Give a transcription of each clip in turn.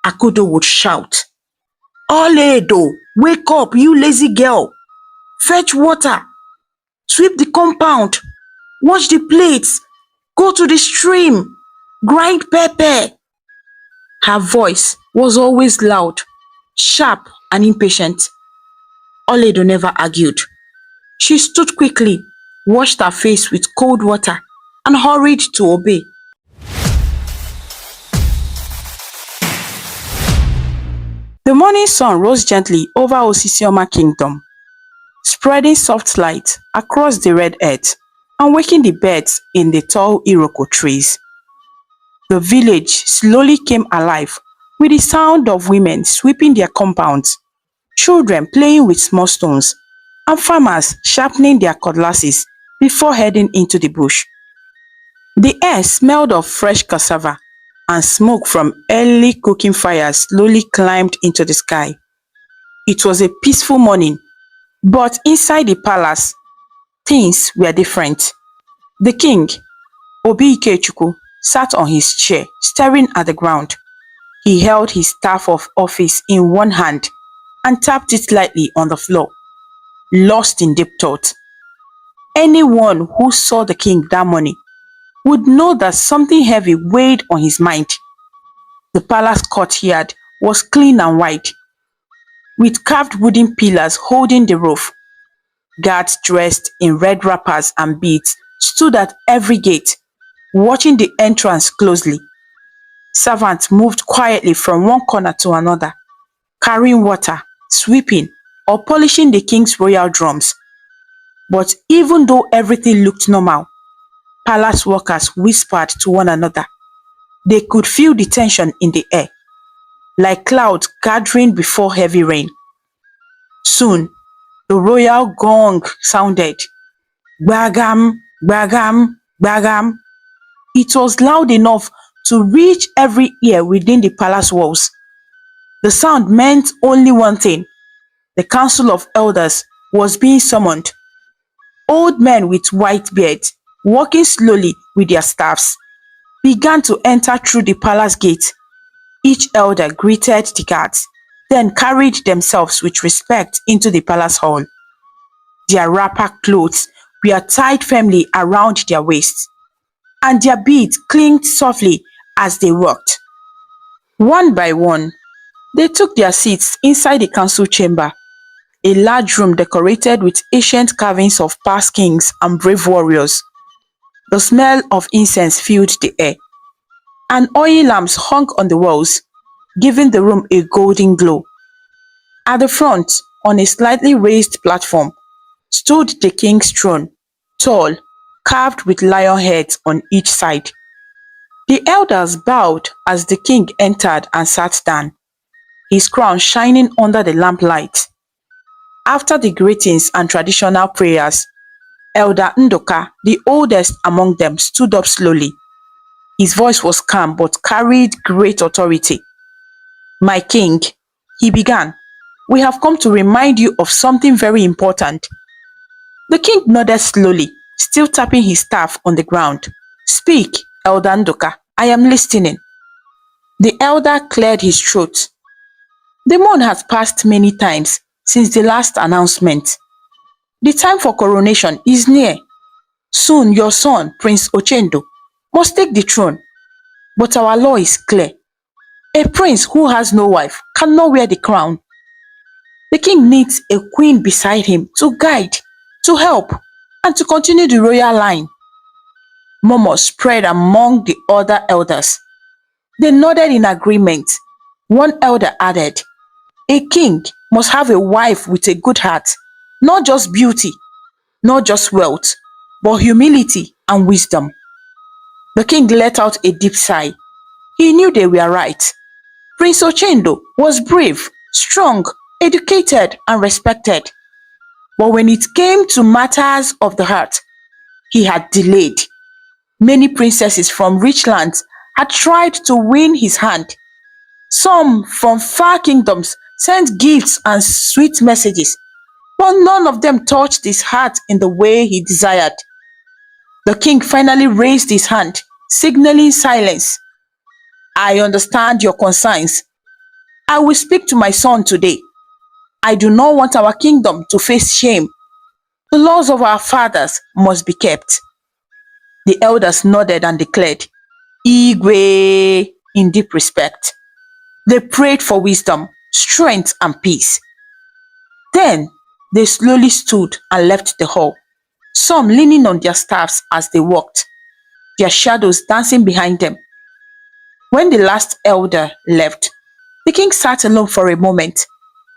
Akodo would shout, Oledo, wake up, you lazy girl. Fetch water, sweep the compound, wash the plates, go to the stream, grind pepper. Her voice was always loud, sharp, and impatient. Oledo never argued. She stood quickly, washed her face with cold water, and hurried to obey. The morning sun rose gently over Osisioma Kingdom, spreading soft light across the red earth and waking the birds in the tall iroko trees. The village slowly came alive with the sound of women sweeping their compounds, children playing with small stones, and farmers sharpening their cutlasses before heading into the bush. The air smelled of fresh cassava, and smoke from early cooking fires slowly climbed into the sky. It was a peaceful morning, but inside the palace, things were different. The king, Obi Ikechukwu, sat on his chair, staring at the ground. He held his staff of office in one hand and tapped it lightly on the floor, lost in deep thought. Anyone who saw the king that morning would know that something heavy weighed on his mind. The palace courtyard was clean and wide, with carved wooden pillars holding the roof. Guards dressed in red wrappers and beads stood at every gate, watching the entrance closely. Servants moved quietly from one corner to another, carrying water, sweeping, or polishing the king's royal drums. But even though everything looked normal, palace workers whispered to one another. They could feel the tension in the air, like clouds gathering before heavy rain. Soon, the royal gong sounded. Bagam, bagam, bagam. It was loud enough to reach every ear within the palace walls. The sound meant only one thing. The council of elders was being summoned. Old men with white beards, walking slowly with their staffs, began to enter through the palace gate. Each elder greeted the guards, then carried themselves with respect into the palace hall. Their wrapper clothes were tied firmly around their waists, and their beads clinked softly as they walked. One by one, they took their seats inside the council chamber, a large room decorated with ancient carvings of past kings and brave warriors. The smell of incense filled the air, and oil lamps hung on the walls, giving the room a golden glow. At the front, on a slightly raised platform, stood the king's throne, tall, carved with lion heads on each side. The elders bowed as the king entered and sat down, his crown shining under the lamplight. After the greetings and traditional prayers, Elder Ndoka, the oldest among them, stood up slowly. His voice was calm but carried great authority. My king, he began, we have come to remind you of something very important. The king nodded slowly, still tapping his staff on the ground. Speak, Elder Ndoka, I am listening. The elder cleared his throat. The moon has passed many times since the last announcement. The time for coronation is near. Soon your son, Prince Ochendo, must take the throne. But our law is clear. A prince who has no wife cannot wear the crown. The king needs a queen beside him to guide, to help, and to continue the royal line. Murmurs spread among the other elders. They nodded in agreement. One elder added, a king must have a wife with a good heart, not just beauty, not just wealth, but humility and wisdom. The king let out a deep sigh. He knew they were right. Prince Ochendo was brave, strong, educated, and respected. But when it came to matters of the heart, he had delayed. Many princesses from rich lands had tried to win his hand. Some from far kingdoms sent gifts and sweet messages, but none of them touched his heart in the way he desired. The king finally raised his hand, signaling silence. I understand your concerns, I will speak to my son today. I do not want our kingdom to face shame. The laws of our fathers must be kept. The elders nodded and declared, Igwe, in deep respect. They prayed for wisdom, strength, and peace. Then they slowly stood and left the hall, some leaning on their staffs as they walked, their shadows dancing behind them. When the last elder left, the king sat alone for a moment.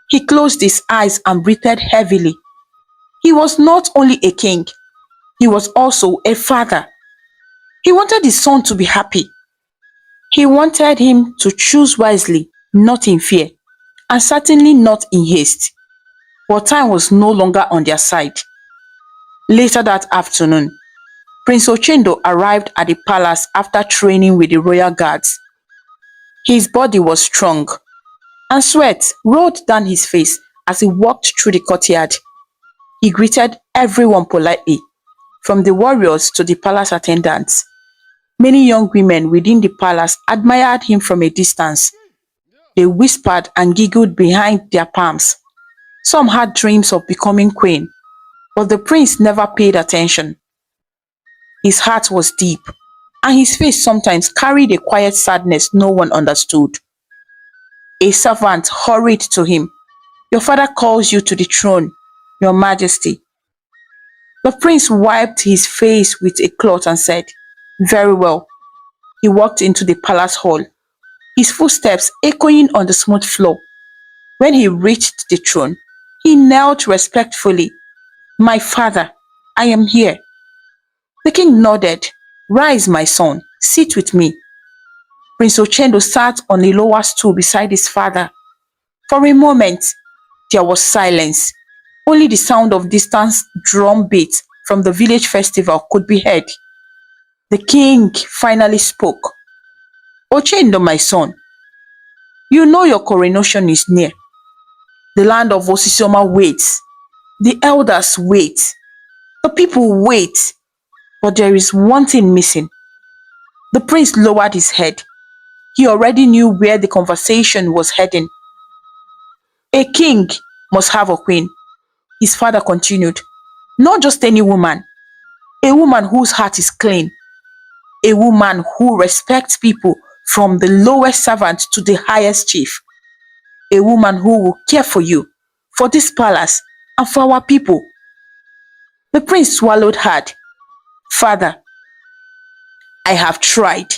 He closed his eyes and breathed heavily. He was not only a king, he was also a father. He wanted his son to be happy. He wanted him to choose wisely, not in fear, and certainly not in haste. But time was no longer on their side. Later that afternoon, Prince Ochendo arrived at the palace after training with the royal guards. His body was strong, and sweat rolled down his face as he walked through the courtyard. He greeted everyone politely, from the warriors to the palace attendants. Many young women within the palace admired him from a distance. They whispered and giggled behind their palms. Some had dreams of becoming queen, but the prince never paid attention. His heart was deep, and his face sometimes carried a quiet sadness no one understood. A servant hurried to him. Your father calls you to the throne, your majesty. The prince wiped his face with a cloth and said, Very well. He walked into the palace hall, his footsteps echoing on the smooth floor. When he reached the throne, he knelt respectfully. My father, I am here. The king nodded. Rise, my son, sit with me. Prince Ochendo sat on a lower stool beside his father. For a moment, there was silence. Only the sound of distant drum beats from the village festival could be heard. The king finally spoke. Ochendo, my son, you know your coronation is near. The land of Osisioma waits. The elders wait. The people wait. But there is one thing missing. The prince lowered his head. He already knew where the conversation was heading. A king must have a queen, his father continued. Not just any woman. A woman whose heart is clean. A woman who respects people from the lowest servant to the highest chief. A woman who will care for you, for this palace, and for our people. The prince swallowed hard. Father, I have tried,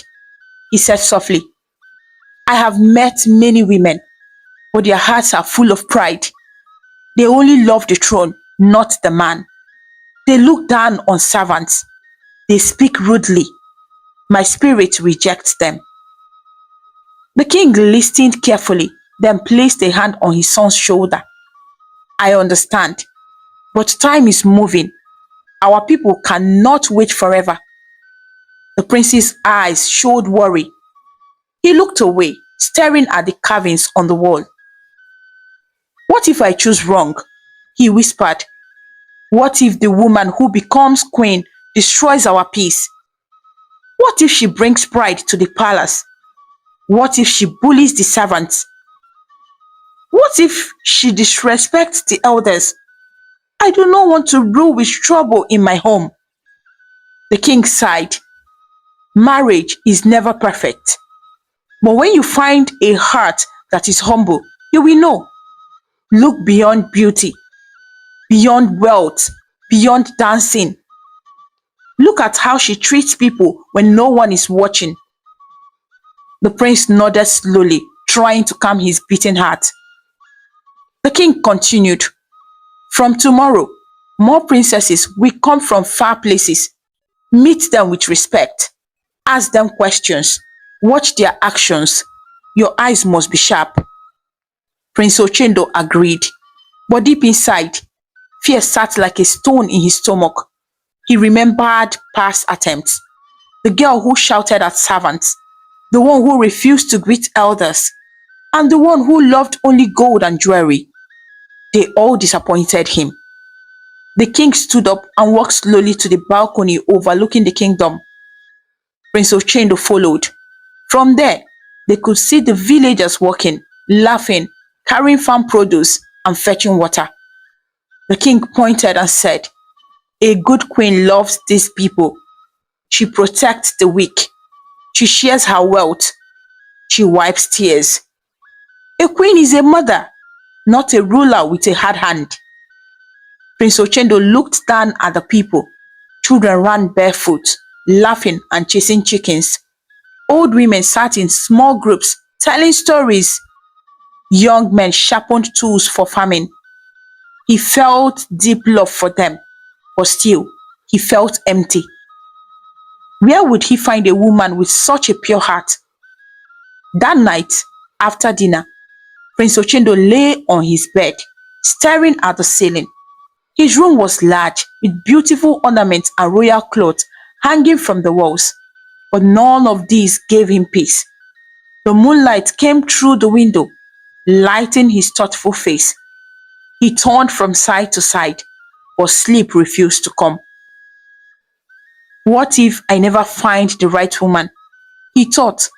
he said softly. I have met many women, but their hearts are full of pride. They only love the throne, not the man. They look down on servants. They speak rudely. My spirit rejects them. The king listened carefully, then placed a hand on his son's shoulder. I understand, but time is moving. Our people cannot wait forever. The prince's eyes showed worry. He looked away, staring at the carvings on the wall. What if I choose wrong? He whispered. What if the woman who becomes queen destroys our peace? What if she brings pride to the palace? What if she bullies the servants? What if she disrespects the elders? I do not want to rule with trouble in my home. The king sighed. Marriage is never perfect. But when you find a heart that is humble, you will know. Look beyond beauty, beyond wealth, beyond dancing. Look at how she treats people when no one is watching. The prince nodded slowly, trying to calm his beating heart. The king continued. From tomorrow, more princesses will come from far places. Meet them with respect. Ask them questions. Watch their actions. Your eyes must be sharp. Prince Ochendo agreed, but deep inside, fear sat like a stone in his stomach. He remembered past attempts. The girl who shouted at servants, the one who refused to greet elders, and the one who loved only gold and jewelry. They all disappointed him. The king stood up and walked slowly to the balcony overlooking the kingdom. Prince Ochendo followed. From there, they could see the villagers walking, laughing, carrying farm produce, and fetching water. The king pointed and said, "A good queen loves these people. She protects the weak. She shares her wealth. She wipes tears. A queen is a mother, not a ruler with a hard hand." Prince Ochendo looked down at the people. Children ran barefoot, laughing and chasing chickens. Old women sat in small groups telling stories. Young men sharpened tools for farming. He felt deep love for them, but still, he felt empty. Where would he find a woman with such a pure heart? That night, after dinner, Prince Ochendo lay on his bed, staring at the ceiling. His room was large, with beautiful ornaments and royal clothes hanging from the walls, but none of these gave him peace. The moonlight came through the window, lighting his thoughtful face. He turned from side to side, but sleep refused to come. What if I never find the right woman? He thought.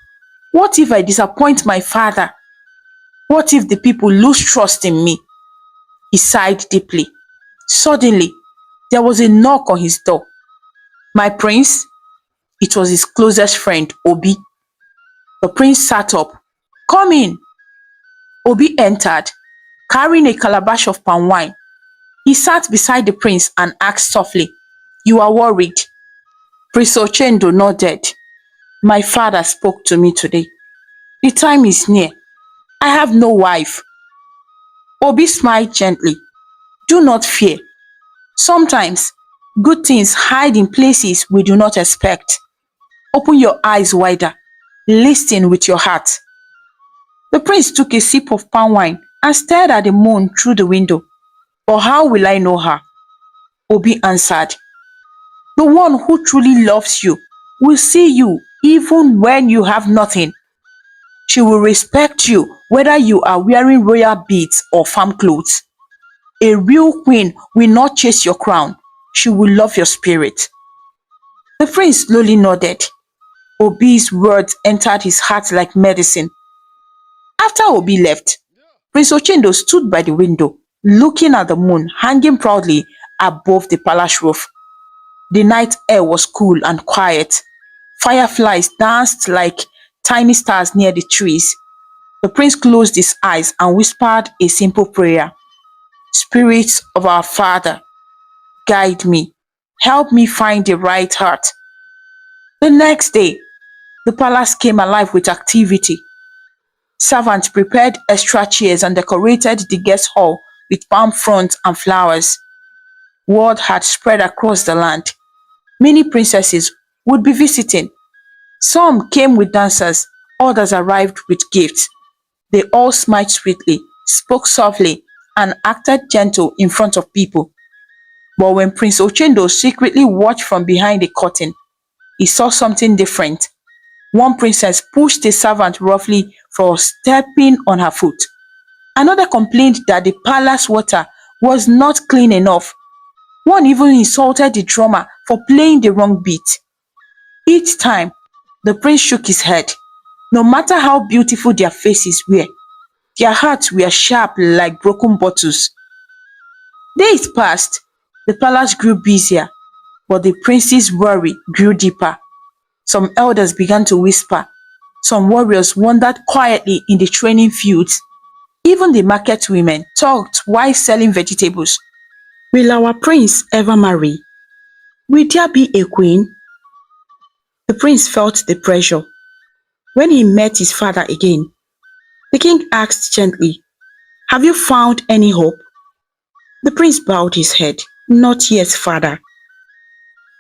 What if I disappoint my father? What if the people lose trust in me? He sighed deeply. Suddenly, there was a knock on his door. "My prince?" It was his closest friend, Obi. The prince sat up. "Come in." Obi entered, carrying a calabash of palm wine. He sat beside the prince and asked softly, "You are worried?" Prince Ochendo nodded. "My father spoke to me today. The time is near. I have no wife." Obi smiled gently. "Do not fear. Sometimes good things hide in places we do not expect. Open your eyes wider. Listen with your heart." The prince took a sip of palm wine and stared at the moon through the window. "But how will I know her?" Obi answered. "The one who truly loves you will see you even when you have nothing. She will respect you whether you are wearing royal beads or farm clothes. A real queen will not chase your crown. She will love your spirit." The prince slowly nodded. Obi's words entered his heart like medicine. After Obi left, Prince Ochendo stood by the window, looking at the moon hanging proudly above the palace roof. The night air was cool and quiet. Fireflies danced like tiny stars near the trees. The prince closed his eyes and whispered a simple prayer. "Spirits of our father, guide me. Help me find the right heart." The next day, the palace came alive with activity. Servants prepared extra chairs and decorated the guest hall with palm fronds and flowers. Word had spread across the land. Many princesses would be visiting. Some came with dancers, others arrived with gifts. They all smiled sweetly, spoke softly, and acted gentle in front of people. But when Prince Ochendo secretly watched from behind the curtain, he saw something different. One princess pushed a servant roughly for stepping on her foot. Another complained that the palace water was not clean enough. One even insulted the drummer for playing the wrong beat. Each time, the prince shook his head. No matter how beautiful their faces were, their hearts were sharp like broken bottles. Days passed. The palace grew busier, but the prince's worry grew deeper. Some elders began to whisper. Some warriors wandered quietly in the training fields. Even the market women talked while selling vegetables. Will our prince ever marry? Will there be a queen? The prince felt the pressure. When he met his father again, the king asked gently, "Have you found any hope?" The prince bowed his head. "Not yet, father."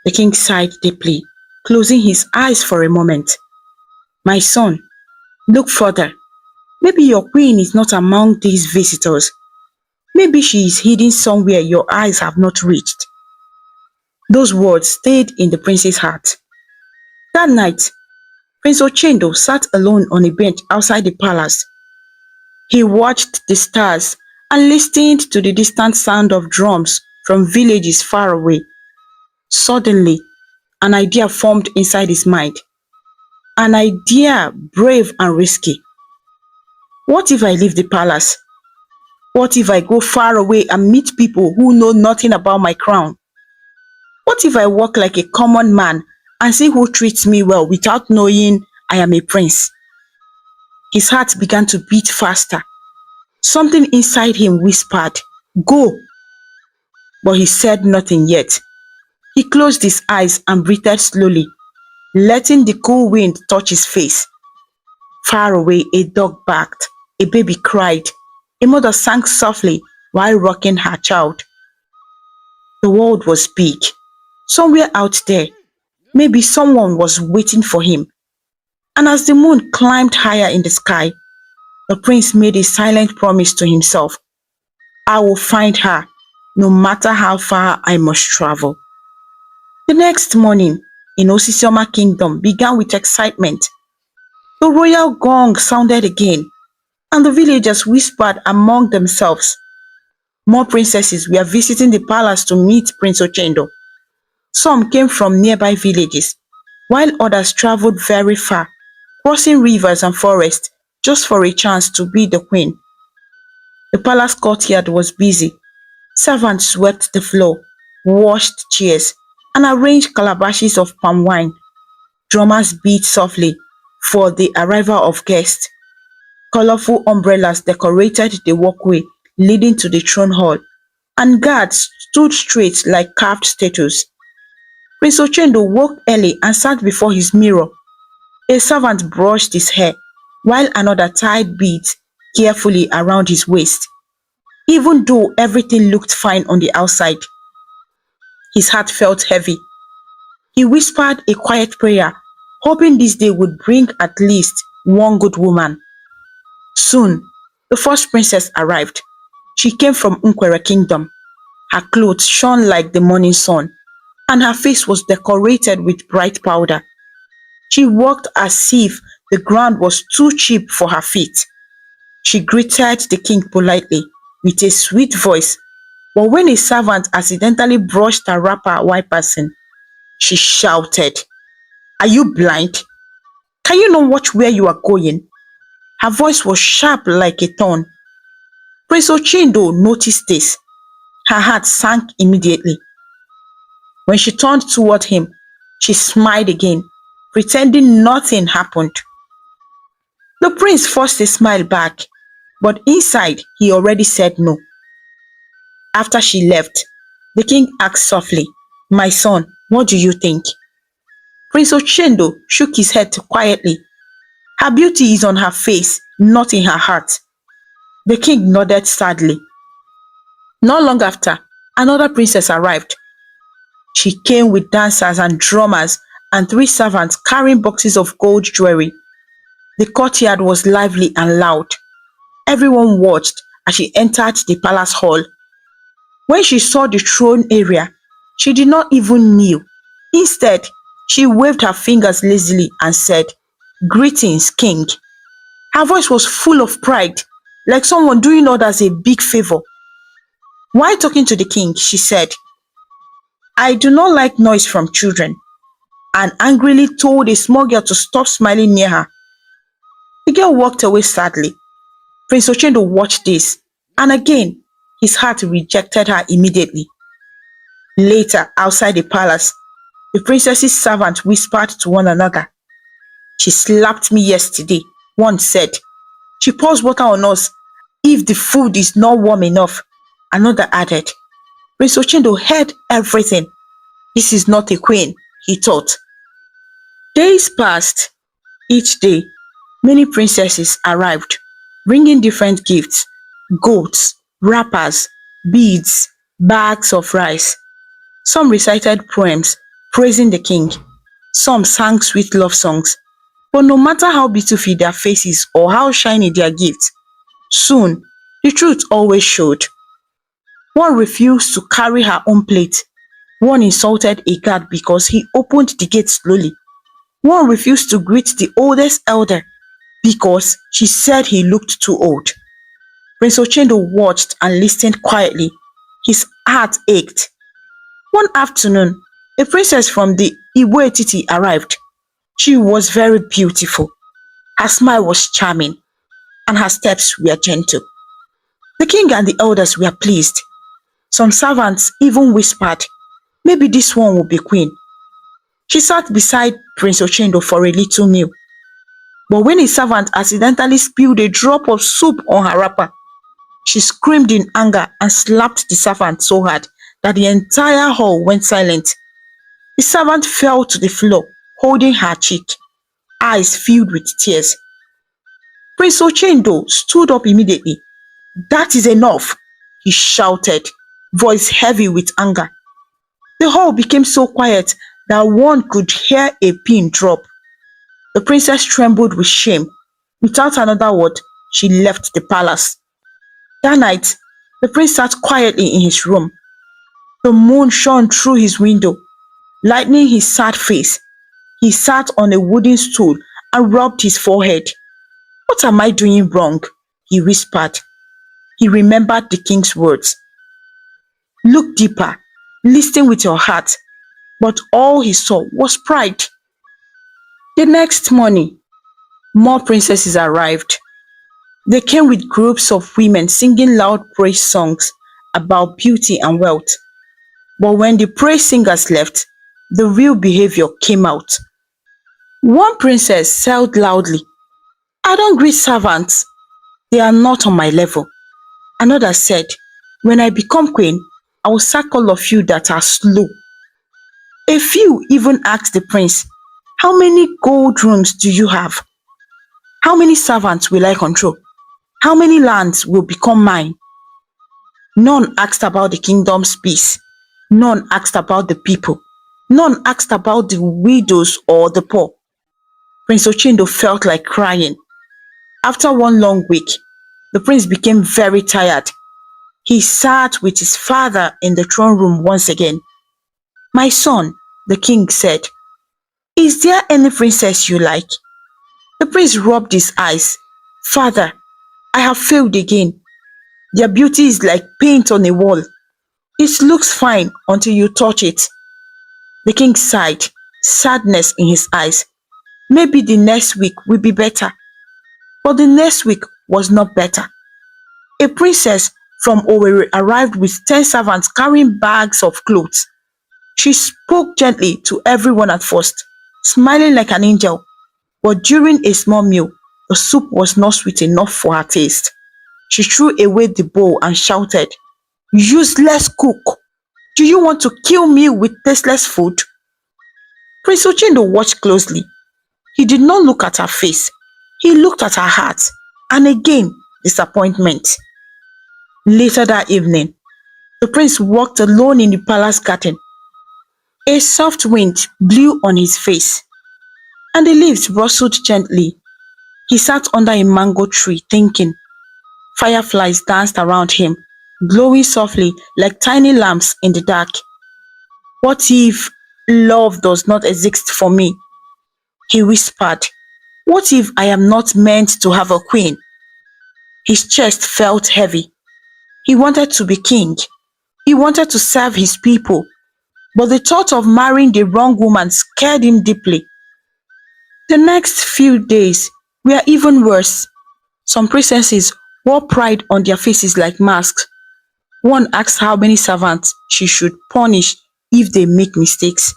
The king sighed deeply, closing his eyes for a moment. "My son, look further. Maybe your queen is not among these visitors. Maybe she is hidden somewhere your eyes have not reached." Those words stayed in the prince's heart. That night, Prince Ochendo sat alone on a bench outside the palace. He watched the stars and listened to the distant sound of drums from villages far away. Suddenly, an idea formed inside his mind. An idea brave and risky. What if I leave the palace? What if I go far away and meet people who know nothing about my crown? What if I walk like a common man and see who treats me well without knowing I am a prince? His heart began to beat faster. Something inside him whispered, "Go!" But he said nothing yet. He closed his eyes and breathed slowly, letting the cool wind touch his face. Far away, a dog barked, a baby cried, a mother sang softly while rocking her child. The world was big. Somewhere out there, maybe someone was waiting for him. And as the moon climbed higher in the sky, the prince made a silent promise to himself. I will find her, no matter how far I must travel. The next morning, in Osisioma Kingdom began with excitement. The royal gong sounded again, and the villagers whispered among themselves. More princesses were visiting the palace to meet Prince Ochendo. Some came from nearby villages, while others traveled very far, crossing rivers and forests just for a chance to be the queen. The palace courtyard was busy. Servants swept the floor, washed chairs, and arranged calabashes of palm wine. Drummers beat softly for the arrival of guests. Colorful umbrellas decorated the walkway leading to the throne hall, and guards stood straight like carved statues. Prince Ochendo woke early and sat before his mirror. A servant brushed his hair, while another tied beads carefully around his waist. Even though everything looked fine on the outside, his heart felt heavy. He whispered a quiet prayer, hoping this day would bring at least one good woman. Soon, the first princess arrived. She came from Nkwere Kingdom. Her clothes shone like the morning sun, and her face was decorated with bright powder. She walked as if the ground was too cheap for her feet. She greeted the king politely with a sweet voice, but when a servant accidentally brushed her wrapper while passing, she shouted, "Are you blind? Can you not watch where you are going?" Her voice was sharp like a thorn. Prince Ochindo noticed this. Her heart sank immediately. When she turned toward him, she smiled again, pretending nothing happened. The prince forced a smile back, but inside he already said no. After she left, the king asked softly, "My son, what do you think?" Prince Ochendo shook his head quietly. Her beauty is on her face, not in her heart. The king nodded sadly. Not long after, another princess arrived. She came with dancers and drummers and three servants carrying boxes of gold jewelry. The courtyard was lively and loud. Everyone watched as she entered the palace hall. When she saw the throne area, she did not even kneel. Instead, she waved her fingers lazily and said, "Greetings, king." Her voice was full of pride, like someone doing others a big favor. While talking to the king, she said, "I do not like noise from children," and angrily told a small girl to stop smiling near her. The girl walked away sadly. Prince Ochendo watched this, and again, his heart rejected her immediately. Later, outside the palace, the princess's servants whispered to one another. "She slapped me yesterday," one said. "She pours water on us if the food is not warm enough," another added. Prince Ochendo heard everything. This is not a queen, he thought. Days passed. Each day, many princesses arrived, bringing different gifts: goats, wrappers, beads, bags of rice. Some recited poems praising the king. Some sang sweet love songs. But no matter how beautiful their faces or how shiny their gifts, soon the truth always showed. One refused to carry her own plate. One insulted a guard because he opened the gate slowly. One refused to greet the oldest elder because she said he looked too old. Prince Ochendo watched and listened quietly. His heart ached. One afternoon, a princess from the Igbo Etiti arrived. She was very beautiful. Her smile was charming. and her steps were gentle. The king and the elders were pleased. Some servants even whispered, maybe this one will be queen. She sat beside Prince Ochendo for a little meal. But when a servant accidentally spilled a drop of soup on her wrapper, she screamed in anger and slapped the servant so hard that the entire hall went silent. The servant fell to the floor, holding her cheek, eyes filled with tears. Prince Ochendo stood up immediately. That is enough, he shouted, voice heavy with anger. The hall became so quiet that one could hear a pin drop. The princess trembled with shame. Without another word, she left the palace. That night, the prince sat quietly in his room. The moon shone through his window, lightening his sad face. He sat on a wooden stool and rubbed his forehead. What am I doing wrong? He whispered. He remembered the king's words. Look deeper, listen with your heart. But all he saw was pride. The next morning, more princesses arrived. They came with groups of women singing loud praise songs about beauty and wealth. But when the praise singers left, the real behavior came out. One princess said loudly, I don't greet servants. They are not on my level. Another said, when I become queen, I will sack all of you that are slow. A few even asked the prince, how many gold rooms do you have? How many servants will I control? How many lands will become mine? None asked about the kingdom's peace. None asked about the people. None asked about the widows or the poor. Prince Ochendo felt like crying. After one long week, the prince became very tired. He sat with his father in the throne room once again. My son, the king said, is there any princess you like? The prince rubbed his eyes. Father, I have failed again. Their beauty is like paint on a wall. It looks fine until you touch it. The king sighed, sadness in his eyes. Maybe the next week will be better. But the next week was not better. A princess from Owerri arrived with 10 servants carrying bags of clothes. She spoke gently to everyone at first, smiling like an angel. But during a small meal, the soup was not sweet enough for her taste. She threw away the bowl and shouted, useless cook! Do you want to kill me with tasteless food? Prince Ochendo watched closely. He did not look at her face. He looked at her heart, and again, disappointment. Later that evening, the prince walked alone in the palace garden. A soft wind blew on his face, and the leaves rustled gently. He sat under a mango tree thinking. Fireflies danced around him, glowing softly like tiny lamps in the dark. What if love does not exist for me? He whispered. What if I am not meant to have a queen? His chest felt heavy. He wanted to be king. He wanted to serve his people. But the thought of marrying the wrong woman scared him deeply. The next few days were even worse. Some princesses wore pride on their faces like masks. One asked how many servants she should punish if they make mistakes.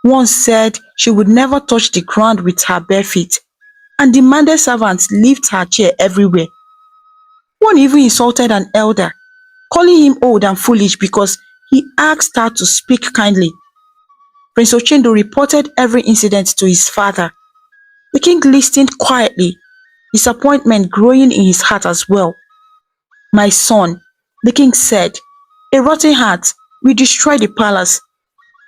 One said she would never touch the ground with her bare feet and demanded servants lift her chair everywhere. One even insulted an elder, calling him old and foolish because he asked her to speak kindly. Prince Ochendo reported every incident to his father. The king listened quietly, disappointment growing in his heart as well. My son, the king said, a rotten heart will destroy the palace.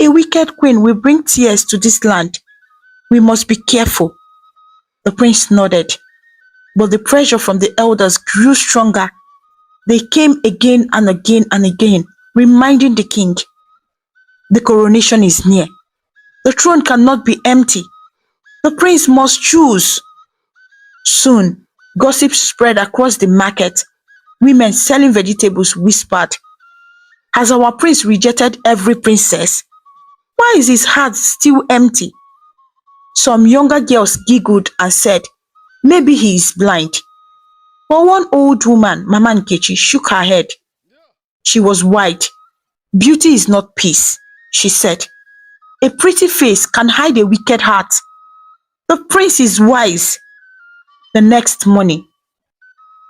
A wicked queen will bring tears to this land. We must be careful. The prince nodded, but the pressure from the elders grew stronger. They came again and again and again, reminding the king, the coronation is near. The throne cannot be empty. The prince must choose. Soon, gossip spread across the market. Women selling vegetables whispered, has our prince rejected every princess? Why is his heart still empty? Some younger girls giggled and said, maybe he is blind. But one old woman, Mama Nkechi, shook her head. She was white. Beauty is not peace, she said. A pretty face can hide a wicked heart. The prince is wise. The next morning,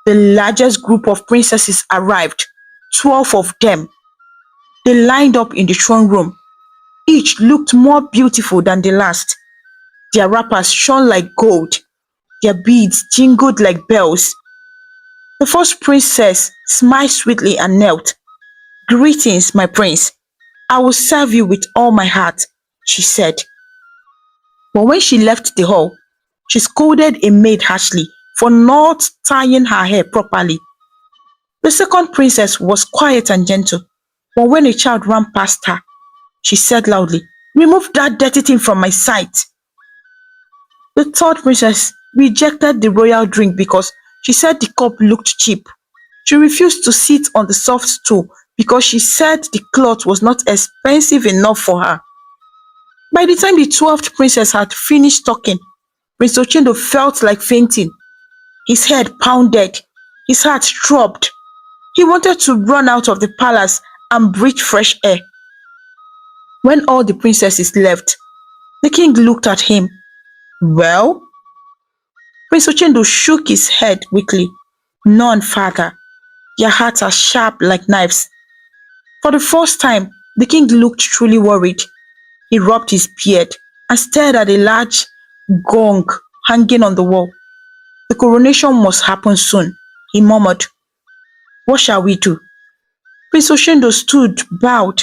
the largest group of princesses arrived, 12 of them. They lined up in the throne room. Each looked more beautiful than the last. Their wrappers shone like gold. Their beads jingled like bells. The first princess smiled sweetly and knelt. Greetings, my prince. I will serve you with all my heart, she said. But when she left the hall, she scolded a maid harshly for not tying her hair properly. The second princess was quiet and gentle, but when a child ran past her, she said loudly, "Remove that dirty thing from my sight." The third princess rejected the royal drink because she said the cup looked cheap. She refused to sit on the soft stool because she said the cloth was not expensive enough for her. By the time the 12th princess had finished talking, Prince Ochendo felt like fainting. His head pounded, his heart throbbed. He wanted to run out of the palace and breathe fresh air. When all the princesses left, the king looked at him. Well? Prince Ochendo shook his head weakly. None, father. Your hearts are sharp like knives. For the first time, the king looked truly worried. He rubbed his beard and stared at a large gong hanging on the wall. The coronation must happen soon, he murmured. What shall we do? Prince Oshendo stood, bowed,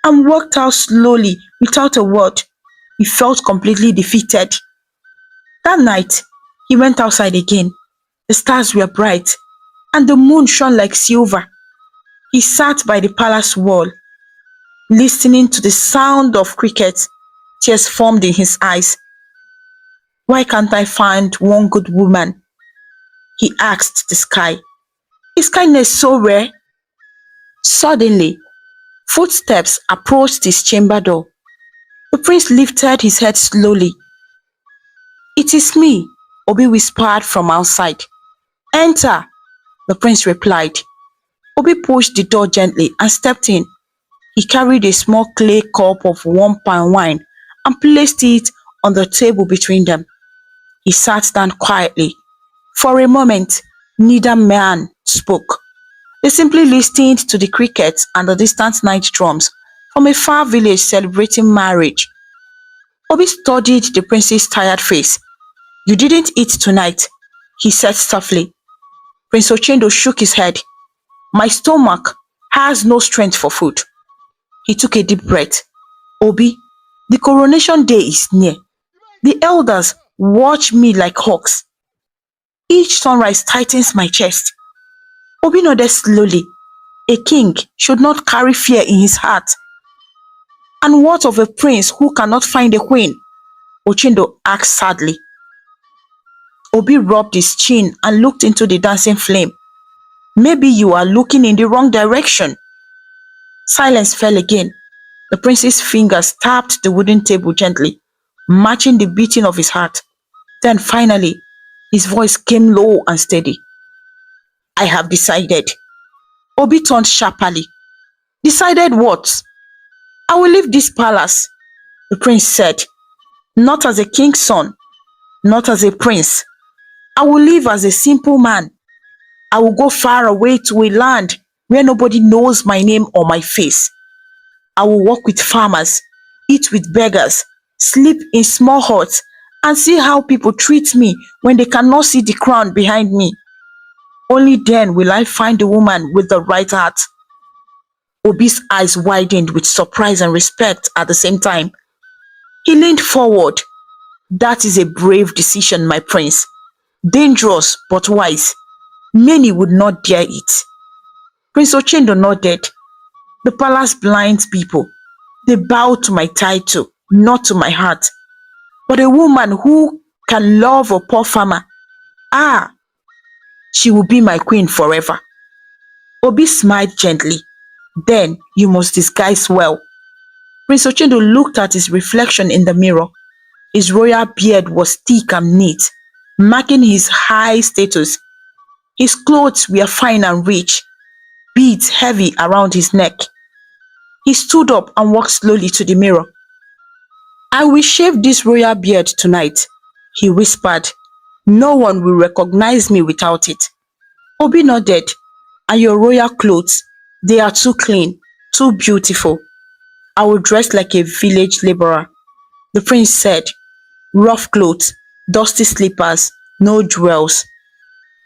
and walked out slowly without a word. He felt completely defeated. That night, he went outside again. The stars were bright, and the moon shone like silver. He sat by the palace wall, listening to the sound of crickets. Tears formed in his eyes. Why can't I find one good woman? He asked the sky. Is kindness so rare? Suddenly, footsteps approached his chamber door. The prince lifted his head slowly. It is me, Obi whispered from outside. Enter, the prince replied. Obi pushed the door gently and stepped in. He carried a small clay cup of warm palm wine and placed it on the table between them. He sat down quietly. For a moment, neither man spoke. They simply listened to the crickets and the distant night drums from a far village celebrating marriage. Obi studied the prince's tired face. You didn't eat tonight, he said softly. Prince Ochendo shook his head. My stomach has no strength for food. He took a deep breath. Obi, the coronation day is near. The elders watch me like hawks. Each sunrise tightens my chest. Obi nodded slowly. A king should not carry fear in his heart. And what of a prince who cannot find a queen? Ochendo asked sadly. Obi rubbed his chin and looked into the dancing flame. Maybe you are looking in the wrong direction. Silence fell again. The prince's fingers tapped the wooden table gently, matching the beating of his heart. Then finally, his voice came low and steady. I have decided. Obi turned sharply. Decided what? I will leave this palace, the prince said. Not as a king's son, not as a prince. I will live as a simple man. I will go far away to a land where nobody knows my name or my face. I will work with farmers, eat with beggars, sleep in small huts, and see how people treat me when they cannot see the crown behind me. Only then will I find a woman with the right heart. Obi's eyes widened with surprise and respect at the same time. He leaned forward. That is a brave decision, my prince. Dangerous but wise. Many would not dare it. Prince Ochendo nodded. The palace blinds people. They bow to my title, not to my heart. But a woman who can love a poor farmer, she will be my queen forever. Obi smiled gently. Then you must disguise well. Prince Ochendo looked at his reflection in the mirror. His royal beard was thick and neat, marking his high status. His clothes were fine and rich, beads heavy around his neck. He stood up and walked slowly to the mirror. I will shave this royal beard tonight, he whispered. No one will recognize me without it. Obi nodded. And your royal clothes, they are too clean, too beautiful. I will dress like a village laborer, the prince said. Rough clothes, dusty slippers, no jewels.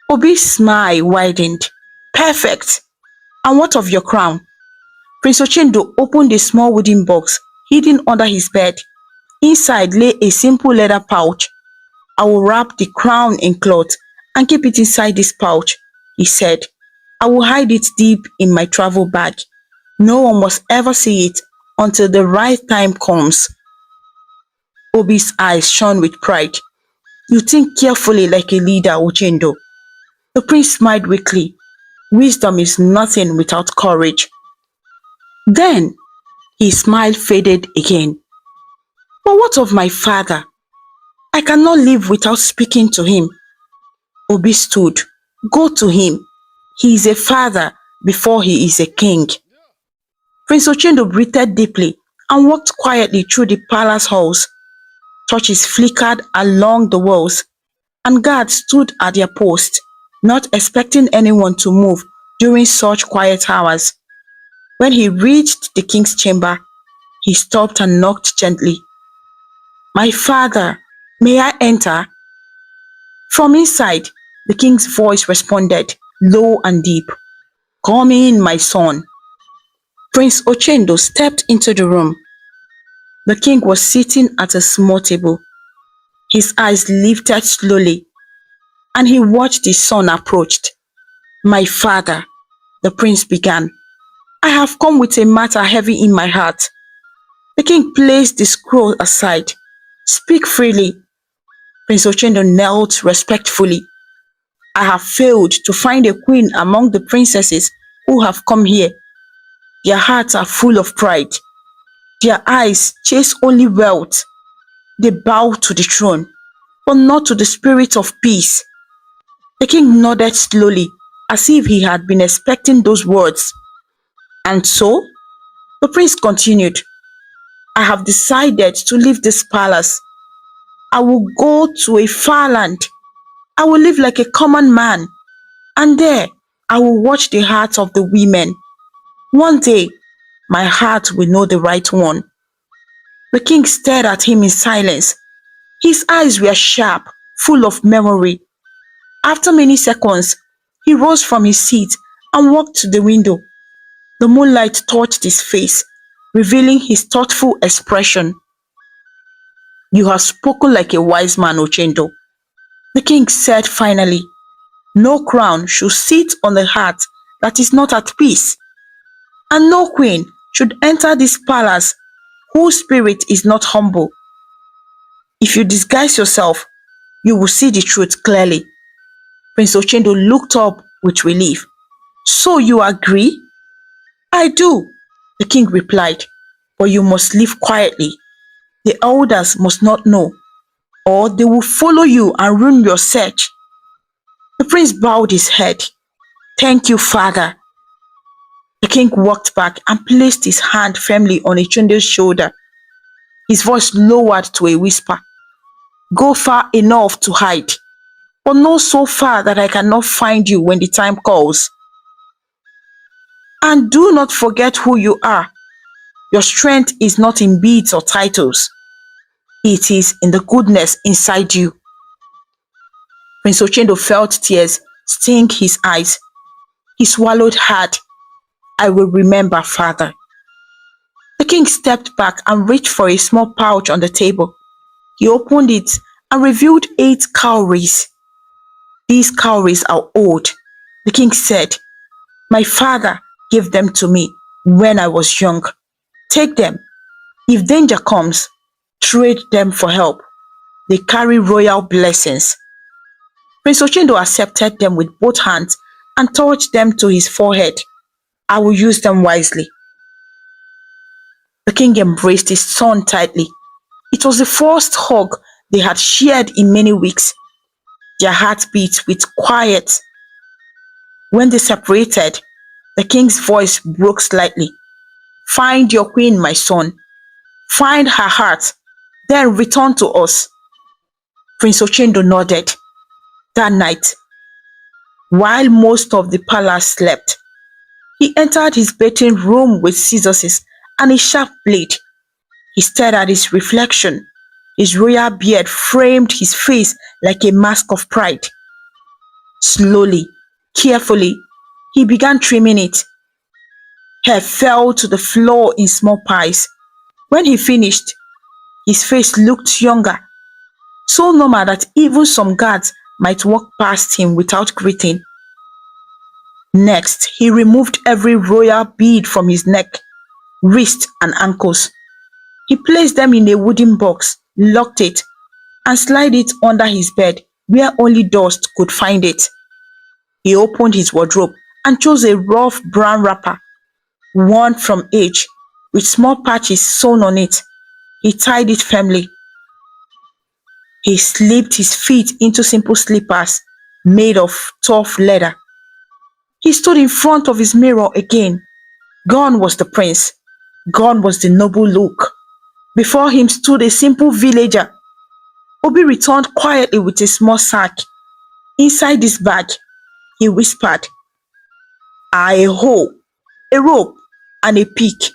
Obi's smile widened. Perfect. And what of your crown? Prince Ochendo opened a small wooden box hidden under his bed. Inside lay a simple leather pouch. I will wrap the crown in cloth and keep it inside this pouch, he said. I will hide it deep in my travel bag. No one must ever see it until the right time comes. Obi's eyes shone with pride. You think carefully like a leader, Ochendo. The prince smiled weakly. Wisdom is nothing without courage. Then his smile faded again. But what of my father? I cannot live without speaking to him. Obi stood. Go to him. He is a father before he is a king. Prince Ochendo breathed deeply and walked quietly through the palace halls. Torches flickered along the walls, and guards stood at their post, not expecting anyone to move during such quiet hours. When he reached the king's chamber, he stopped and knocked gently. My father, may I enter? From inside, the king's voice responded, low and deep. Come in, my son. Prince Ochendo stepped into the room. The king was sitting at a small table. His eyes lifted slowly, and he watched his son approach. My father, the prince began, I have come with a matter heavy in my heart. The king placed the scroll aside. Speak freely. Prince Ochendo knelt respectfully. I have failed to find a queen among the princesses who have come here. Their hearts are full of pride. Their eyes chase only wealth. They bow to the throne, but not to the spirit of peace. The king nodded slowly, as if he had been expecting those words. And so, the prince continued, I have decided to leave this palace. I will go to a far land. I will live like a common man. And there, I will watch the hearts of the women. One day, my heart will know the right one. The king stared at him in silence. His eyes were sharp, full of memory. After many seconds, he rose from his seat and walked to the window. The moonlight touched his face, revealing his thoughtful expression. You have spoken like a wise man, Ochendo. The king said finally, no crown should sit on a heart that is not at peace, and no queen should enter this palace whose spirit is not humble. If you disguise yourself, you will see the truth clearly. Prince Ochendo looked up with relief. So you agree? I do, the king replied, but you must live quietly. The elders must not know, or they will follow you and ruin your search. The prince bowed his head. Thank you, father. The king walked back and placed his hand firmly on Ochendo's shoulder. His voice lowered to a whisper. Go far enough to hide, but not so far that I cannot find you when the time calls. And do not forget who you are. Your strength is not in beads or titles. It is in the goodness inside you. Prince Ochendo felt tears sting his eyes. He swallowed hard. I will remember, father. The king stepped back and reached for a small pouch on the table. He opened it and revealed 8 cowries. These cowries are old, the king said. My father gave them to me when I was young. Take them. If danger comes, trade them for help. They carry royal blessings. Prince Ochendo accepted them with both hands and touched them to his forehead. I will use them wisely. The king embraced his son tightly. It was the first hug they had shared in many weeks. Their hearts beat with quiet. When they separated, the king's voice broke slightly. Find your queen, my son. Find her heart, then return to us. Prince Ochendo nodded. That night, while most of the palace slept, he entered his bathing room with scissors and a sharp blade. He stared at his reflection. His royal beard framed his face like a mask of pride. Slowly, carefully, he began trimming it. Hair fell to the floor in small piles. When he finished, his face looked younger, so normal that even some guards might walk past him without greeting. Next, he removed every royal bead from his neck, wrist, and ankles. He placed them in a wooden box, locked it, and slid it under his bed where only dust could find it. He opened his wardrobe and chose a rough brown wrapper, worn from age, with small patches sewn on it. He tied it firmly. He slipped his feet into simple slippers made of tough leather. He stood in front of his mirror again. Gone was the prince. Gone was the noble look. Before him stood a simple villager. Obi returned quietly with a small sack. Inside this bag, he whispered, "Are a hoe, a rope, and a pick.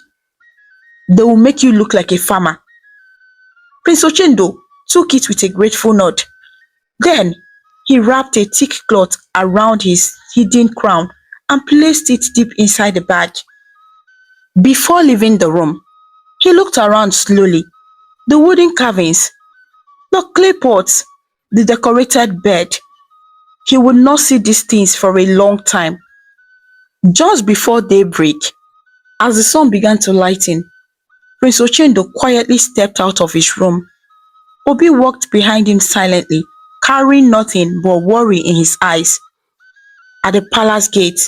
They will make you look like a farmer." Prince Ochendo took it with a grateful nod. Then he wrapped a thick cloth around his hidden crown and placed it deep inside the bag. Before leaving the room, he looked around slowly. The wooden carvings, the clay pots, the decorated bed. He would not see these things for a long time. Just before daybreak, as the sun began to lighten, Prince Ochendo quietly stepped out of his room. Obi walked behind him silently, carrying nothing but worry in his eyes. At the palace gate,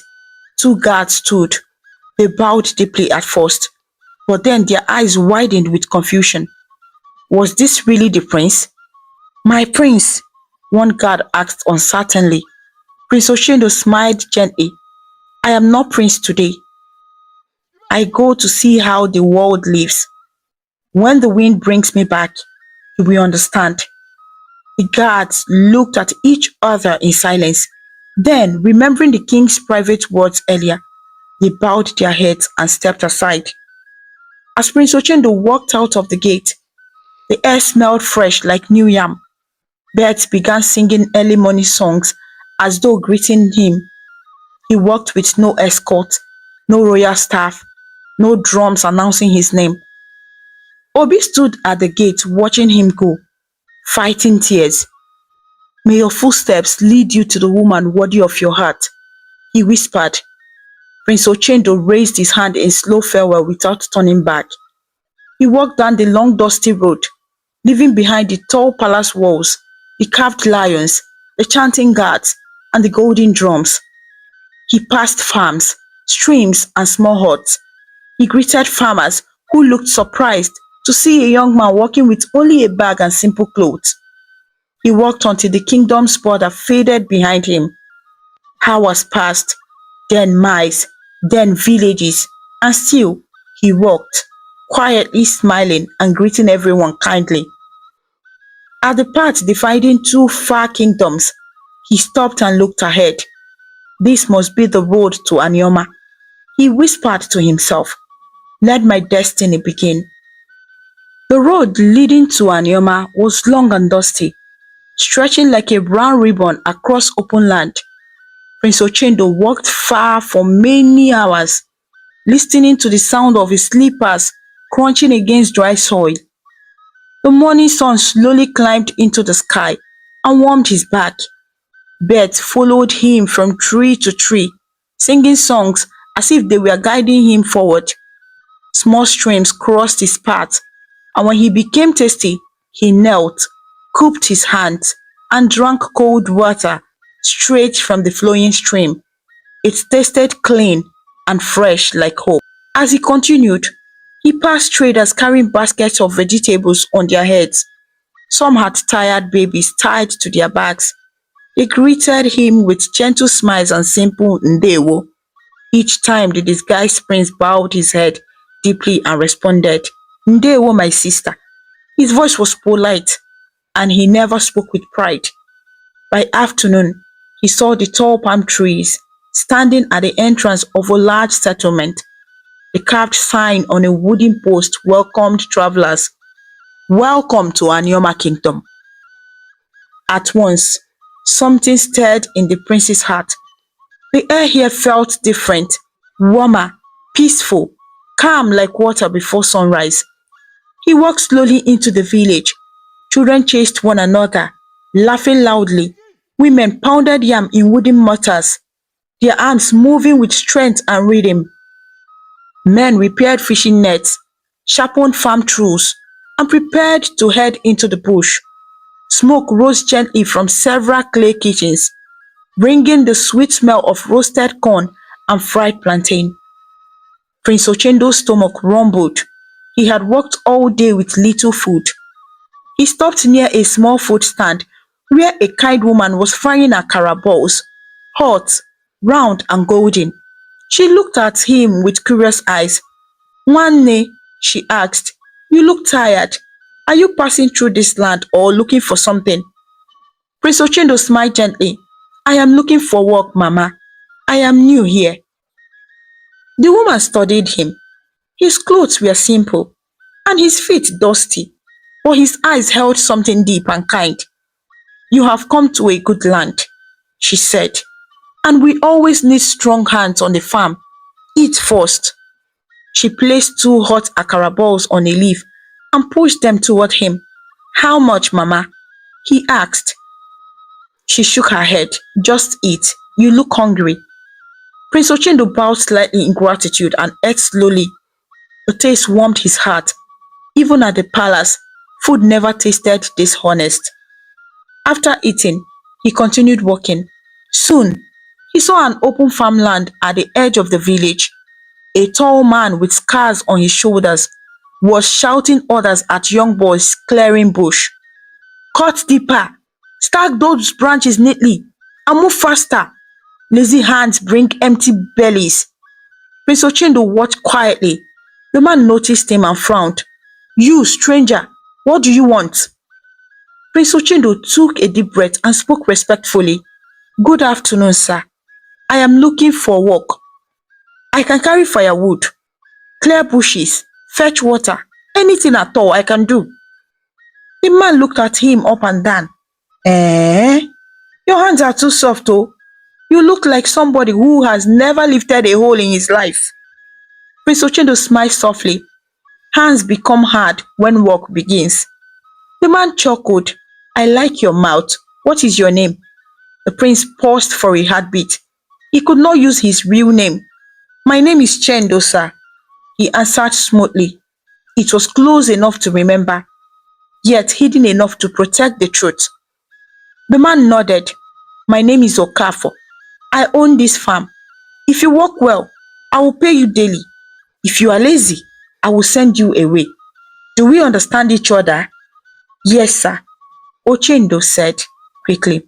two guards stood. They bowed deeply at first, but then their eyes widened with confusion. Was this really the prince? "My prince," one guard asked uncertainly. Prince Ochendo smiled gently. "I am not prince today. I go to see how the world lives. When the wind brings me back, you will understand." The guards looked at each other in silence. Then, remembering the king's private words earlier, they bowed their heads and stepped aside. As Prince Ochendo walked out of the gate, the air smelled fresh like new yam. Birds began singing early morning songs as though greeting him. He walked with no escort, no royal staff, no drums announcing his name. Obi stood at the gate watching him go, fighting tears. "May your footsteps lead you to the woman worthy of your heart," he whispered. Prince Ochendo raised his hand in slow farewell without turning back. He walked down the long dusty road, leaving behind the tall palace walls, the carved lions, the chanting guards, and the golden drums. He passed farms, streams, and small huts. He greeted farmers who looked surprised to see a young man walking with only a bag and simple clothes. He walked until the kingdom's border faded behind him. Hours passed, then miles, then villages, and still he walked, quietly smiling and greeting everyone kindly. At the path dividing two far kingdoms, he stopped and looked ahead. This must be the road to Anioma. He whispered to himself, "Let my destiny begin." The road leading to Anioma was long and dusty, stretching like a brown ribbon across open land. Prince Ochendo walked far for many hours, listening to the sound of his slippers crunching against dry soil. The morning sun slowly climbed into the sky and warmed his back. Birds followed him from tree to tree, singing songs as if they were guiding him forward. Small streams crossed his path, and when he became thirsty, he knelt, cupped his hands, and drank cold water straight from the flowing stream. It tasted clean and fresh like hope. As he continued, he passed traders carrying baskets of vegetables on their heads. Some had tired babies tied to their backs. They greeted him with gentle smiles and simple ndewo. Each time the disguised prince bowed his head deeply and responded, Ndewo, my sister. His voice was polite, and he never spoke with pride. By afternoon, he saw the tall palm trees standing at the entrance of a large settlement. The carved sign on a wooden post welcomed travelers. Welcome to Anioma Kingdom. At once, something stirred in the prince's heart. The air here felt different, warmer, peaceful, calm like water before sunrise. He walked slowly into the village. Children chased one another, laughing loudly. Women pounded yam in wooden mortars, their arms moving with strength and rhythm. Men repaired fishing nets, sharpened farm tools, and prepared to head into the bush. Smoke rose gently from several clay kitchens, bringing the sweet smell of roasted corn and fried plantain. Prince Ochendo's stomach rumbled. He had worked all day with little food. He stopped near a small food stand where a kind woman was frying akara balls, hot, round and golden. She looked at him with curious eyes. "Nwanne," she asked, "you look tired. Are you passing through this land or looking for something?" Prince Ochendo smiled gently. "I am looking for work, Mama. I am new here." The woman studied him. His clothes were simple and his feet dusty, but his eyes held something deep and kind. "You have come to a good land," she said, "and we always need strong hands on the farm. Eat first." She placed two hot akara balls on a leaf and pushed them toward him. "How much, Mama?" he asked. She shook her head. "Just eat. You look hungry." Prince Ochendo bowed slightly in gratitude and ate slowly. The taste warmed his heart. Even at the palace, food never tasted this honest. After eating, he continued walking. Soon, he saw an open farmland at the edge of the village. A tall man with scars on his shoulders was shouting orders at young boys clearing bush. "Cut deeper, stack those branches neatly, and move faster. Lazy hands bring empty bellies." Prince Ochendo watched quietly. The man noticed him and frowned. "You, stranger, what do you want?" Prince Ochendo took a deep breath and spoke respectfully. "Good afternoon, sir. I am looking for work. I can carry firewood, clear bushes, fetch water, anything at all I can do." The man looked at him up and down. "Eh? Your hands are too soft oh. You look like somebody who has never lifted a hole in his life." Prince Ochendo smiled softly. Hands become hard when work begins. The man chuckled. "I like your mouth. What is your name?" The prince paused for a heartbeat. He could not use his real name. "My name is Chendo, sir," he answered smoothly. It was close enough to remember, yet hidden enough to protect the truth. The man nodded. "My name is Okafo. I own this farm. If you work well, I will pay you daily. If you are lazy, I will send you away. Do we understand each other?" "Yes, sir," Ochendo said quickly.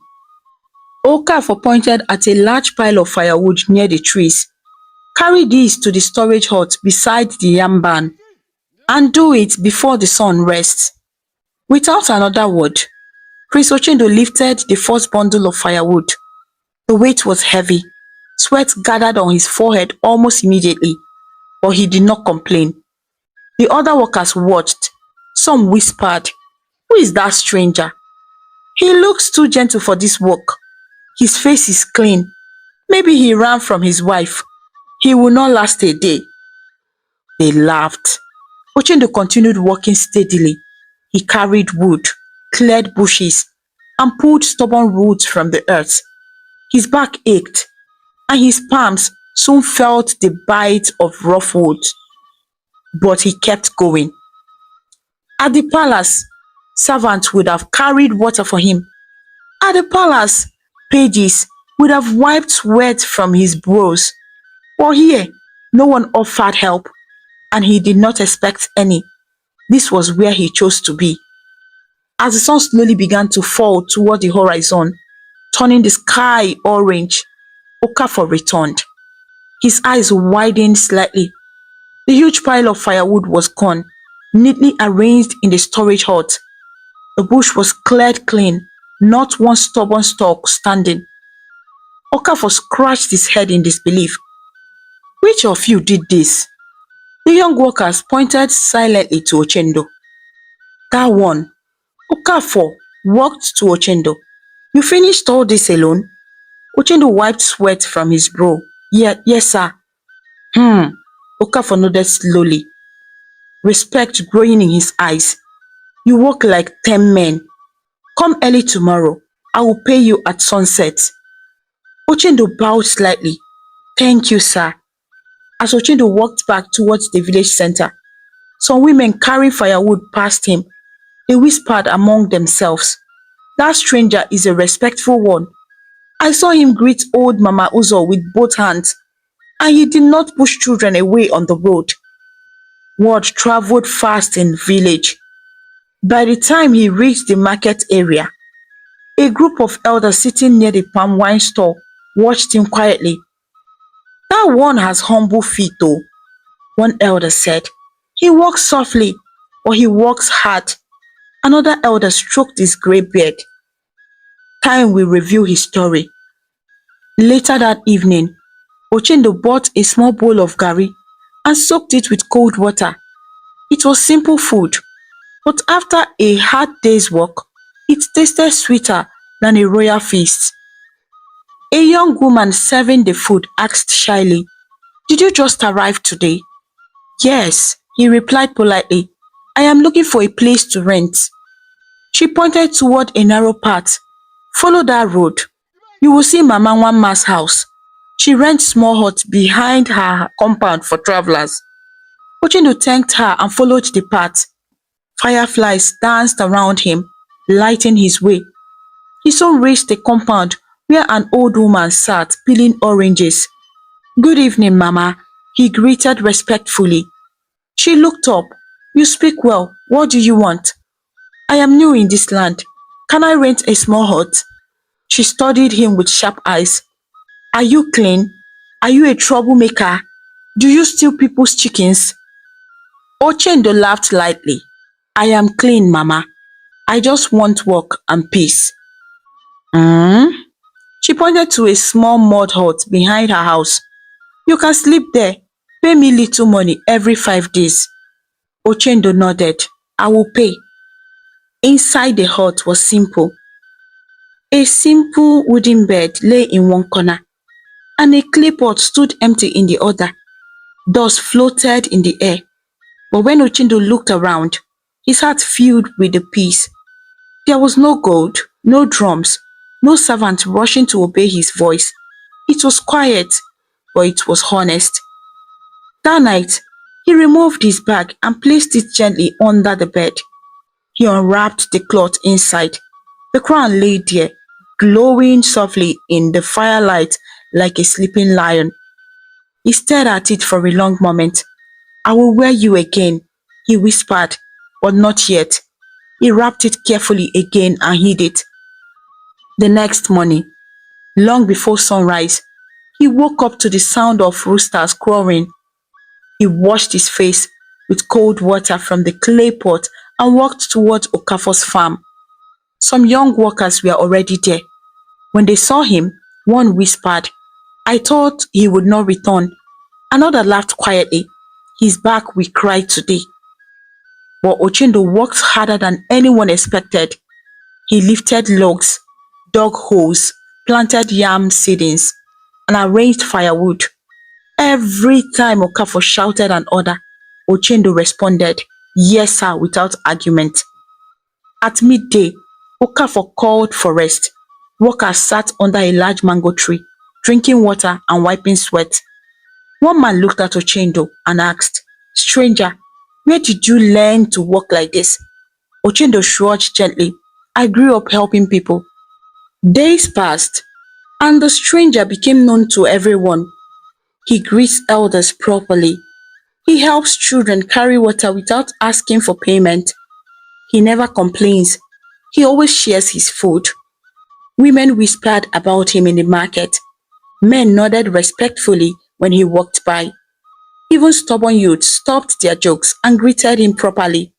Okafo pointed at a large pile of firewood near the trees. "Carry these to the storage hut beside the yam barn, and do it before the sun rests." Without another word, Prince Ochendo lifted the first bundle of firewood. The weight was heavy. Sweat gathered on his forehead almost immediately, but he did not complain. The other workers watched. Some whispered, "Who is that stranger? He looks too gentle for this work. His face is clean. Maybe he ran from his wife. He will not last a day." They laughed. Ochendo continued working steadily. He carried wood, cleared bushes, and pulled stubborn roots from the earth. His back ached, and his palms soon felt the bite of rough wood. But he kept going. At the palace, servants would have carried water for him. At the palace, pages would have wiped sweat from his brows. But here, no one offered help, and he did not expect any. This was where he chose to be. As the sun slowly began to fall toward the horizon, turning the sky orange, Okafor returned. His eyes widened slightly. The huge pile of firewood was gone, neatly arranged in the storage hut. The bush was cleared clean, not one stubborn stalk standing. Okafor scratched his head in disbelief. Which of you did this? The young workers pointed silently to Ochendo. That one. Okafor walked to Ochendo. You finished all this alone? Ochendo wiped sweat from his brow. Yeah, yes, sir. Hmm. Okafor nodded slowly, respect growing in his eyes. You work like 10 men. Come early tomorrow. I will pay you at sunset. Ochendo bowed slightly. Thank you, sir. As Ochendo walked back towards the village center, some women carrying firewood passed him. They whispered among themselves, that stranger is a respectful one. I saw him greet old Mama Uzo with both hands, and he did not push children away on the road. Word traveled fast in village. By the time he reached the market area, a group of elders sitting near the palm wine store watched him quietly. That one has humble feet though, one elder said. He walks softly, but he works hard. Another elder stroked his grey beard. Time will reveal his story. Later that evening, Ochendo bought a small bowl of garri and soaked it with cold water. It was simple food, but after a hard day's work, it tasted sweeter than a royal feast. A young woman serving the food asked shyly, Did you just arrive today? Yes, he replied politely. I am looking for a place to rent. She pointed toward a narrow path. Follow that road. You will see Mama Wanma's house. She rents small hut behind her compound for travelers. Ochendo thanked her and followed the path. Fireflies danced around him, lighting his way. He soon reached the compound where an old woman sat peeling oranges. Good evening, Mama, he greeted respectfully. She looked up. You speak well. What do you want? I am new in this land. Can I rent a small hut? She studied him with sharp eyes. Are you clean? Are you a troublemaker? Do you steal people's chickens? Ochendo laughed lightly. I am clean, Mama. I just want work and peace. Hmm? She pointed to a small mud hut behind her house. You can sleep there. Pay me little money every 5 days. Ochendo nodded. I will pay. Inside the hut was simple. A simple wooden bed lay in one corner, and a clay pot stood empty in the other. Dust floated in the air, but when Ochendo looked around, his heart filled with the peace. There was no gold, no drums, no servant rushing to obey his voice. It was quiet, but it was honest. That night, he removed his bag and placed it gently under the bed. He unwrapped the cloth inside. The crown lay there, glowing softly in the firelight like a sleeping lion. He stared at it for a long moment. I will wear you again, he whispered, but not yet. He wrapped it carefully again and hid it. The next morning, long before sunrise, he woke up to the sound of roosters crowing. He washed his face with cold water from the clay pot and walked towards Okafor's farm. Some young workers were already there. When they saw him, one whispered, I thought he would not return. Another laughed quietly. His back will cry today. But Ochendo worked harder than anyone expected. He lifted logs, dug holes, planted yam seedlings, and arranged firewood. Every time Okafor shouted an order, Ochendo responded, yes sir, without argument. At midday, Okafor called for rest. Workers sat under a large mango tree, drinking water and wiping sweat. One man looked at Ochendo and asked, Stranger, where did you learn to work like this? Ochendo shrugged gently. I grew up helping people. Days passed, and the stranger became known to everyone. He greets elders properly. He helps children carry water without asking for payment. He never complains. He always shares his food. Women whispered about him in the market. Men nodded respectfully when he walked by. Even stubborn youths stopped their jokes and greeted him properly.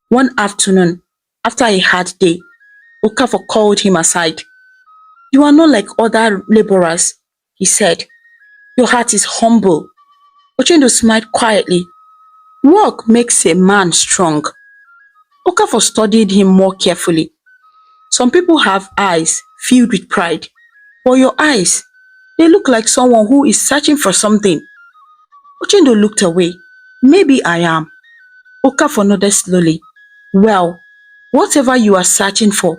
One afternoon, after a hard day, Okafor called him aside. "You are not like other laborers," he said. "Your heart is humble." Ochendo smiled quietly. "Work makes a man strong." Okafor studied him more carefully. "Some people have eyes filled with pride, but your eyes, they look like someone who is searching for something." Ochendo looked away. "Maybe I am." Okafor nodded slowly. "Well, whatever you are searching for,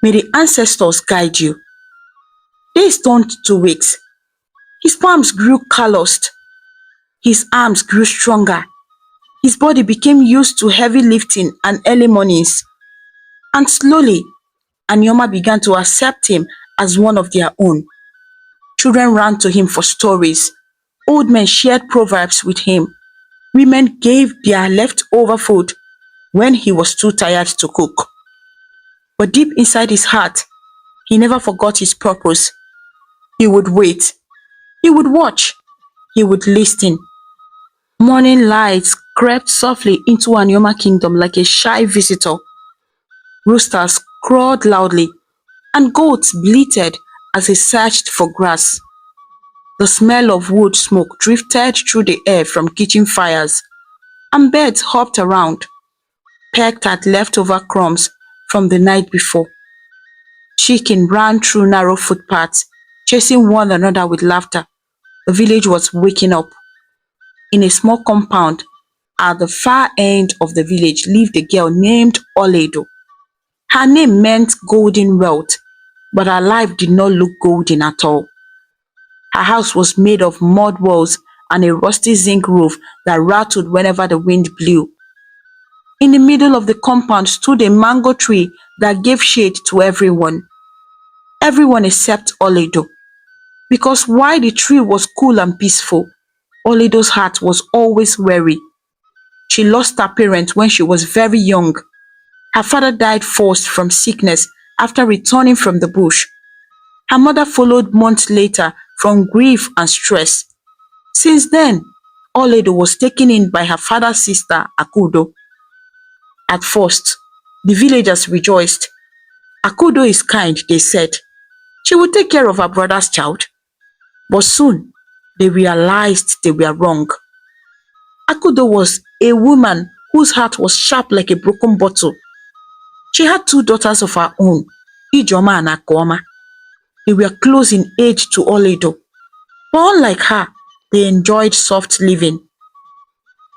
may the ancestors guide you." Days turned to weeks. His palms grew calloused. His arms grew stronger. His body became used to heavy lifting and early mornings. And slowly, Anioma began to accept him as one of their own. Children ran to him for stories. Old men shared proverbs with him. Women gave their leftover food when he was too tired to cook. But deep inside his heart, he never forgot his purpose. He would wait. He would watch. He would listen. Morning lights crept softly into Anioma kingdom like a shy visitor. Roosters crowed loudly, and goats bleated as he searched for grass. The smell of wood smoke drifted through the air from kitchen fires, and birds hopped around, pecked at leftover crumbs from the night before. Chicken ran through narrow footpaths, chasing one another with laughter. The village was waking up. In a small compound at the far end of the village lived a girl named Oledo. Her name meant golden wealth, but her life did not look golden at all. Her house was made of mud walls and a rusty zinc roof that rattled whenever the wind blew. In the middle of the compound stood a mango tree that gave shade to everyone. Everyone except Oledo. Because while the tree was cool and peaceful, Oledo's heart was always weary. She lost her parents when she was very young. Her father died first from sickness after returning from the bush. Her mother followed months later from grief and stress. Since then, Oledo was taken in by her father's sister, Akudo. At first, the villagers rejoiced. "Akudo is kind," they said. "She will take care of her brother's child." But soon, they realized they were wrong. Akudo was a woman whose heart was sharp like a broken bottle. She had two daughters of her own, Ijoma and Akoma. They were close in age to Oledo, but unlike her, they enjoyed soft living.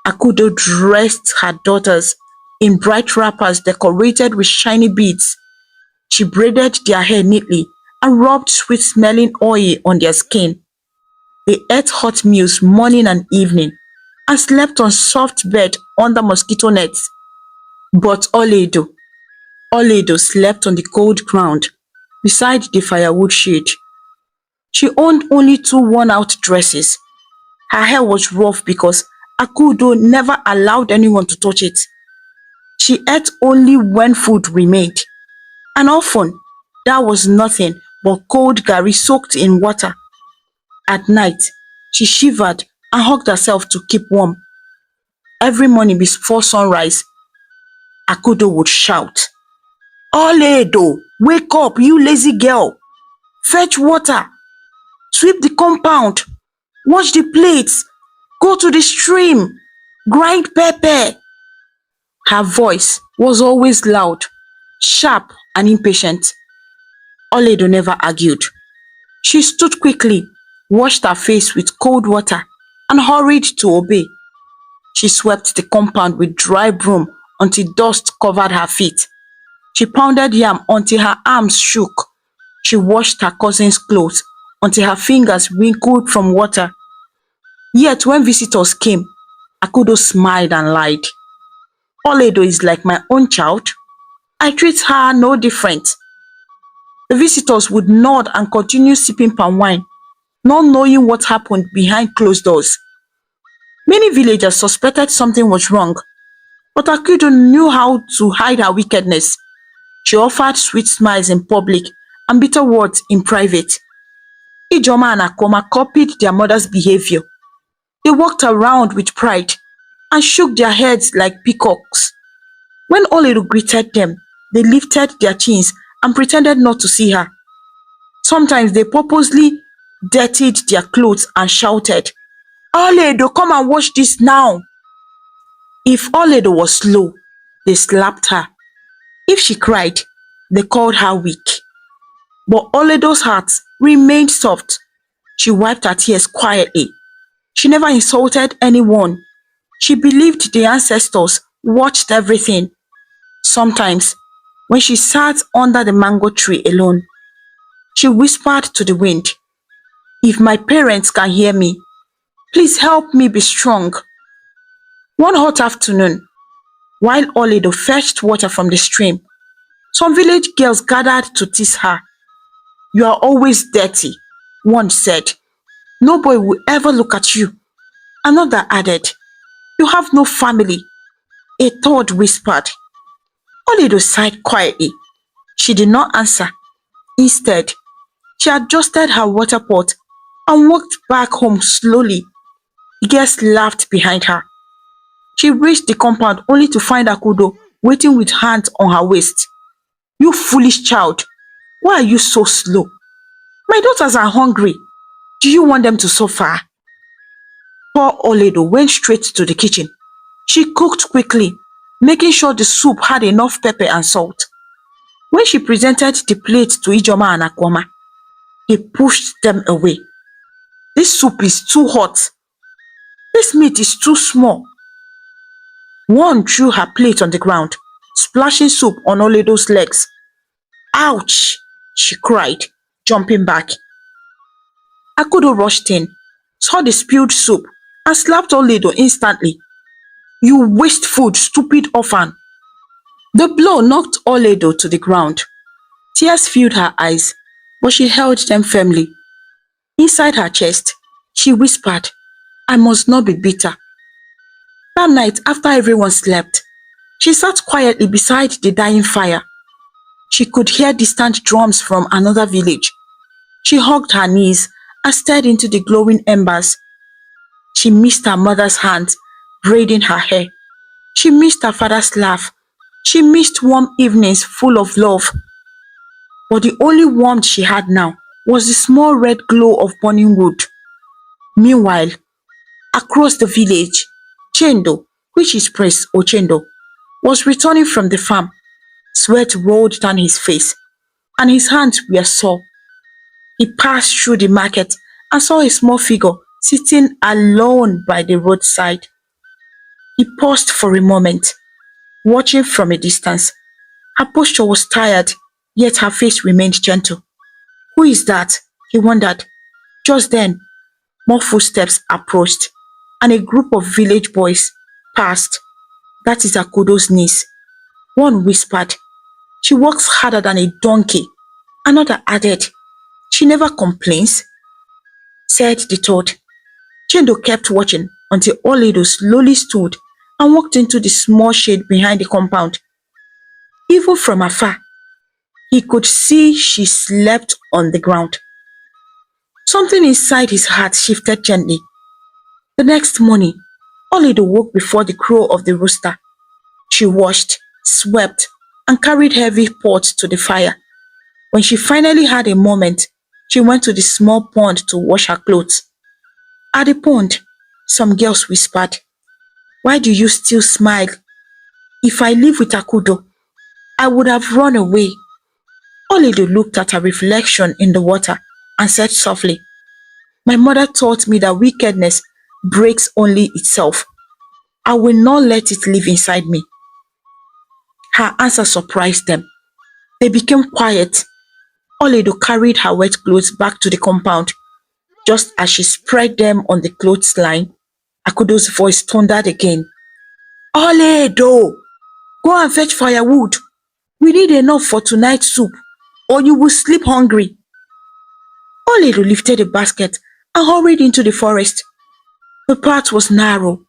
Akudo dressed her daughters in bright wrappers decorated with shiny beads. She braided their hair neatly and rubbed sweet-smelling oil on their skin. They ate hot meals morning and evening and slept on soft bed under mosquito nets. But Oledo slept on the cold ground beside the firewood shed. She owned only two worn-out dresses. Her hair was rough because Akudo never allowed anyone to touch it. She ate only when food remained, and often that was nothing but cold garri soaked in water. At night, she shivered and hugged herself to keep warm. Every morning before sunrise, Akudo would shout, "Oledo, wake up, you lazy girl! Fetch water, sweep the compound, wash the plates, go to the stream, grind pepper." Her voice was always loud, sharp and impatient. Oledo never argued. She stood quickly, washed her face with cold water, and hurried to obey. She swept the compound with dry broom until dust covered her feet. She pounded yam until her arms shook. She washed her cousin's clothes until her fingers wrinkled from water. Yet when visitors came, Akudo smiled and lied. "Oledo is like my own child. I treat her no different." The visitors would nod and continue sipping palm wine, not knowing what happened behind closed doors. Many villagers suspected something was wrong, but Akudo knew how to hide her wickedness. She offered sweet smiles in public and bitter words in private. Ijoma and Akoma copied their mother's behavior. They walked around with pride and shook their heads like peacocks. When Oledo greeted them, they lifted their chins and pretended not to see her. Sometimes they purposely dirtied their clothes and shouted, Oledo, come and wash this now. If Oledo was slow, they slapped her. If she cried, they called her weak. But Oledo's heart remained soft. She wiped her tears quietly. She never insulted anyone. She believed the ancestors watched everything. Sometimes, when she sat under the mango tree alone, she whispered to the wind, if my parents can hear me, please help me be strong. One hot afternoon, while Oledo fetched water from the stream, some village girls gathered to tease her. You are always dirty, one said. No boy will ever look at you. Another added, you have no family. A third whispered. Oledo sighed quietly. She did not answer. Instead, she adjusted her water pot and walked back home slowly. The girls laughed behind her. She reached the compound only to find Akudo waiting with hands on her waist. You foolish child, why are you so slow? My daughters are hungry. Do you want them to suffer? Poor Oledo went straight to the kitchen. She cooked quickly, making sure the soup had enough pepper and salt. When she presented the plate to Ijoma and Akoma, they pushed them away. This soup is too hot. This meat is too small. One threw her plate on the ground, splashing soup on Oledo's legs. Ouch! She cried, jumping back. Akudo rushed in, saw the spilled soup, and slapped Oledo instantly. You waste food, stupid orphan. The blow knocked Oledo to the ground. Tears filled her eyes, but she held them firmly. Inside her chest, she whispered, I must not be bitter. That night, after everyone slept, she sat quietly beside the dying fire. She could hear distant drums from another village. She hugged her knees and stared into the glowing embers. She missed her mother's hands braiding her hair. She missed her father's laugh. She missed warm evenings full of love. But the only warmth she had now was the small red glow of burning wood. Meanwhile, across the village, Chendo, which is Prince Ochendo, was returning from the farm. Sweat rolled down his face, and his hands were sore. He passed through the market and saw a small figure sitting alone by the roadside. He paused for a moment, watching from a distance. Her posture was tired, yet her face remained gentle. Who is that? He wondered. Just then, more footsteps approached, and a group of village boys passed. That is Akudo's niece. One whispered, she works harder than a donkey. Another added, she never complains. Said the third. Chendo kept watching until Oledo slowly stood and walked into the small shade behind the compound. Even from afar, he could see she slept on the ground. Something inside his heart shifted gently. The next morning, Oledo woke before the crow of the rooster. She washed, swept, and carried heavy pots to the fire. When she finally had a moment, she went to the small pond to wash her clothes. At the pond, some girls whispered, why do you still smile? If I live with Akudo, I would have run away. Oledo looked at her reflection in the water and said softly, my mother taught me that wickedness breaks only itself. I will not let it live inside me. Her answer surprised them. They became quiet. Oledo carried her wet clothes back to the compound. Just as she spread them on the clothesline, Akudo's voice thundered again. Oledo, go and fetch firewood. We need enough for tonight's soup, or you will sleep hungry. Oledo lifted a basket and hurried into the forest. The path was narrow,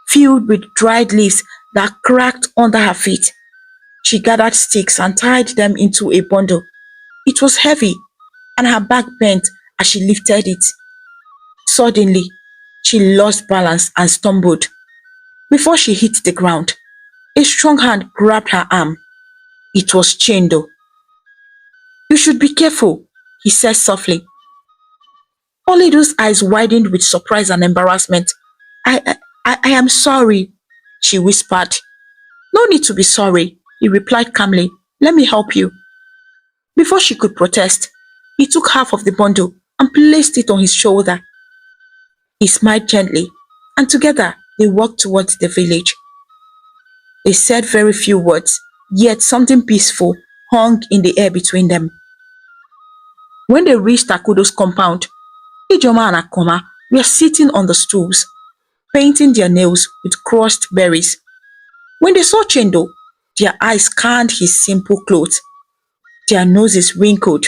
filled with dried leaves that cracked under her feet. She gathered sticks and tied them into a bundle. It was heavy, and her back bent as she lifted it. Suddenly, she lost balance and stumbled. Before she hit the ground, a strong hand grabbed her arm. It was Chendo. You should be careful, he said softly. Olido's eyes widened with surprise and embarrassment. I am sorry, she whispered. No need to be sorry, he replied calmly. Let me help you. Before she could protest, he took half of the bundle and placed it on his shoulder. He smiled gently, and together they walked towards the village. They said very few words, yet something peaceful hung in the air between them. When they reached Akudo's compound, Ijoma and Akoma were sitting on the stools, painting their nails with crushed berries. When they saw Chendo, their eyes scanned his simple clothes, their noses wrinkled.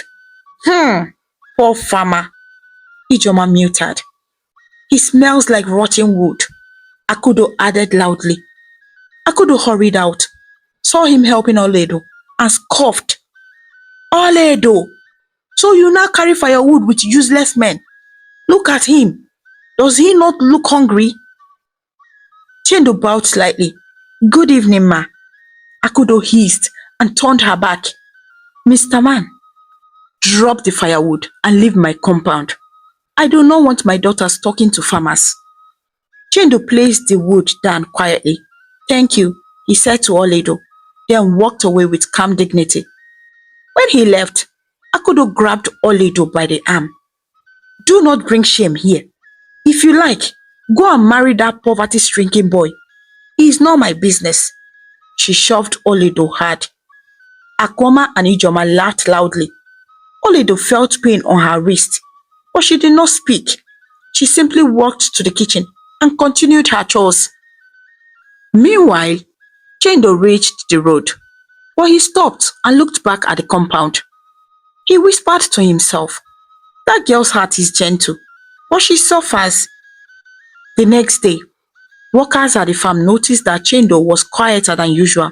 Poor farmer, Ijoma muttered. He smells like rotten wood, Akudo added loudly. Akudo hurried out, saw him helping Oledo, and scoffed. Oledo, so you now carry firewood with useless men. Look at him. Does he not look hungry? Chendo bowed slightly. Good evening, ma. Akudo hissed and turned her back. Mr. Man, drop the firewood and leave my compound. I do not want my daughters talking to farmers. Chendo placed the wood down quietly. Thank you, he said to Oledo, then walked away with calm dignity. When he left, Akudo grabbed Oledo by the arm. Do not bring shame here. If you like, go and marry that poverty-stricken boy. He is not my business. She shoved Oledo hard. Akoma and Ijoma laughed loudly. Oledo felt pain on her wrist, but she did not speak. She simply walked to the kitchen and continued her chores. Meanwhile, Chendo reached the road, but he stopped and looked back at the compound. He whispered to himself, that girl's heart is gentle, but she suffers. The next day, workers at the farm noticed that Chendo was quieter than usual.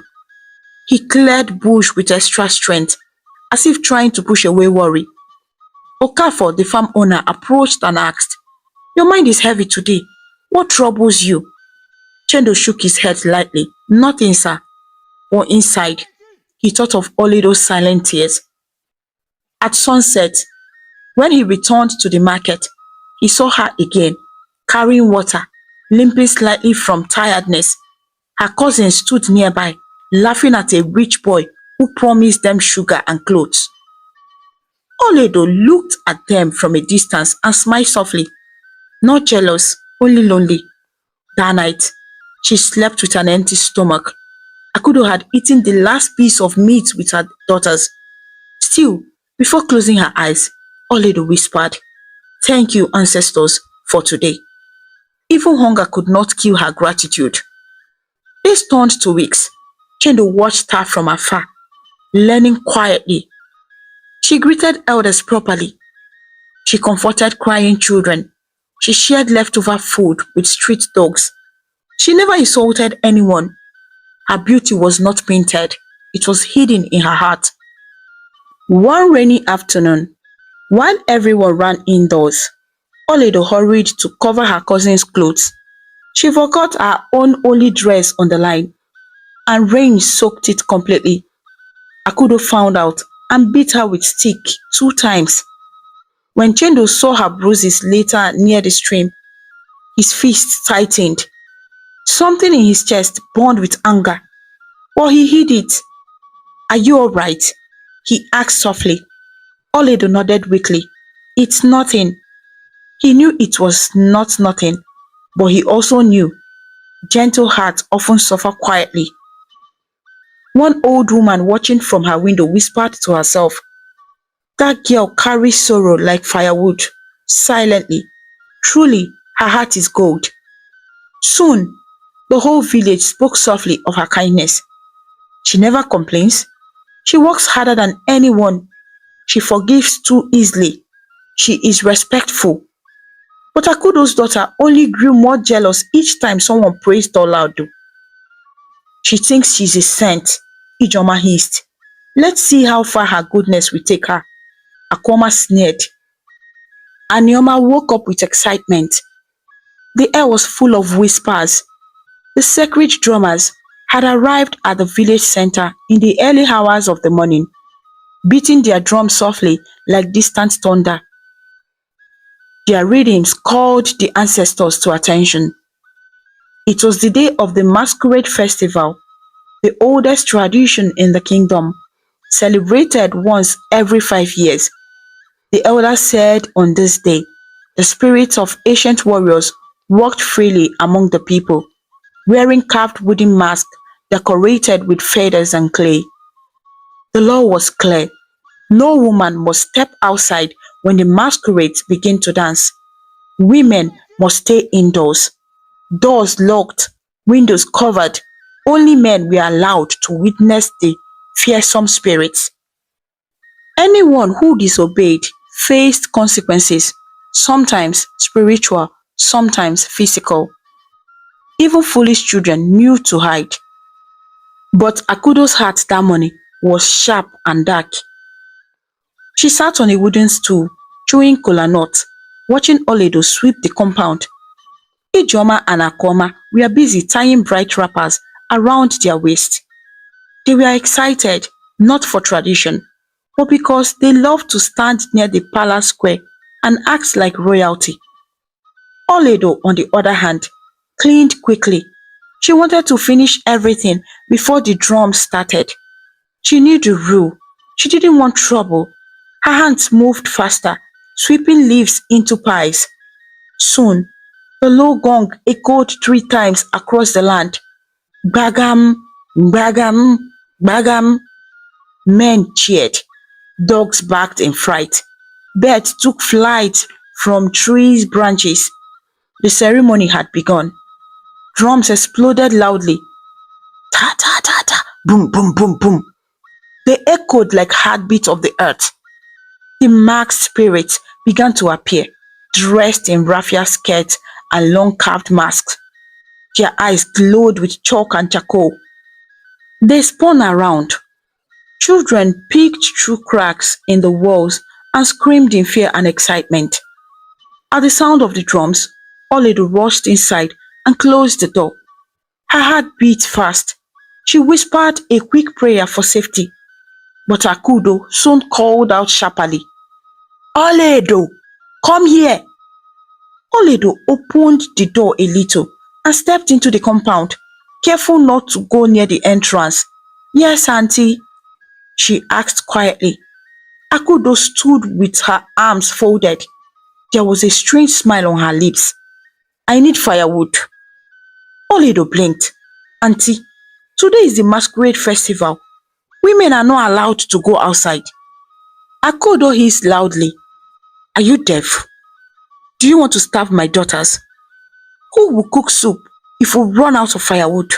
He cleared bush with extra strength, as if trying to push away worry. Okafor, the farm owner, approached and asked, Your mind is heavy today. What troubles you? Chendo shook his head lightly. Nothing, sir. Or inside, he thought of Olido's silent tears. At sunset, when he returned to the market, he saw her again, carrying water, limping slightly from tiredness. Her cousin stood nearby, laughing at a rich boy who promised them sugar and clothes. Oledo looked at them from a distance and smiled softly. Not jealous, only lonely. That night, she slept with an empty stomach. Akudo had eaten the last piece of meat with her daughters. Still, before closing her eyes, Oledo whispered, Thank you, ancestors, for today. Even hunger could not kill her gratitude. Days turned to weeks. Chendo watched her from afar, learning quietly. She greeted elders properly. She comforted crying children. She shared leftover food with street dogs. She never insulted anyone. Her beauty was not painted. It was hidden in her heart. One rainy afternoon, while everyone ran indoors, Oledo hurried to cover her cousin's clothes. She forgot her own only dress on the line, and rain soaked it completely. Akudo found out and beat her with stick 2 times. When Chendo saw her bruises later near the stream, his fists tightened. Something in his chest burned with anger, but he hid it. Are you all right? He asked softly. Oledo nodded weakly. It's nothing. He knew it was not nothing, but he also knew gentle hearts often suffer quietly. One old woman watching from her window whispered to herself, That girl carries sorrow like firewood, silently. Truly, her heart is gold. Soon, the whole village spoke softly of her kindness. She never complains. She works harder than anyone. She forgives too easily. She is respectful. But Akudo's daughter only grew more jealous each time someone praised Olaudu. She thinks she's a saint, Ijoma hissed. Let's see how far her goodness will take her. Akoma sneered. Anioma woke up with excitement. The air was full of whispers. The sacred drummers had arrived at the village center in the early hours of the morning, beating their drums softly like distant thunder. Their rhythms called the ancestors to attention. It was the day of the masquerade festival, the oldest tradition in the kingdom, celebrated once every 5 years. The elders said on this day, the spirits of ancient warriors walked freely among the people, wearing carved wooden masks decorated with feathers and clay. The law was clear. No woman must step outside when the masquerades begin to dance. Women must stay indoors. Doors locked, windows covered. Only men were allowed to witness the fearsome spirits. Anyone who disobeyed faced consequences, sometimes spiritual, sometimes physical. Even foolish children knew to hide. But Akudo's heart that morning was sharp and dark. She sat on a wooden stool, chewing kola nut, watching Oledo sweep the compound. Ijeoma and Akoma were busy tying bright wrappers around their waist. They were excited, not for tradition, but because they loved to stand near the palace square and act like royalty. Oledo, on the other hand, cleaned quickly. She wanted to finish everything before the drums started. She knew the rule. She didn't want trouble. Her hands moved faster, sweeping leaves into piles. Soon, the low gong echoed 3 times across the land. Bagam, bagam, bagam. Men cheered. Dogs barked in fright. Birds took flight from trees' branches. The ceremony had begun. Drums exploded loudly. Ta ta ta ta, boom boom boom boom. They echoed like heartbeats of the earth. The masked spirits began to appear, dressed in raffia skirts and long carved masks. Their eyes glowed with chalk and charcoal. They spun around. Children peeked through cracks in the walls and screamed in fear and excitement. At the sound of the drums, Oledo rushed inside and closed the door. Her heart beat fast. She whispered a quick prayer for safety, but Akudo soon called out sharply, Oledo, come here! Oledo opened the door a little and stepped into the compound, careful not to go near the entrance. Yes, auntie, she asked quietly. Akudo stood with her arms folded. There was a strange smile on her lips. I need firewood. Oledo blinked. Auntie, today is the masquerade festival. Women are not allowed to go outside. Akudo hissed loudly. Are you deaf? Do you want to starve my daughters? Who will cook soup if we run out of firewood?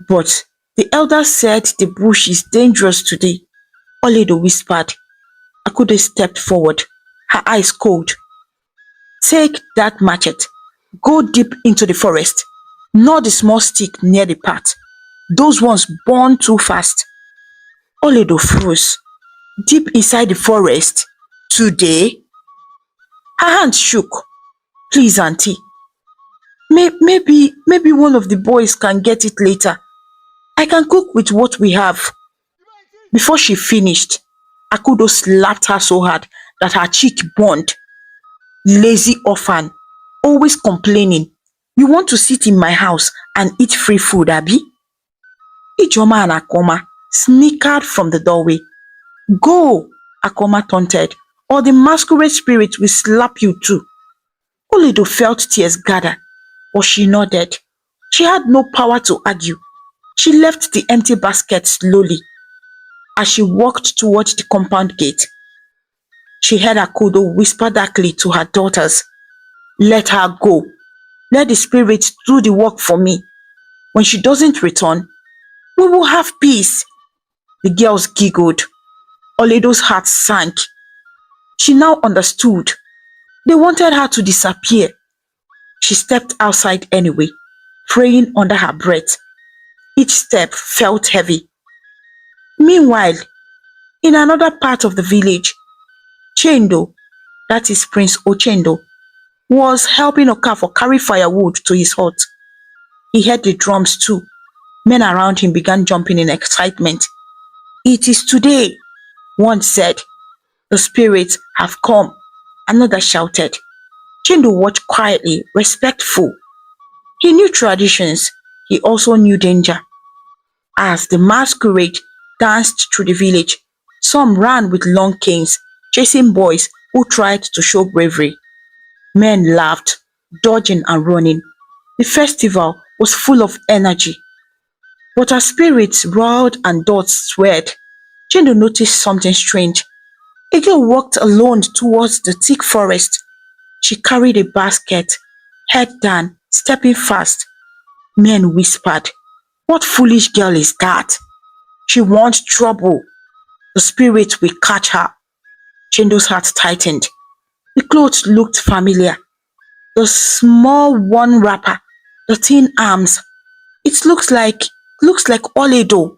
But the elders said the bush is dangerous today. Oledo whispered. Akudo stepped forward, her eyes cold. Take that machete. Go deep into the forest. Not the small stick near the path. Those ones burn too fast. Oledo froze. Deep inside the forest? Today? Her hand shook. Please, auntie. Maybe one of the boys can get it later. I can cook with what we have. Before she finished, Akudo slapped her so hard that her cheek burned. Lazy orphan, always complaining. You want to sit in my house and eat free food, Abi? Ijeoma and Akoma snickered from the doorway. Go, Akoma taunted, or the masquerade spirit will slap you too. Oledo felt tears gather, but she nodded. She had no power to argue. She left the empty basket slowly. As she walked towards the compound gate, she heard Akudo whisper darkly to her daughters, Let her go. Let the spirit do the work for me. When she doesn't return, we will have peace. The girls giggled. Oledo's heart sank. She now understood. They wanted her to disappear. She stepped outside anyway, praying under her breath. Each step felt heavy. Meanwhile, in another part of the village, Chendo, that is Prince Ochendo, was helping Okafor carry firewood to his hut. He heard the drums too. Men around him began jumping in excitement. It is today, one said. The spirits have come, another shouted. Chendo watched quietly, respectful. He knew traditions, he also knew danger. As the masquerade danced through the village, some ran with long canes, chasing boys who tried to show bravery. Men laughed, dodging and running. The festival was full of energy. But as spirits roared and dots swirled, Chendo noticed something strange. A girl walked alone towards the thick forest. She carried a basket, head down, stepping fast. Men whispered, "What foolish girl is that? She wants trouble. The spirit will catch her." Chendo's heart tightened. The clothes looked familiar. The small one wrapper, the thin arms. It looks like Oledo,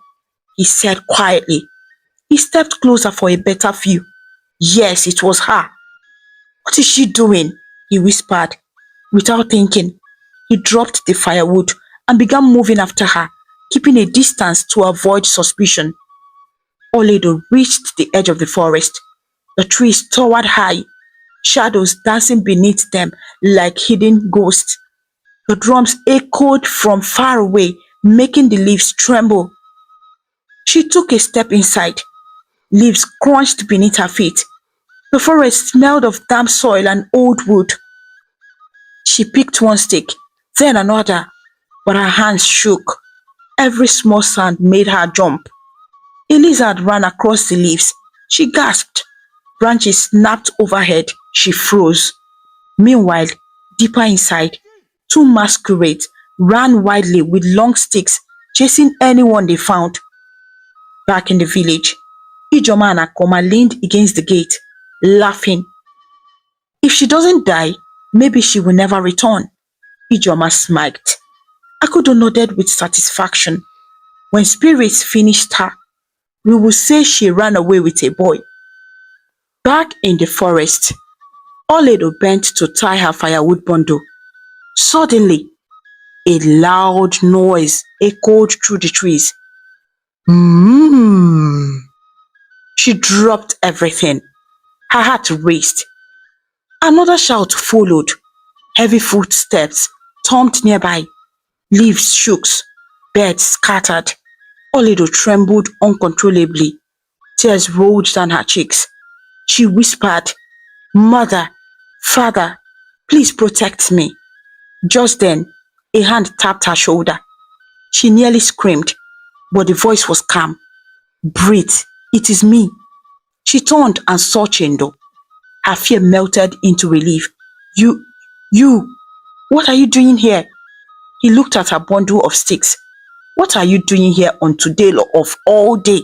he said quietly. He stepped closer for a better view. Yes, it was her. What is she doing? He whispered. Without thinking, he dropped the firewood and began moving after her, keeping a distance to avoid suspicion. Oledo reached the edge of the forest. The trees towered high, shadows dancing beneath them like hidden ghosts. The drums echoed from far away, making the leaves tremble. She took a step inside. Leaves crunched beneath her feet. The forest smelled of damp soil and old wood. She picked one stick, then another, but her hands shook. Every small sound made her jump. A lizard ran across the leaves. She gasped. Branches snapped overhead. She froze. Meanwhile, deeper inside, two masquerades ran wildly with long sticks, chasing anyone they found. Back in the village, Ijoma and Akoma leaned against the gate, laughing. If she doesn't die, maybe she will never return. Ijoma smiled. Akudo nodded with satisfaction. When spirits finished her, we will say she ran away with a boy. Back in the forest, Oledo bent to tie her firewood bundle. Suddenly, a loud noise echoed through the trees. Mmm. She dropped everything. Her heart raced. Another shout followed. Heavy footsteps thumped nearby. Leaves shook. Birds scattered. Oledo trembled uncontrollably. Tears rolled down her cheeks. She whispered, "Mother, Father, please protect me." Just then, a hand tapped her shoulder. She nearly screamed, but the voice was calm. "Breathe, it is me." She turned and saw Chendo. Her fear melted into relief. You, you, what are you doing here?" He looked at her bundle of sticks. "What are you doing here on today of all day?"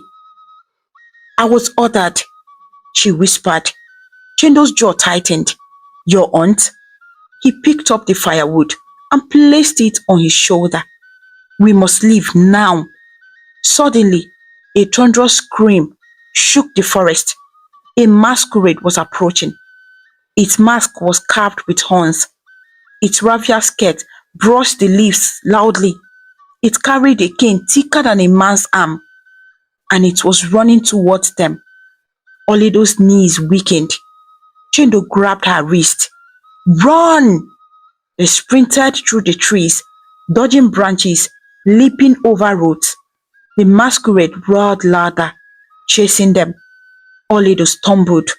"I was ordered," she whispered. Chendo's jaw tightened. "Your aunt?" He picked up the firewood and placed it on his shoulder. "We must leave now." Suddenly, a thunderous scream shook the forest. A masquerade was approaching. Its mask was carved with horns. Its raffia skirt brushed the leaves loudly. It carried a cane thicker than a man's arm, and it was running towards them. Oledo's knees weakened. Chendo grabbed her wrist. "Run!" They sprinted through the trees, dodging branches, leaping over roots. The masquerade roared louder, chasing them. Oledo stumbled.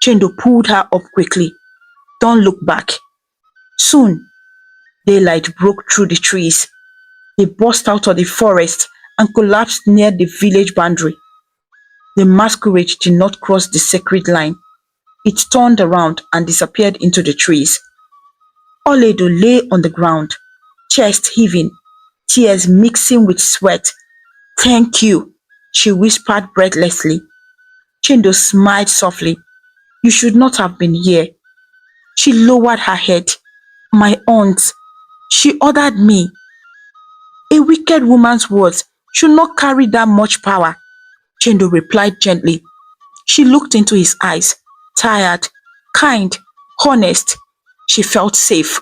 Chendo pulled her up quickly. "Don't look back." Soon, daylight broke through the trees. They burst out of the forest and collapsed near the village boundary. The masquerade did not cross the sacred line. It turned around and disappeared into the trees. Oledo lay on the ground, chest heaving, tears mixing with sweat. "Thank you," she whispered breathlessly. Chendo smiled softly. "You should not have been here." She lowered her head. "My aunt, she ordered me." "A wicked woman's words should not carry that much power," Chendo replied gently. She looked into his eyes. tired, kind, honest. She felt safe.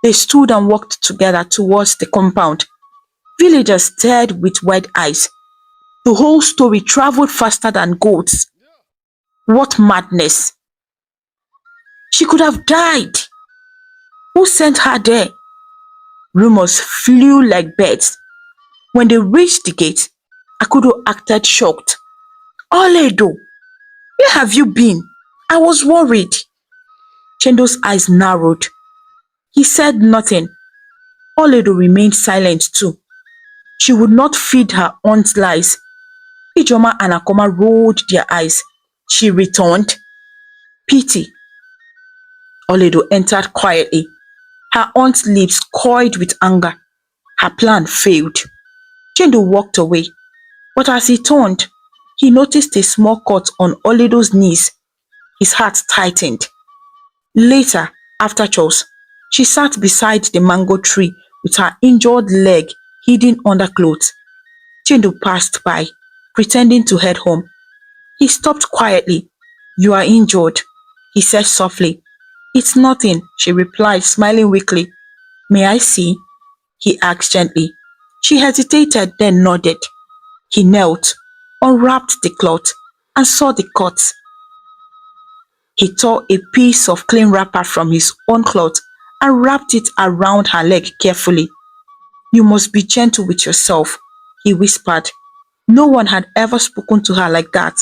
They stood and walked together towards the compound. Villagers stared with wide eyes. The whole story traveled faster than goats. What madness! She could have died. Who sent her there? Rumors flew like birds. When they reached the gate, Akudo acted shocked. Oledo, where have you been? I was worried. Chendo's eyes narrowed. He said nothing. Oledo remained silent too. She would not feed her aunt's lies. Ijoma and Akoma rolled their eyes. She returned. Pity. Oledo entered quietly. Her aunt's lips coiled with anger. Her plan failed. Chendo walked away, but as he turned, he noticed a small cut on Oledo's knees. His heart tightened. Later, after chores, she sat beside the mango tree with her injured leg hidden under clothes. Chendo passed by, pretending to head home. He stopped quietly. You are injured, he said softly. It's nothing, she replied, smiling weakly. May I see? He asked gently. She hesitated, then nodded. He knelt, unwrapped the cloth, and saw the cut. He tore a piece of clean wrapper from his own cloth and wrapped it around her leg carefully. You must be gentle with yourself, he whispered. No one had ever spoken to her like that.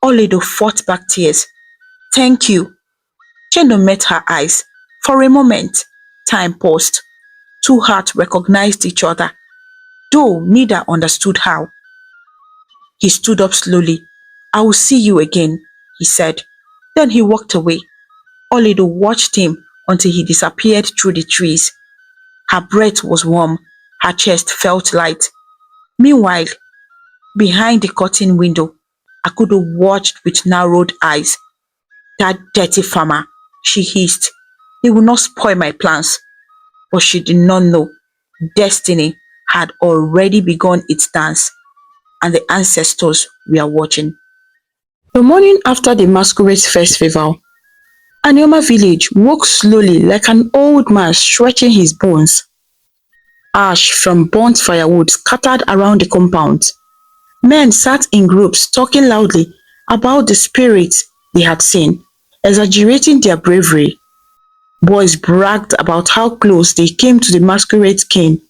Oledo fought back tears. Thank you. Chendo met her eyes. For a moment, time paused. Two hearts recognized each other, though neither understood how. He stood up slowly. I will see you again, he said. Then he walked away. Oledo watched him until he disappeared through the trees. Her breath was warm. Her chest felt light. Meanwhile, behind the curtain window, Akudo watched with narrowed eyes. That dirty farmer, she hissed. He will not spoil my plans. But she did not know destiny had already begun its dance, and the ancestors were watching. The morning after the masquerade festival, Anioma village woke slowly like an old man stretching his bones. Ash from burnt firewood scattered around the compound. Men sat in groups talking loudly about the spirits they had seen, exaggerating their bravery. Boys bragged about how close they came to the masquerade king.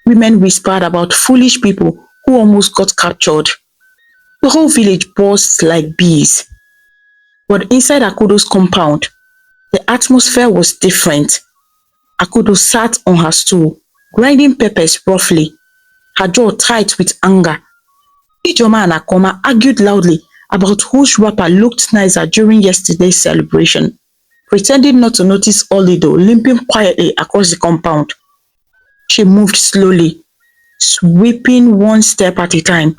Women whispered about foolish people who almost got captured. The whole village buzzed like bees. But inside Akudo's compound, the atmosphere was different. Akudo sat on her stool, grinding peppers roughly, her jaw tight with anger. Ijoma and Akoma argued loudly about whose wrapper looked nicer during yesterday's celebration, pretending not to notice Oledo limping quietly across the compound. She moved slowly, sweeping one step at a time,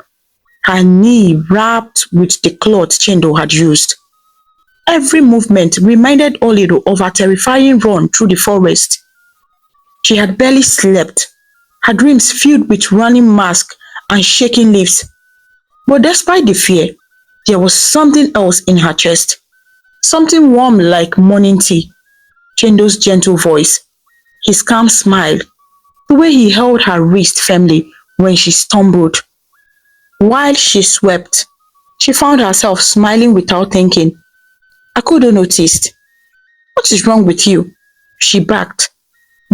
her knee wrapped with the cloth Chendo had used. Every movement reminded Oledo of her terrifying run through the forest. She had barely slept, her dreams filled with running masks and shaking leaves. But despite the fear, there was something else in her chest, something warm like morning tea. Chendo's gentle voice, his calm smile, the way he held her wrist firmly when she stumbled. While she swept, she found herself smiling without thinking. Akudo noticed. What is wrong with you? She barked.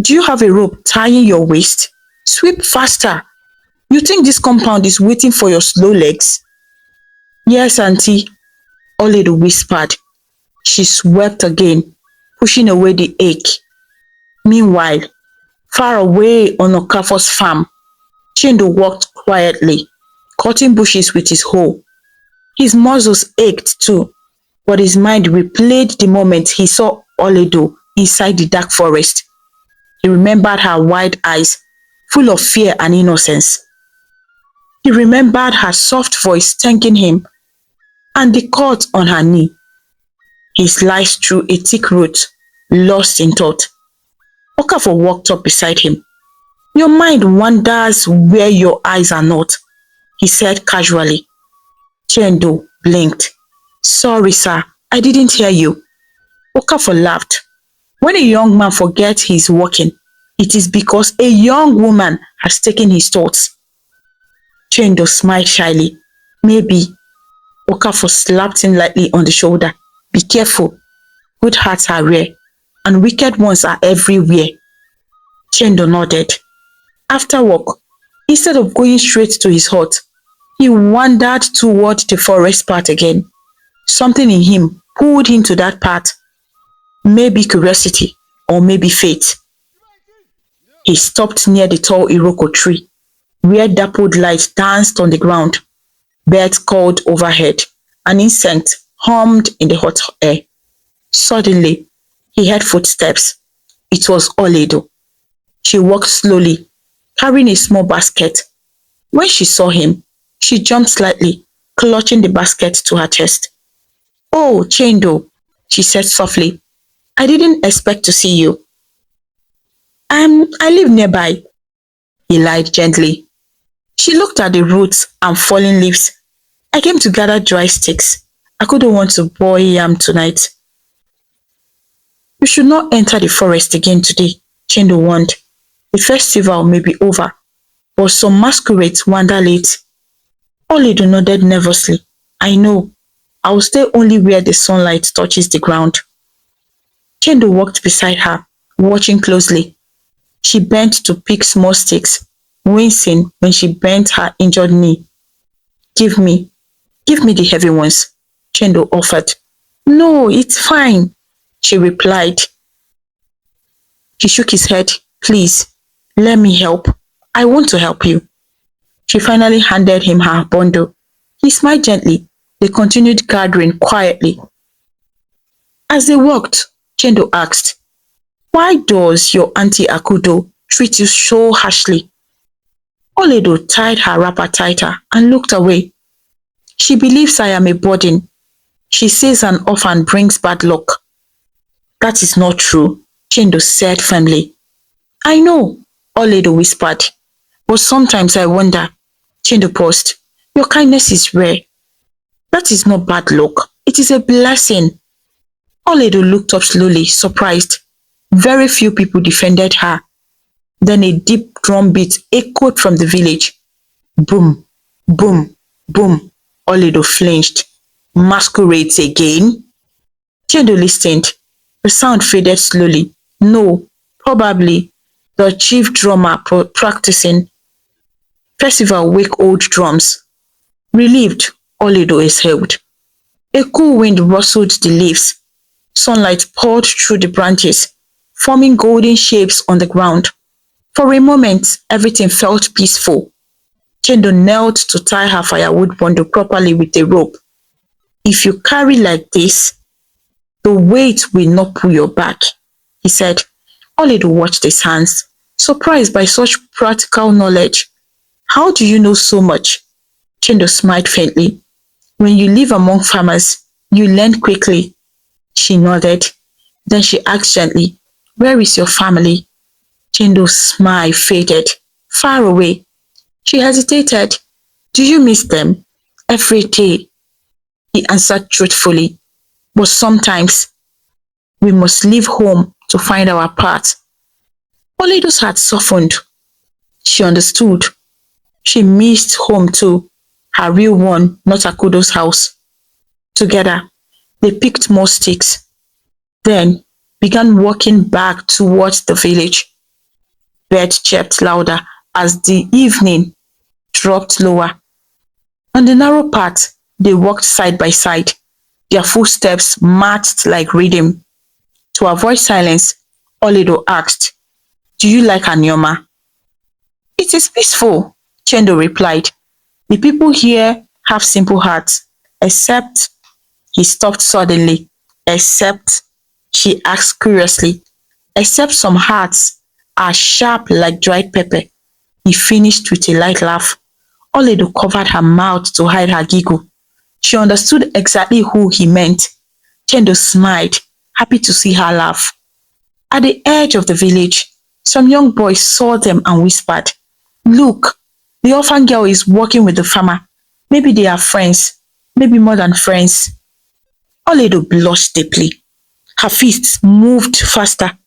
Do you have a rope tying your waist? Sweep faster. You think this compound is waiting for your slow legs? Yes, auntie, Oledo whispered. She swept again, pushing away the ache. Meanwhile, far away on Okafor's farm, Chindo walked quietly, cutting bushes with his hoe. His muscles ached too, but his mind replayed the moment he saw Oledo inside the dark forest. He remembered her wide eyes, full of fear and innocence. He remembered her soft voice thanking him, and the cut on her knee. He sliced through a thick root, lost in thought. Okafor walked up beside him. Your mind wanders where your eyes are not, he said casually. Chendo blinked. Sorry, sir, I didn't hear you. Okafor laughed. When a young man forgets he's walking, it is because a young woman has taken his thoughts. Chendo smiled shyly. Maybe. Okafor slapped him lightly on the shoulder. Be careful. Good hearts are rare, and wicked ones are everywhere. Chendo nodded. After work, instead of going straight to his hut, he wandered toward the forest path again. Something in him pulled him to that path. Maybe curiosity, or maybe fate. He stopped near the tall Iroko tree, where dappled light danced on the ground. Birds called overhead, and insects hummed in the hot air. Suddenly, he heard footsteps. It was Oledo. She walked slowly, carrying a small basket. When she saw him, she jumped slightly, clutching the basket to her chest. Oh, Chendo, she said softly. I didn't expect to see you. I live nearby, he lied gently. She looked at the roots and fallen leaves. I came to gather dry sticks. I couldn't want to boil yam tonight. You should not enter the forest again today, Chendo warned. The festival may be over, but some masquerades wander late. Oledo nodded nervously. I know. I will stay only where the sunlight touches the ground. Chendo walked beside her, watching closely. She bent to pick small sticks, wincing when she bent her injured knee. Give me, give me the heavy ones, Chendo offered. No, it's fine, she replied. He shook his head. Please, let me help. I want to help you. She finally handed him her bundle. He smiled gently. They continued gathering quietly. As they walked, Chendo asked, why does your Auntie Akudo treat you so harshly? Oledo tied her wrapper tighter and looked away. She believes I am a burden. She says an orphan brings bad luck. That is not true, Chendo said firmly. I know, Oledo whispered. But sometimes I wonder. Chendo paused. Your kindness is rare. That is not bad luck. It is a blessing. Oledo looked up slowly, surprised. Very few people defended her. Then a deep drum beat echoed from the village. Boom, boom, boom. Oledo flinched. Masquerades again? Chendo listened. The sound faded slowly. No, probably the chief drummer practicing. Festival wake old drums. Relieved, Oledo exhaled. A cool wind rustled the leaves. Sunlight poured through the branches, forming golden shapes on the ground. For a moment, everything felt peaceful. Chendo knelt to tie her firewood bundle properly with a rope. If you carry like this, the weight will not pull your back, he said. Oledo watched his hands, surprised by such practical knowledge. How do you know so much? Chendo smiled faintly. When you live among farmers, you learn quickly. She nodded. Then she asked gently, where is your family? Chendo's smile faded. Far away. She hesitated. Do you miss them? Every day, he answered truthfully. But sometimes, we must leave home to find our path. Oledo's heart softened. She understood. She missed home too. Her real one, not Akudo's house. Together, they picked more sticks. Then began walking back towards the village. Birds chirped louder as the evening dropped lower. On the narrow path, they walked side by side, their footsteps matched like rhythm. To avoid silence, Oledo asked, do you like Anioma? It is peaceful, Chendo replied. The people here have simple hearts, except, he stopped suddenly, except, she asked curiously, except some hearts are sharp like dried pepper. He finished with a light laugh. Oledo covered her mouth to hide her giggle. She understood exactly who he meant. Chendo smiled, happy to see her laugh. At the edge of the village, some young boys saw them and whispered, look, the orphan girl is walking with the farmer. Maybe they are friends, maybe more than friends. Oledo blushed deeply. Her fists moved faster.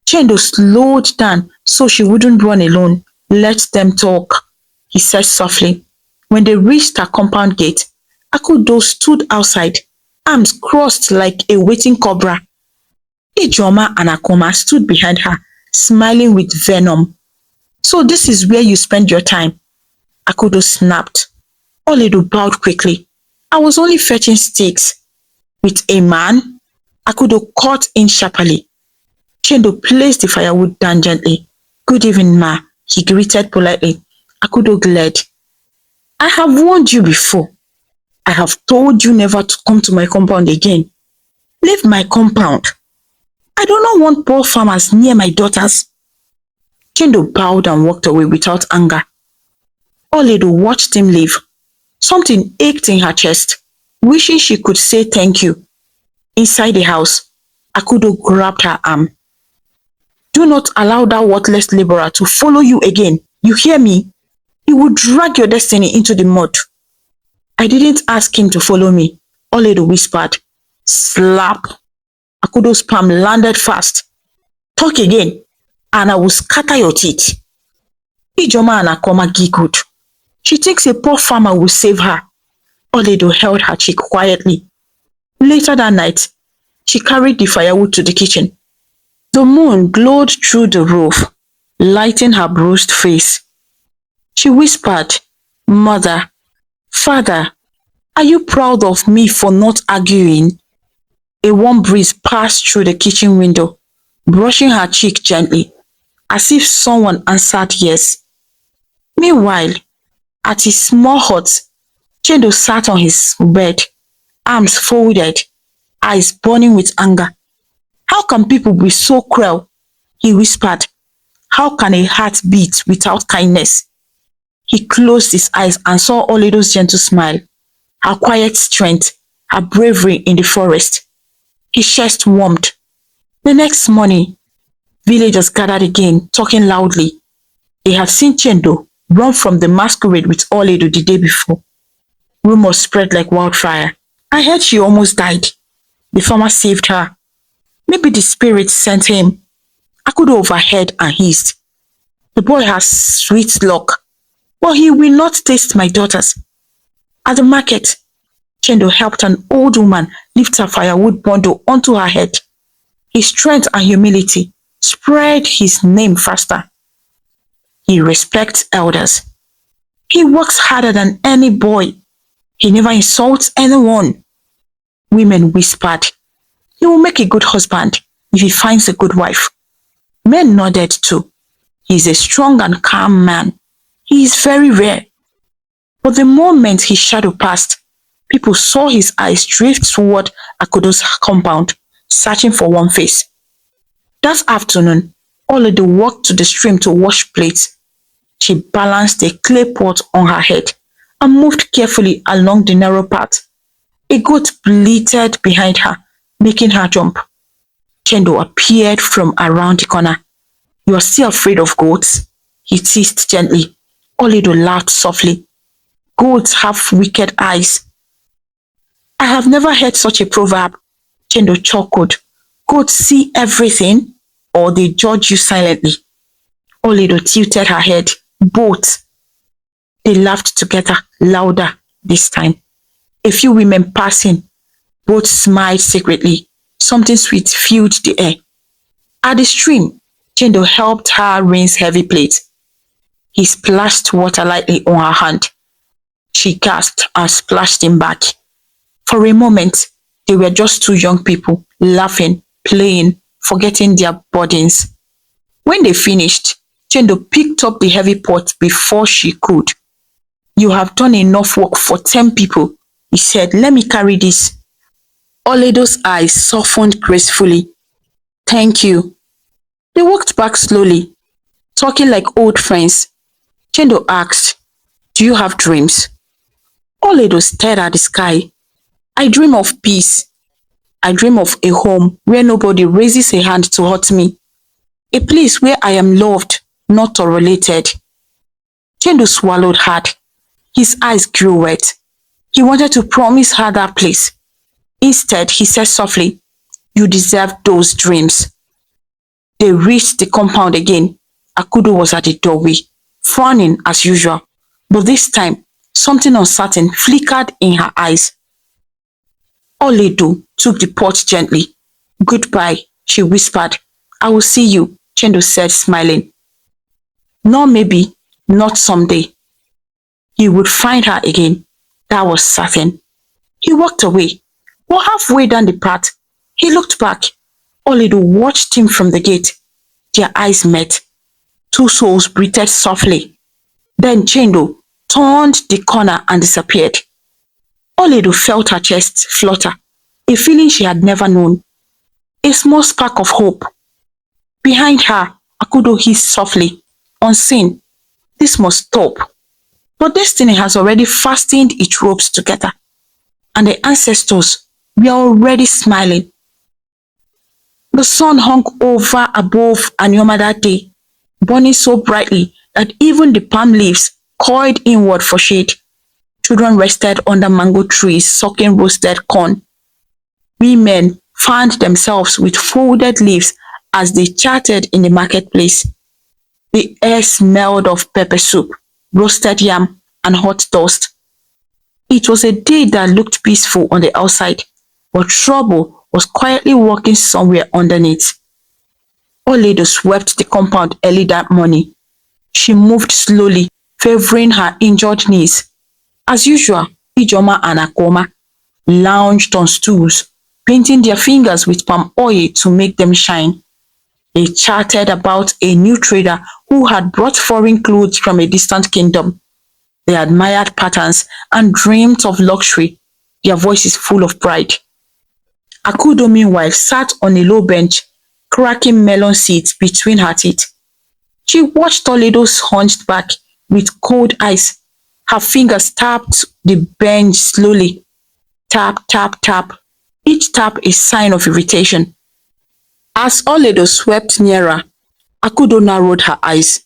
Chendo slowed down so she wouldn't run alone. Let them talk, he said softly. When they reached her compound gate, Akudo stood outside, arms crossed like a waiting cobra. Ijoma and Akoma stood behind her, smiling with venom. So this is where you spend your time? Akudo snapped. Oledo bowed quickly. I was only fetching sticks. With a man? Akudo cut in sharply. Chendo placed the firewood down gently. Good evening, ma, he greeted politely. Akudo glared. I have warned you before. I have told you never to come to my compound again. Leave my compound. I do not want poor farmers near my daughters. Chendo bowed and walked away without anger. Oledo watched him leave. Something ached in her chest, wishing she could say thank you. Inside the house, Akudo grabbed her arm. Do not allow that worthless laborer to follow you again. You hear me? He will drag your destiny into the mud. I didn't ask him to follow me, Oledo whispered. Slap. Akudo's palm landed fast. Talk again, and I will scatter your teeth. Ijoma and Akoma giggled. She thinks a poor farmer will save her. Oledo held her cheek quietly. Later that night, she carried the firewood to the kitchen. The moon glowed through the roof, lighting her bruised face. She whispered, Mother, Father, are you proud of me for not arguing? A warm breeze passed through the kitchen window, brushing her cheek gently, as if someone answered yes. Meanwhile, at his small hut, Chendo sat on his bed, arms folded, eyes burning with anger. How can people be so cruel? He whispered. How can a heart beat without kindness? He closed his eyes and saw Oledo's gentle smile, her quiet strength, her bravery in the forest. His chest warmed. The next morning, villagers gathered again, talking loudly. They had seen Chendo run from the masquerade with Oledo the day before. Rumors spread like wildfire. I heard she almost died. The farmer saved her. Maybe the spirit sent him. Akudo overheard and hissed. The boy has sweet luck, but he will not taste my daughters. At the market, Chendo helped an old woman lift her firewood bundle onto her head. His strength and humility spread his name faster. He respects elders. He works harder than any boy. He never insults anyone. Women whispered, he will make a good husband if he finds a good wife. Men nodded too. He is a strong and calm man. He is very rare. But the moment his shadow passed, people saw his eyes drift toward Akudo's compound, searching for one face. That afternoon, Oledo walked to the stream to wash plates. She balanced a clay pot on her head and moved carefully along the narrow path. A goat bleated behind her, making her jump. Chendo appeared from around the corner. You are still afraid of goats? He teased gently. Oledo laughed softly. Goats have wicked eyes. I have never heard such a proverb. Chendo chuckled. Goats see everything, or they judge you silently. Oledo tilted her head. Both. They laughed together, louder this time. A few women passing, both smiled secretly. Something sweet filled the air. At the stream, Chendo helped her rinse heavy plates. He splashed water lightly on her hand. She gasped and splashed him back. For a moment, they were just two young people, laughing, playing, forgetting their burdens. When they finished, Chendo picked up the heavy pot before she could. You have done enough work for 10 people, he said. Let me carry this. Oledo's eyes softened gracefully. Thank you. They walked back slowly, talking like old friends. Chendo asked, do you have dreams? Oledo stared at the sky. I dream of peace. I dream of a home where nobody raises a hand to hurt me. A place where I am loved, not tolerated. Chendo swallowed hard. His eyes grew wet. He wanted to promise her that place. Instead, he said softly, "You deserve those dreams." They reached the compound again. Akudo was at the doorway, frowning as usual. But this time, something uncertain flickered in her eyes. Oledo took the pot gently. "Goodbye," she whispered. "I will see you," Chendo said, smiling. Not maybe, not someday. He would find her again. That was certain. He walked away. But halfway down the path, he looked back. Oledo watched him from the gate. Their eyes met. Two souls breathed softly. Then Chendo turned the corner and disappeared. Oledo felt her chest flutter, a feeling she had never known. A small spark of hope. Behind her, Akudo hissed softly, unseen. This must stop. But destiny has already fastened its ropes together, and the ancestors were already smiling. The sun hung over above Anyoma that day, burning so brightly that even the palm leaves coiled inward for shade. Children rested under mango trees sucking roasted corn. Women fanned themselves with folded leaves as they chatted in the marketplace. The air smelled of pepper soup, roasted yam, and hot toast. It was a day that looked peaceful on the outside, but trouble was quietly working somewhere underneath. Oledo swept the compound early that morning. She moved slowly, favoring her injured knees. As usual, Ijoma and Akoma lounged on stools, painting their fingers with palm oil to make them shine. They chatted about a new trader who had brought foreign clothes from a distant kingdom. They admired patterns and dreamed of luxury, their voices full of pride. Akudo meanwhile sat on a low bench, cracking melon seeds between her teeth. She watched Toledo's hunched back with cold eyes. Her fingers tapped the bench slowly. Tap, tap, tap. Each tap a sign of irritation. As Oledo swept nearer, Akudo narrowed her eyes.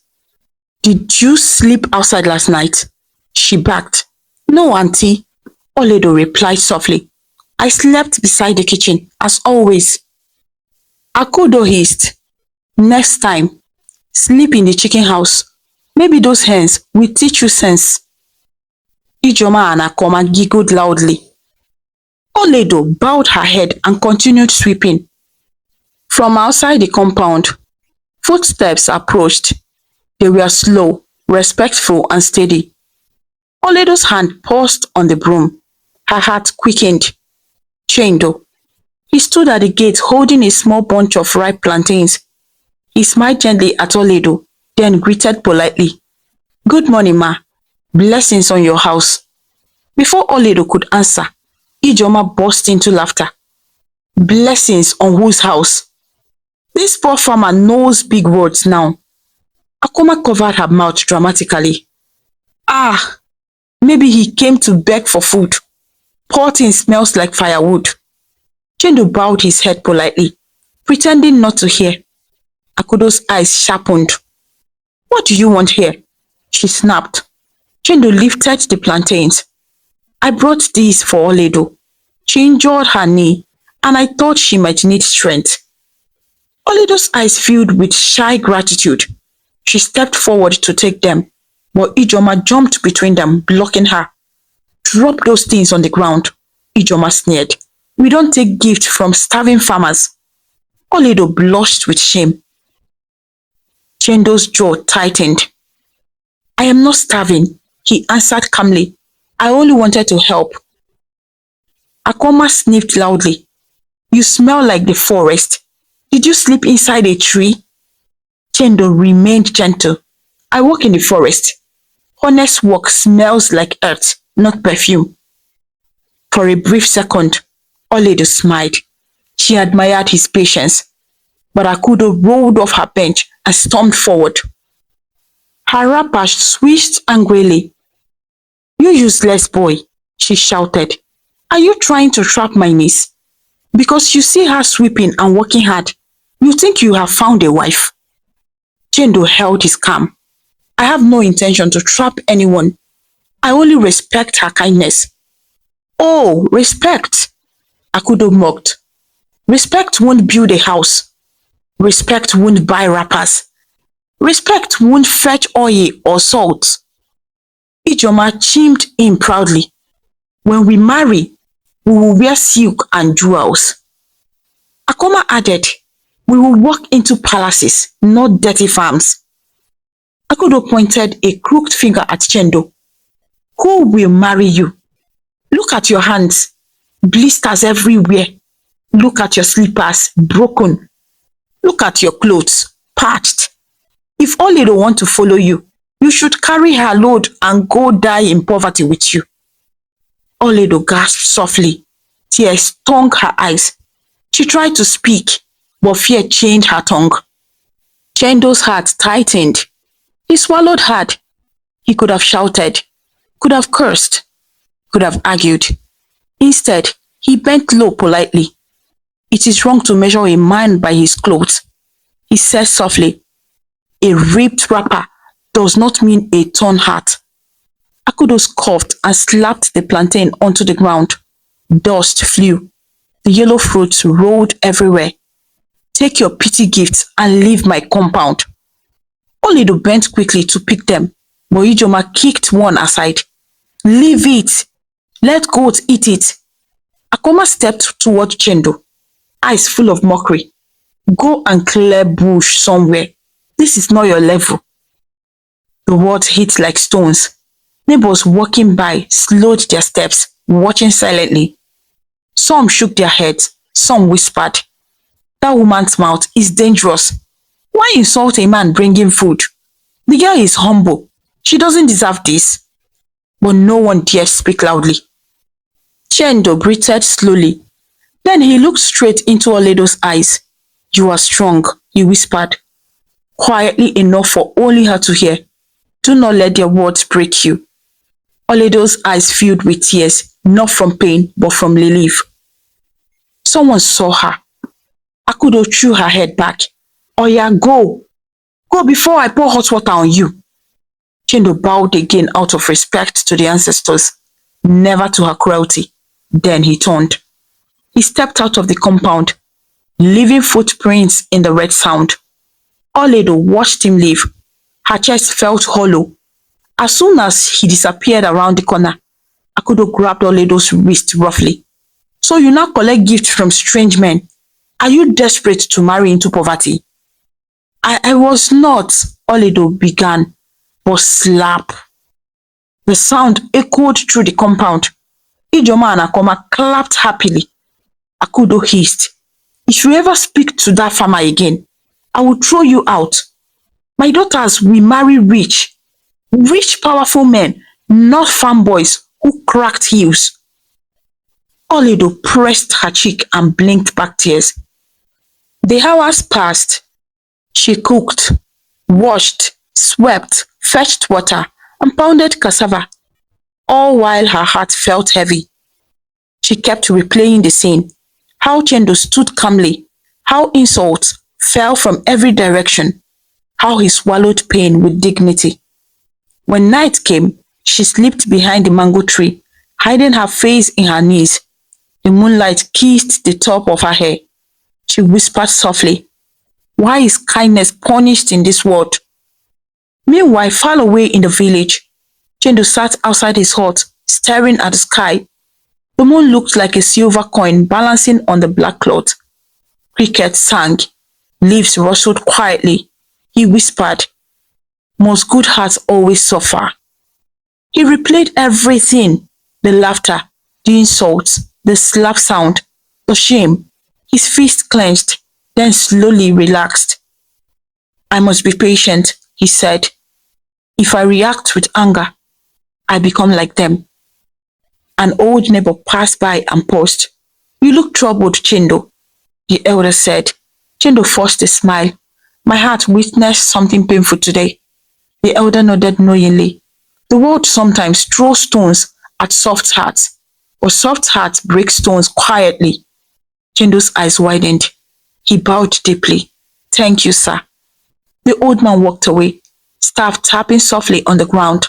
"Did you sleep outside last night?" She backed. "No, auntie," Oledo replied softly. "I slept beside the kitchen, as always." Akudo hissed. "Next time, sleep in the chicken house. Maybe those hens will teach you sense." Ijoma and Akoma giggled loudly. Oledo bowed her head and continued sweeping. From outside the compound, footsteps approached. They were slow, respectful, and steady. Oledo's hand paused on the broom. Her heart quickened. Chendo. He stood at the gate holding a small bunch of ripe plantains. He smiled gently at Oledo, then greeted politely. "Good morning, ma. Blessings on your house." Before Oledo could answer, Ijoma burst into laughter. "Blessings on whose house? This poor farmer knows big words now." Akoma covered her mouth dramatically. "Ah, maybe he came to beg for food. Poor thing smells like firewood." Chendo bowed his head politely, pretending not to hear. Akudo's eyes sharpened. "What do you want here?" she snapped. Chendo lifted the plantains. "I brought these for Oledo. She injured her knee, and I thought she might need strength." Oledo's eyes filled with shy gratitude. She stepped forward to take them, but Ijoma jumped between them, blocking her. "Drop those things on the ground," Ijoma sneered. "We don't take gifts from starving farmers." Oledo blushed with shame. Chendo's jaw tightened. "I am not starving," he answered calmly. "I only wanted to help." Akoma sniffed loudly. "You smell like the forest. Did you sleep inside a tree?" Chendo remained gentle. "I work in the forest. Honest work smells like earth, not perfume." For a brief second, Oledo smiled. She admired his patience. But Akudo rolled off her bench and stormed forward. Her wrapper swished angrily. "You useless boy," she shouted. "Are you trying to trap my niece? Because you see her sweeping and working hard, you think you have found a wife." Chendo held his calm. "I have no intention to trap anyone. I only respect her kindness." "Oh, respect." Akudo mocked. Respect won't build a house. Respect won't buy wrappers. Respect won't fetch oil or salt. Ijoma chimed in proudly. When we marry, we will wear silk and jewels. Akoma added, we will walk into palaces, not dirty farms. Akudo pointed a crooked finger at Chendo. Who will marry you? Look at your hands, blisters everywhere. Look at your slippers, broken. Look at your clothes, patched. If Olido want to follow you, you should carry her load and go die in poverty with you. Olido gasped softly. Tears stung her eyes. She tried to speak, but fear chained her tongue. Chendo's heart tightened. He swallowed hard. He could have shouted, could have cursed, could have argued. Instead, he bent low politely. It is wrong to measure a man by his clothes. He said softly, a ripped wrapper does not mean a torn heart. Akudo coughed and slapped the plantain onto the ground. Dust flew. The yellow fruits rolled everywhere. Take your petty gifts and leave my compound. Olido bent quickly to pick them, but Ijoma kicked one aside. Leave it. Let goats eat it. Akoma stepped toward Chendo, eyes full of mockery. Go and clear bush somewhere. This is not your level. The words hit like stones. Neighbors walking by slowed their steps, watching silently. Some shook their heads, some whispered, that woman's mouth is dangerous. Why insult a man bringing food? The girl is humble. She doesn't deserve this. But no one dared speak loudly. Chendo breathed slowly. Then he looked straight into Oledo's eyes. You are strong, he whispered, quietly enough for only her to hear. Do not let their words break you. Oledo's eyes filled with tears, not from pain, but from relief. Someone saw her. Akudo threw her head back. Oya, go. Go before I pour hot water on you. Chendo bowed again out of respect to the ancestors, never to her cruelty. Then he turned. He stepped out of the compound, leaving footprints in the red sand. Oledo watched him leave. Her chest felt hollow. As soon as he disappeared around the corner, Akudo grabbed Oledo's wrist roughly. So you now collect gifts from strange men. Are you desperate to marry into poverty? I was not, Oledo began, but slap. The sound echoed through the compound. Ijoma and Akoma clapped happily. Akudo hissed, if you ever speak to that farmer again, I will throw you out. My daughters will marry rich, powerful men, not farm boys who cracked heels. Oledo pressed her cheek and blinked back tears. The hours passed. She cooked, washed, swept, fetched water, and pounded cassava, all while her heart felt heavy. She kept replaying the scene, how Chendo stood calmly, how insults fell from every direction, how he swallowed pain with dignity. When night came, she slipped behind the mango tree, hiding her face in her knees. The moonlight kissed the top of her hair. She whispered softly, why is kindness punished in this world? Meanwhile, far away in the village, Chendo sat outside his hut, staring at the sky. The moon looked like a silver coin balancing on the black cloth. Crickets sang. Leaves rustled quietly. He whispered, must good hearts always suffer? He replayed everything, the laughter, the insults, the slap sound, the shame. His fist clenched, then slowly relaxed. I must be patient, he said. If I react with anger, I become like them. An old neighbor passed by and paused. You look troubled, Chendo, the elder said. Chendo forced a smile. My heart witnessed something painful today. The elder nodded knowingly. The world sometimes throws stones at soft hearts, but soft hearts break stones quietly. Chendo's eyes widened. He bowed deeply. Thank you, sir. The old man walked away, staff tapping softly on the ground.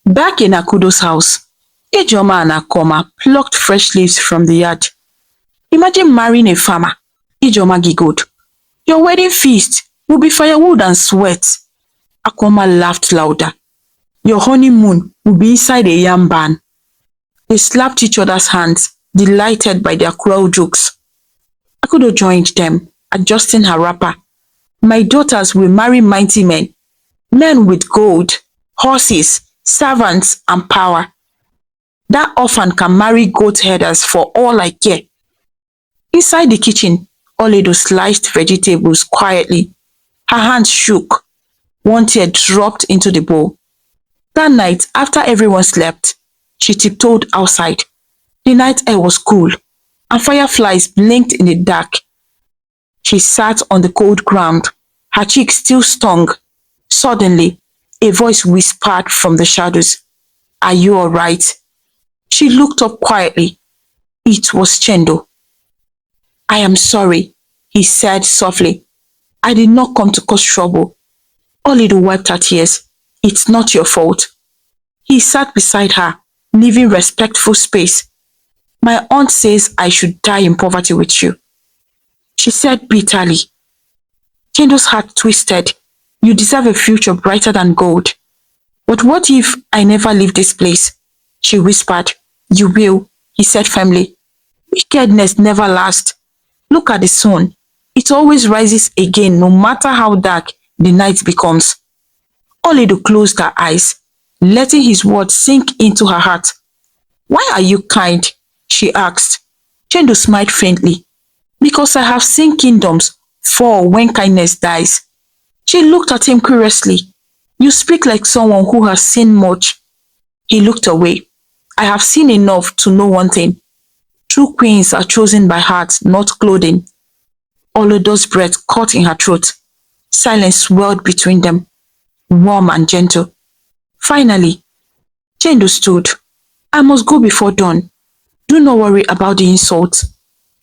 Back in Akudo's house, Ijoma and Akoma plucked fresh leaves from the yard. Imagine marrying a farmer. Ijoma giggled. Your wedding feast will be firewood and sweat. Akoma laughed louder. Your honeymoon will be inside a yam barn. They slapped each other's hands, delighted by their cruel jokes. Akudo joined them, adjusting her wrapper. My daughters will marry mighty men, men with gold, horses, servants, and power. That orphan can marry goat herders for all I care. Inside the kitchen, Oledo sliced vegetables quietly. Her hands shook. One tear dropped into the bowl. That night, after everyone slept, she tiptoed outside. The night air was cool, and fireflies blinked in the dark. She sat on the cold ground, her cheeks still stung. Suddenly, a voice whispered from the shadows, Are you all right? She looked up quietly. It was Chendo. I am sorry, he said softly. I did not come to cause trouble. Olido wiped her tears. It's not your fault. He sat beside her, leaving respectful space. My aunt says I should die in poverty with you. She said bitterly. Chendo's heart twisted. You deserve a future brighter than gold. But what if I never leave this place? She whispered. You will, he said firmly. Wickedness never lasts. Look at the sun. It always rises again no matter how dark the night becomes. Oledo closed her eyes, letting his words sink into her heart. Why are you kind? She asked. Chendo smiled faintly. Because I have seen kingdoms fall when kindness dies. She looked at him curiously. You speak like someone who has seen much. He looked away. I have seen enough to know one thing. True queens are chosen by heart, not clothing. Olodo's breath caught in her throat. Silence swelled between them, warm and gentle. Finally, Chendo stood. I must go before dawn. Do not worry about the insult.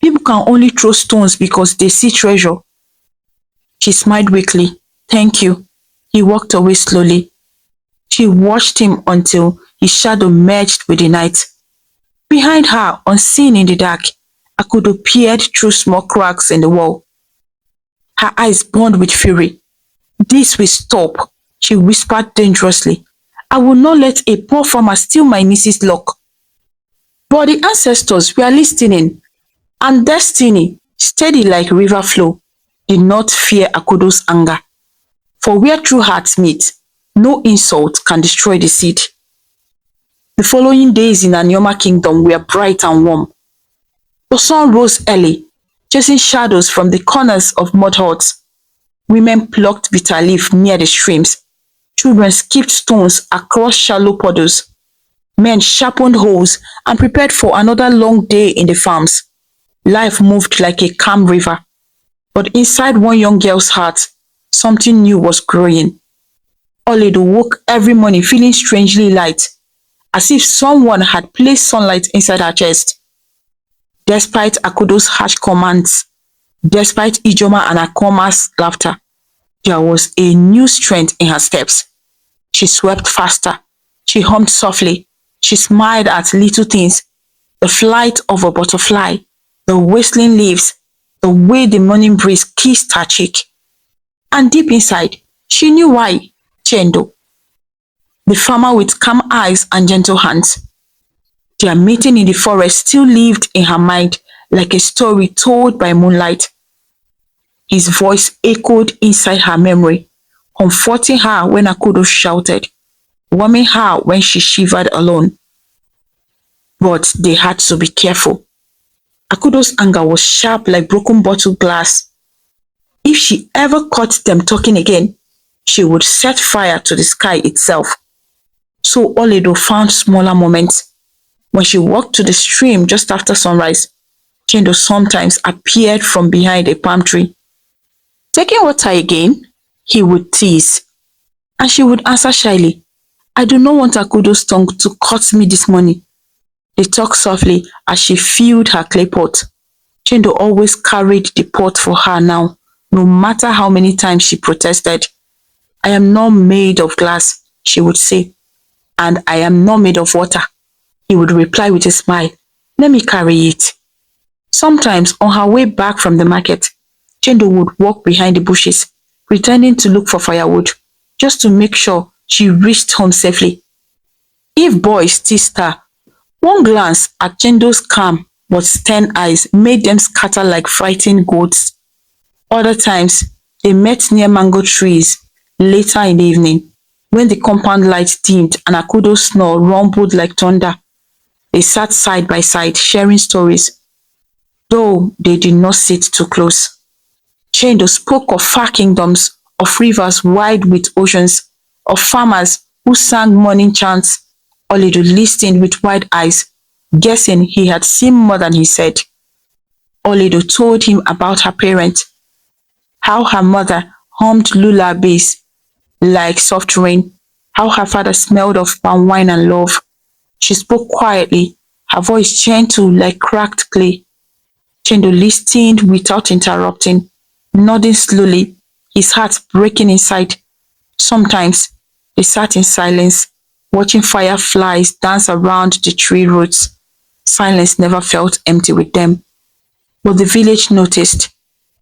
People can only throw stones because they see treasure. She smiled weakly. Thank you. He walked away slowly. She watched him until his shadow merged with the night. Behind her, unseen in the dark, Akudo peered through small cracks in the wall. Her eyes burned with fury. This will stop, she whispered dangerously. I will not let a poor farmer steal my niece's luck. But the ancestors were listening, and destiny, steady like river flow, did not fear Akudo's anger. For where true hearts meet, no insult can destroy the seed. The following days in Anioma Kingdom were bright and warm. The sun rose early, chasing shadows from the corners of mud huts. Women plucked bitter leaf near the streams. Children skipped stones across shallow puddles. Men sharpened hoes and prepared for another long day in the farms. Life moved like a calm river. But inside one young girl's heart, something new was growing. Oledo woke every morning feeling strangely light, as if someone had placed sunlight inside her chest. Despite Akudo's harsh commands, despite Ijoma and Akoma's laughter, there was a new strength in her steps. She swept faster. She hummed softly. She smiled at little things, the flight of a butterfly, the whistling leaves, the way the morning breeze kissed her cheek. And deep inside, she knew why. Chendo, the farmer with calm eyes and gentle hands. Their meeting in the forest still lived in her mind like a story told by moonlight. His voice echoed inside her memory, comforting her when Akudo shouted, warming her when she shivered alone. But they had to be careful. Akudo's anger was sharp like broken bottle glass. If she ever caught them talking again, she would set fire to the sky itself. So Oledo found smaller moments. When she walked to the stream just after sunrise, Chendo sometimes appeared from behind a palm tree. Taking water again? He would tease. And she would answer shyly, I do not want Akudo's tongue to cut me this morning. They talked softly as she filled her clay pot. Chendo always carried the pot for her now, no matter how many times she protested. I am not made of glass, she would say, and I am not made of water. He would reply with a smile, let me carry it. Sometimes on her way back from the market, Chendo would walk behind the bushes, pretending to look for firewood, just to make sure she reached home safely. If boys teased her, one glance at Chendo's calm but stern eyes made them scatter like frightened goats. Other times, they met near mango trees later in the evening, when the compound lights dimmed and Akudo's snore rumbled like thunder. They sat side by side, sharing stories, though they did not sit too close. Chendo spoke of far kingdoms, of rivers wide with oceans, of farmers who sang morning chants. Olido listened with wide eyes, guessing he had seen more than he said. Olido told him about her parents, how her mother hummed lullabies like soft rain, how her father smelled of palm wine and love. She spoke quietly, her voice gentle like cracked clay. Chendo listened without interrupting, nodding slowly, his heart breaking inside. Sometimes they sat in silence, watching fireflies dance around the tree roots. Silence never felt empty with them. But the village noticed.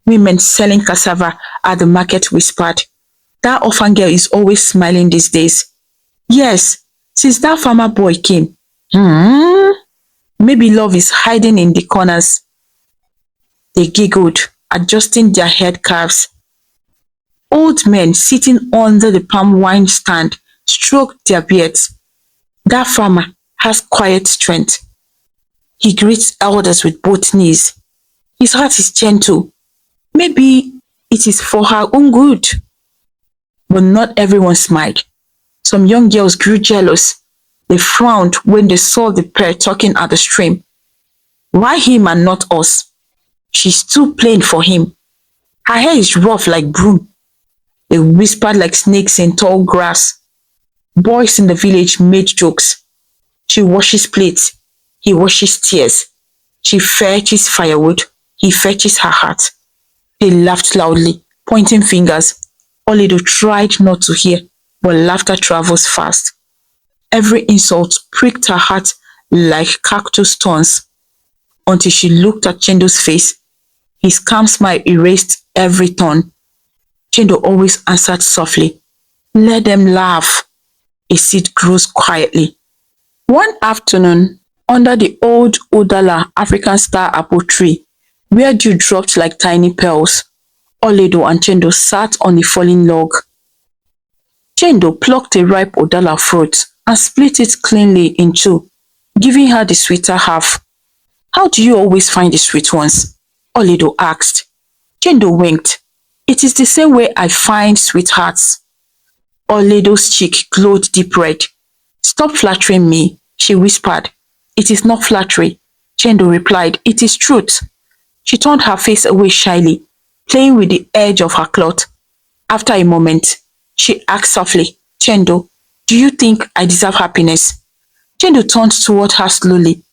Women selling cassava at the market whispered, "That orphan girl is always smiling these days." Yes, since that farmer boy came. Maybe love is hiding in the corners. They giggled, adjusting their head calves. Old men sitting under the palm wine stand stroked their beards. That farmer has quiet strength. He greets elders with both knees. His heart is gentle. Maybe it is for her own good. But not everyone smiled. Some young girls grew jealous. They frowned when they saw the pair talking at the stream. Why him and not us? She's too plain for him. Her hair is rough like broom. They whispered like snakes in tall grass. Boys in the village made jokes. She washes plates. He washes tears. She fetches firewood. He fetches her heart. They laughed loudly, pointing fingers. Olido tried not to hear, but laughter travels fast. Every insult pricked her heart like cactus thorns until she looked at Chendo's face. His calm smile erased every thorn. Chendo always answered softly, "Let them laugh." A seed grows quietly. One afternoon, under the old Udala African star apple tree, where dew dropped like tiny pearls, Oledo and Chendo sat on a fallen log. Chendo plucked a ripe Udala fruit and split it cleanly in two, giving her the sweeter half. "How do you always find the sweet ones?" Oledo asked. Chendo winked. "It is the same way I find sweethearts." Oledo's cheek glowed deep red. "Stop flattering me," she whispered. "It is not flattery," Chendo replied. "It is truth." She turned her face away shyly, playing with the edge of her cloth. After a moment, she asked softly, "Chendo, do you think I deserve happiness?" Chendo turned toward her slowly.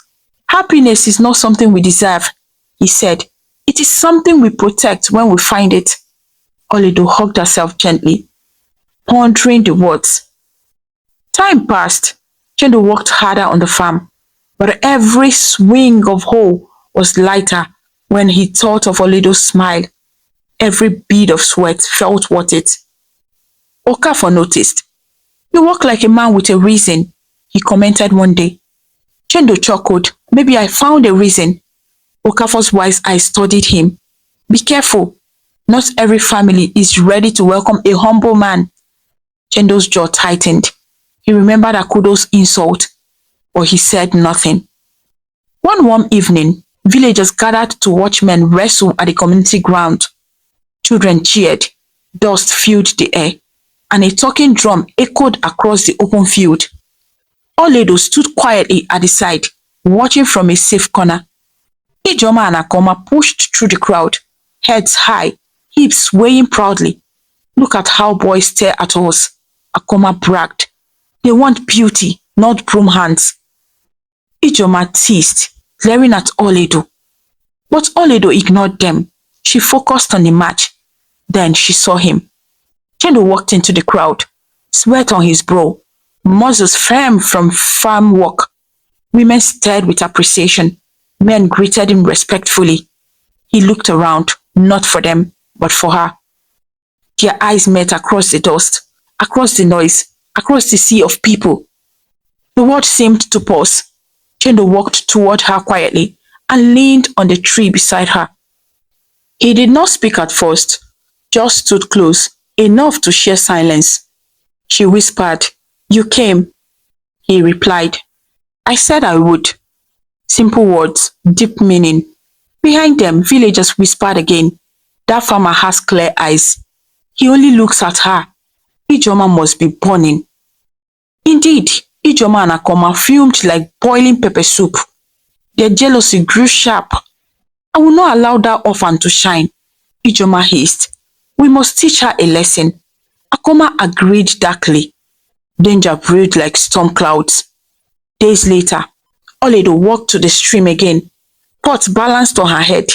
"Happiness is not something we deserve," he said. "It is something we protect when we find it." Oledo hugged herself gently, pondering the words. Time passed. Chendo worked harder on the farm, but every swing of hoe was lighter when he thought of Oledo's smile. Every bead of sweat felt worth it. Okafor noticed. "You walk like a man with a reason," he commented one day. Chendo chuckled. "Maybe I found a reason." Okafor's wise eyes studied him. "Be careful. Not every family is ready to welcome a humble man." Chendo's jaw tightened. He remembered Akudo's insult, but he said nothing. One warm evening, villagers gathered to watch men wrestle at the community ground. Children cheered, dust filled the air, and a talking drum echoed across the open field. Oledo stood quietly at the side, watching from a safe corner. Ijoma and Akoma pushed through the crowd, heads high, hips swaying proudly. "Look at how boys stare at us," Akoma bragged. "They want beauty, not broom hands." Ijoma teased, glaring at Oledo. But Oledo ignored them. She focused on the match. Then she saw him. Chendo walked into the crowd, sweat on his brow, muscles firm from farm work. Women stared with appreciation. Men greeted him respectfully. He looked around, not for them, but for her. Their eyes met across the dust, across the noise, across the sea of people. The world seemed to pause. Chendo walked toward her quietly and leaned on the tree beside her. He did not speak at first, just stood close, enough to share silence. She whispered, "You came." He replied, "I said I would." Simple words, deep meaning. Behind them, villagers whispered again, "That farmer has clear eyes. He only looks at her. Ijoma must be burning." Indeed, Ijoma and Akoma fumed like boiling pepper soup. Their jealousy grew sharp. "I will not allow that orphan to shine," Ijoma hissed. "We must teach her a lesson." Akoma agreed darkly. Danger brewed like storm clouds. Days later, Oledo walked to the stream again, pot balanced on her head.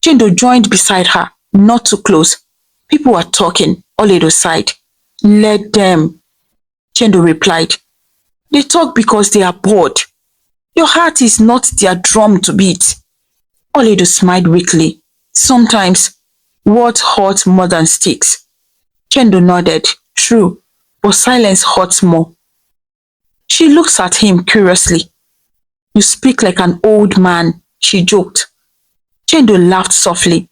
Chindo joined beside her, not too close. People were talking, Oledo sighed. "Let them," Chindo replied. "They talk because they are bored. Your heart is not their drum to beat." Oledo smiled weakly. "Sometimes words hurt more than sticks." Chendo nodded. "True, but silence hurts more." She looks at him curiously. "You speak like an old man," she joked. Chendo laughed softly.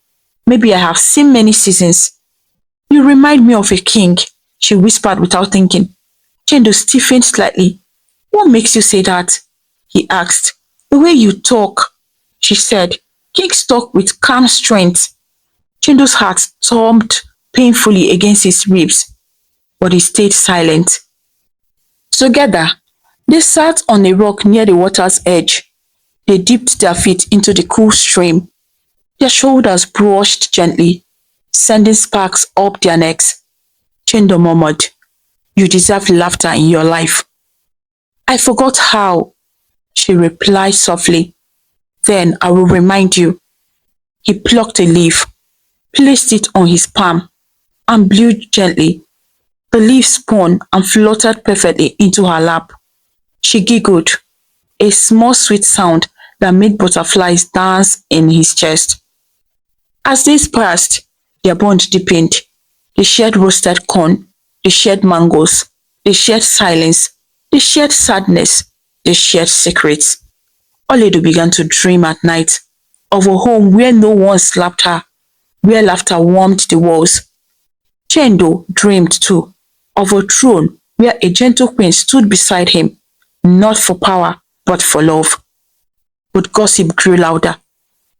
"Maybe I have seen many seasons." "You remind me of a king," she whispered without thinking. Chendo stiffened slightly. "What makes you say that?" he asked. "The way you talk," she said. "Kings talk with calm strength." Chendo's heart thumped painfully against his ribs, but he stayed silent. Together, they sat on a rock near the water's edge. They dipped their feet into the cool stream. Their shoulders brushed gently, sending sparks up their necks. Chendo murmured, "You deserve laughter in your life." "I forgot how," she replied softly. "Then I will remind you." He plucked a leaf, placed it on his palm, and blew gently. The leaf spun and fluttered perfectly into her lap. She giggled, a small sweet sound that made butterflies dance in his chest. As days passed, their bond deepened. They shared roasted corn, they shared mangoes, they shared silence, they shared sadness, they shared secrets. Oledo began to dream at night of a home where no one slapped her, where laughter warmed the walls. Chendo dreamed too of a throne where a gentle queen stood beside him, not for power, but for love. But gossip grew louder.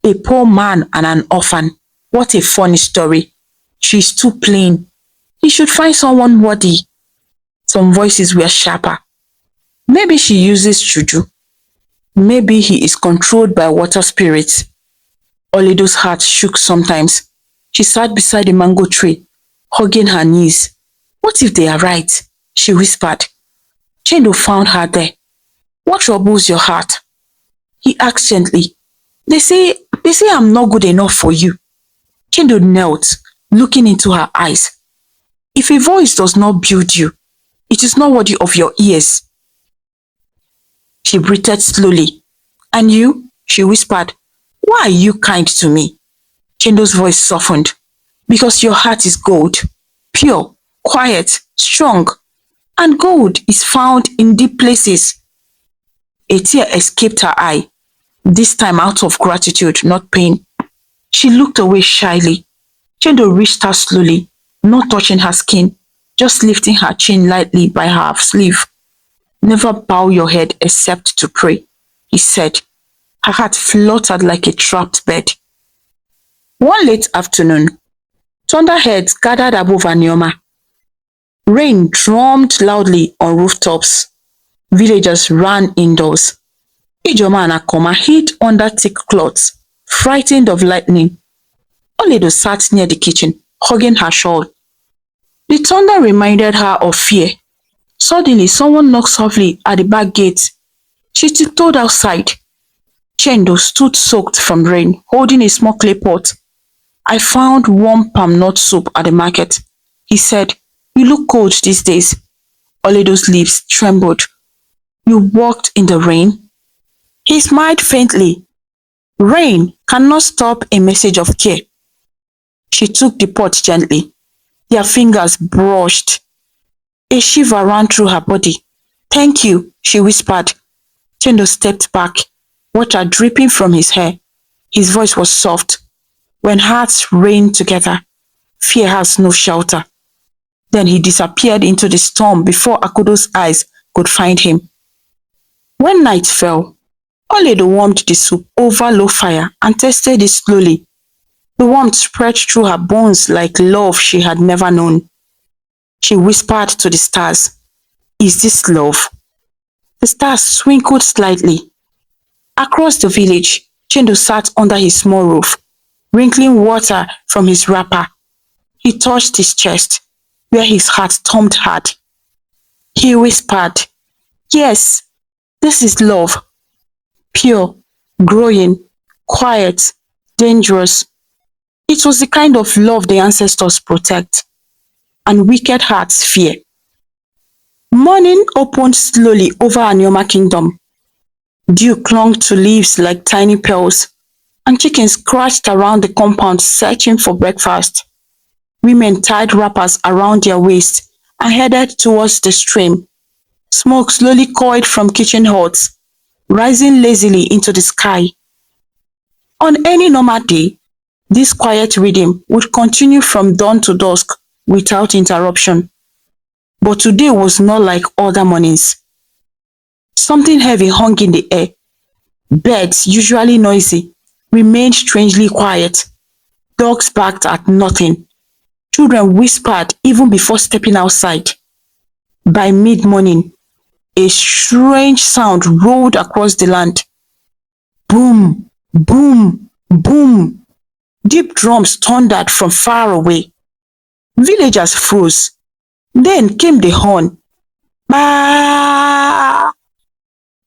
A poor man and an orphan. What a funny story. She's too plain. He should find someone worthy. Some voices were sharper. Maybe she uses juju. Maybe he is controlled by water spirits. Oledo's heart shook sometimes. She sat beside the mango tree, hugging her knees. What if they are right? She whispered. Chendo found her there. What troubles your heart? He asked gently. They say I'm not good enough for you. Chendo knelt, looking into her eyes. If a voice does not build you, it is not worthy of your ears. She breathed slowly. And you? She whispered. Why are you kind to me? Chendo's voice softened. Because your heart is gold. Pure, quiet, strong. And gold is found in deep places. A tear escaped her eye, this time out of gratitude, not pain. She looked away shyly. Chendo reached her slowly, not touching her skin, just lifting her chin lightly by her sleeve. Never bow your head except to pray, he said. Her heart fluttered like a trapped bird. One late afternoon, thunderheads gathered above Anioma. Rain drummed loudly on rooftops. Villagers ran indoors. Ijoma and Akoma hid under thick cloths, frightened of lightning. Oledo sat near the kitchen, hugging her shawl. The thunder reminded her of fear. Suddenly, someone knocked softly at the back gate. She tiptoed outside. Chendo stood soaked from rain, holding a small clay pot. I found warm palm nut soup at the market. He said, You look cold these days. Oledo's lips trembled. You walked in the rain? He smiled faintly. Rain cannot stop a message of care. She took the pot gently. Their fingers brushed. A shiver ran through her body. Thank you, she whispered. Chendo stepped back, water dripping from his hair. His voice was soft. When hearts rain together, fear has no shelter. Then he disappeared into the storm before Akodo's eyes could find him. When night fell, Oledo warmed the soup over low fire and tasted it slowly. The warmth spread through her bones like love she had never known. She whispered to the stars, "Is this love?" The stars twinkled slightly. Across the village, Chendo sat under his small roof, wrinkling water from his wrapper. He touched his chest, where his heart thumped hard. He whispered, "Yes, this is love. Pure, growing, quiet, dangerous. It was the kind of love the ancestors protect, and wicked hearts fear." Morning opened slowly over Anioma Kingdom. Dew clung to leaves like tiny pearls, and chickens scratched around the compound searching for breakfast. Women tied wrappers around their waists and headed towards the stream. Smoke slowly coiled from kitchen hots, rising lazily into the sky. On any normal day, this quiet rhythm would continue from dawn to dusk without interruption. But today was not like other mornings. Something heavy hung in the air. Birds, usually noisy, remained strangely quiet. Dogs barked at nothing. Children whispered even before stepping outside. By mid-morning, a strange sound rolled across the land. Boom, boom, boom. Deep drums thundered from far away. Villagers froze. Then came the horn. Bah!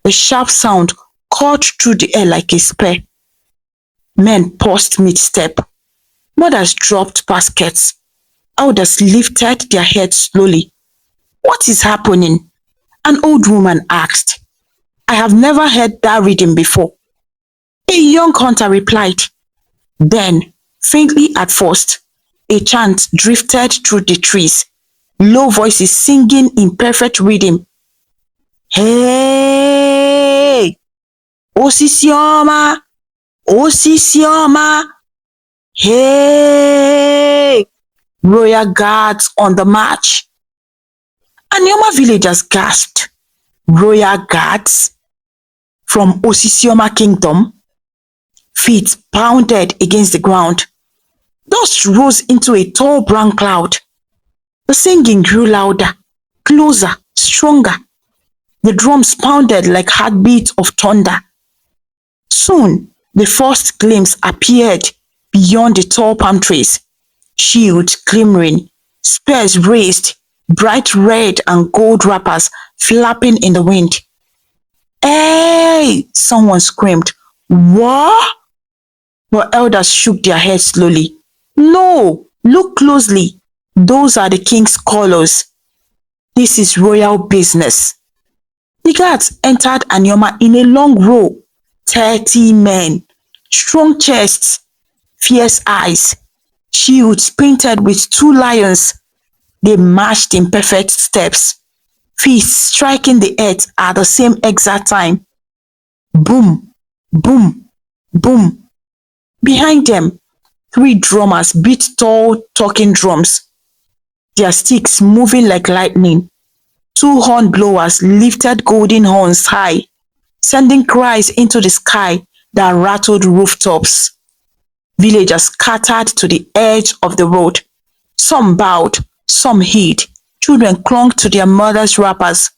The sharp sound cut through the air like a spear. Men paused mid-step. Mothers dropped baskets. Elders lifted their heads slowly. "What is happening?" An old woman asked. "I have never heard that rhythm before." A young hunter replied. Then, faintly at first, a chant drifted through the trees, low voices singing in perfect rhythm. "Hey! Osisioma! Osisioma! Hey! Royal guards on the march." Anioma villagers gasped. Royal guards? From Osisioma Kingdom? Feet pounded against the ground. Dust rose into a tall brown cloud. The singing grew louder, closer, stronger. The drums pounded like heartbeats of thunder. Soon, the first glimpse appeared beyond the tall palm trees. Shields glimmering, spears raised, bright red and gold wrappers flapping in the wind. "Hey!" someone screamed. "What?" But elders shook their heads slowly. "No, look closely. Those are the king's colors. This is royal business." The guards entered Anioma in a long row. 30 men, strong chests, fierce eyes, shields painted with two lions. They marched in perfect steps, fists striking the earth at the same exact time. Boom, boom, boom. Behind them, 3 drummers beat tall talking drums, their sticks moving like lightning. 2 horn blowers lifted golden horns high, sending cries into the sky that rattled rooftops. Villagers scattered to the edge of the road. Some bowed, some hid. Children clung to their mothers' wrappers.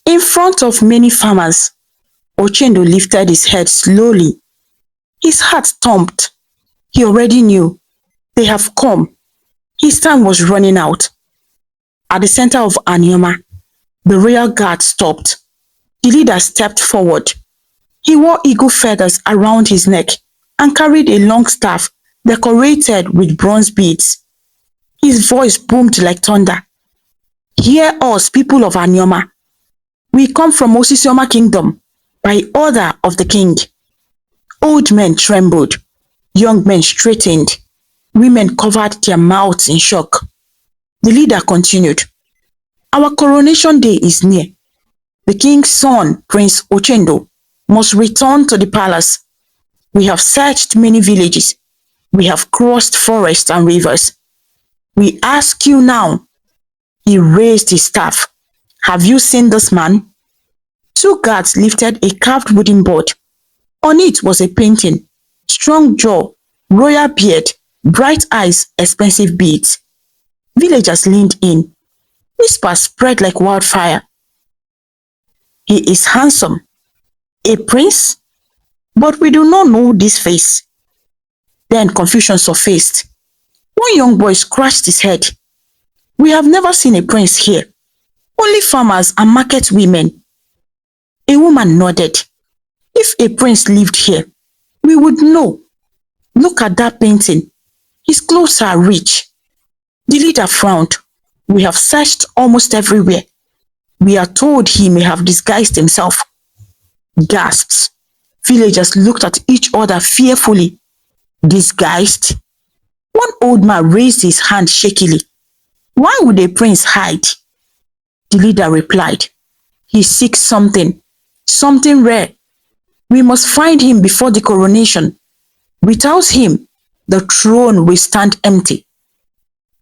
In front of many farmers, Ochendo lifted his head slowly. His heart thumped. He already knew. They have come. His time was running out. At the center of Anioma, the royal guard stopped. The leader stepped forward. He wore eagle feathers around his neck and carried a long staff decorated with bronze beads. His voice boomed like thunder. "Hear us, people of Anioma. We come from Osisioma Kingdom by order of the king." Old men trembled, young men straightened, women covered their mouths in shock. The leader continued, "Our coronation day is near. The king's son, Prince Ochendo, must return to the palace. We have searched many villages. We have crossed forests and rivers. We ask you now." He raised his staff. "Have you seen this man?" Two guards lifted a carved wooden board. On it was a painting. Strong jaw, royal beard, bright eyes, expensive beads. Villagers leaned in. Whispers spread like wildfire. "He is handsome. A prince? But we do not know this face." Then confusion surfaced. One young boy scratched his head. "We have never seen a prince here. Only farmers and market women." A woman nodded. "If a prince lived here, we would know. Look at that painting. His clothes are rich." The leader frowned. "We have searched almost everywhere. We are told he may have disguised himself." Gasps. Villagers looked at each other fearfully. Disguised? One old man raised his hand shakily. "Why would a prince hide?" The leader replied, "He seeks something, something rare. We must find him before the coronation. Without him, the throne will stand empty."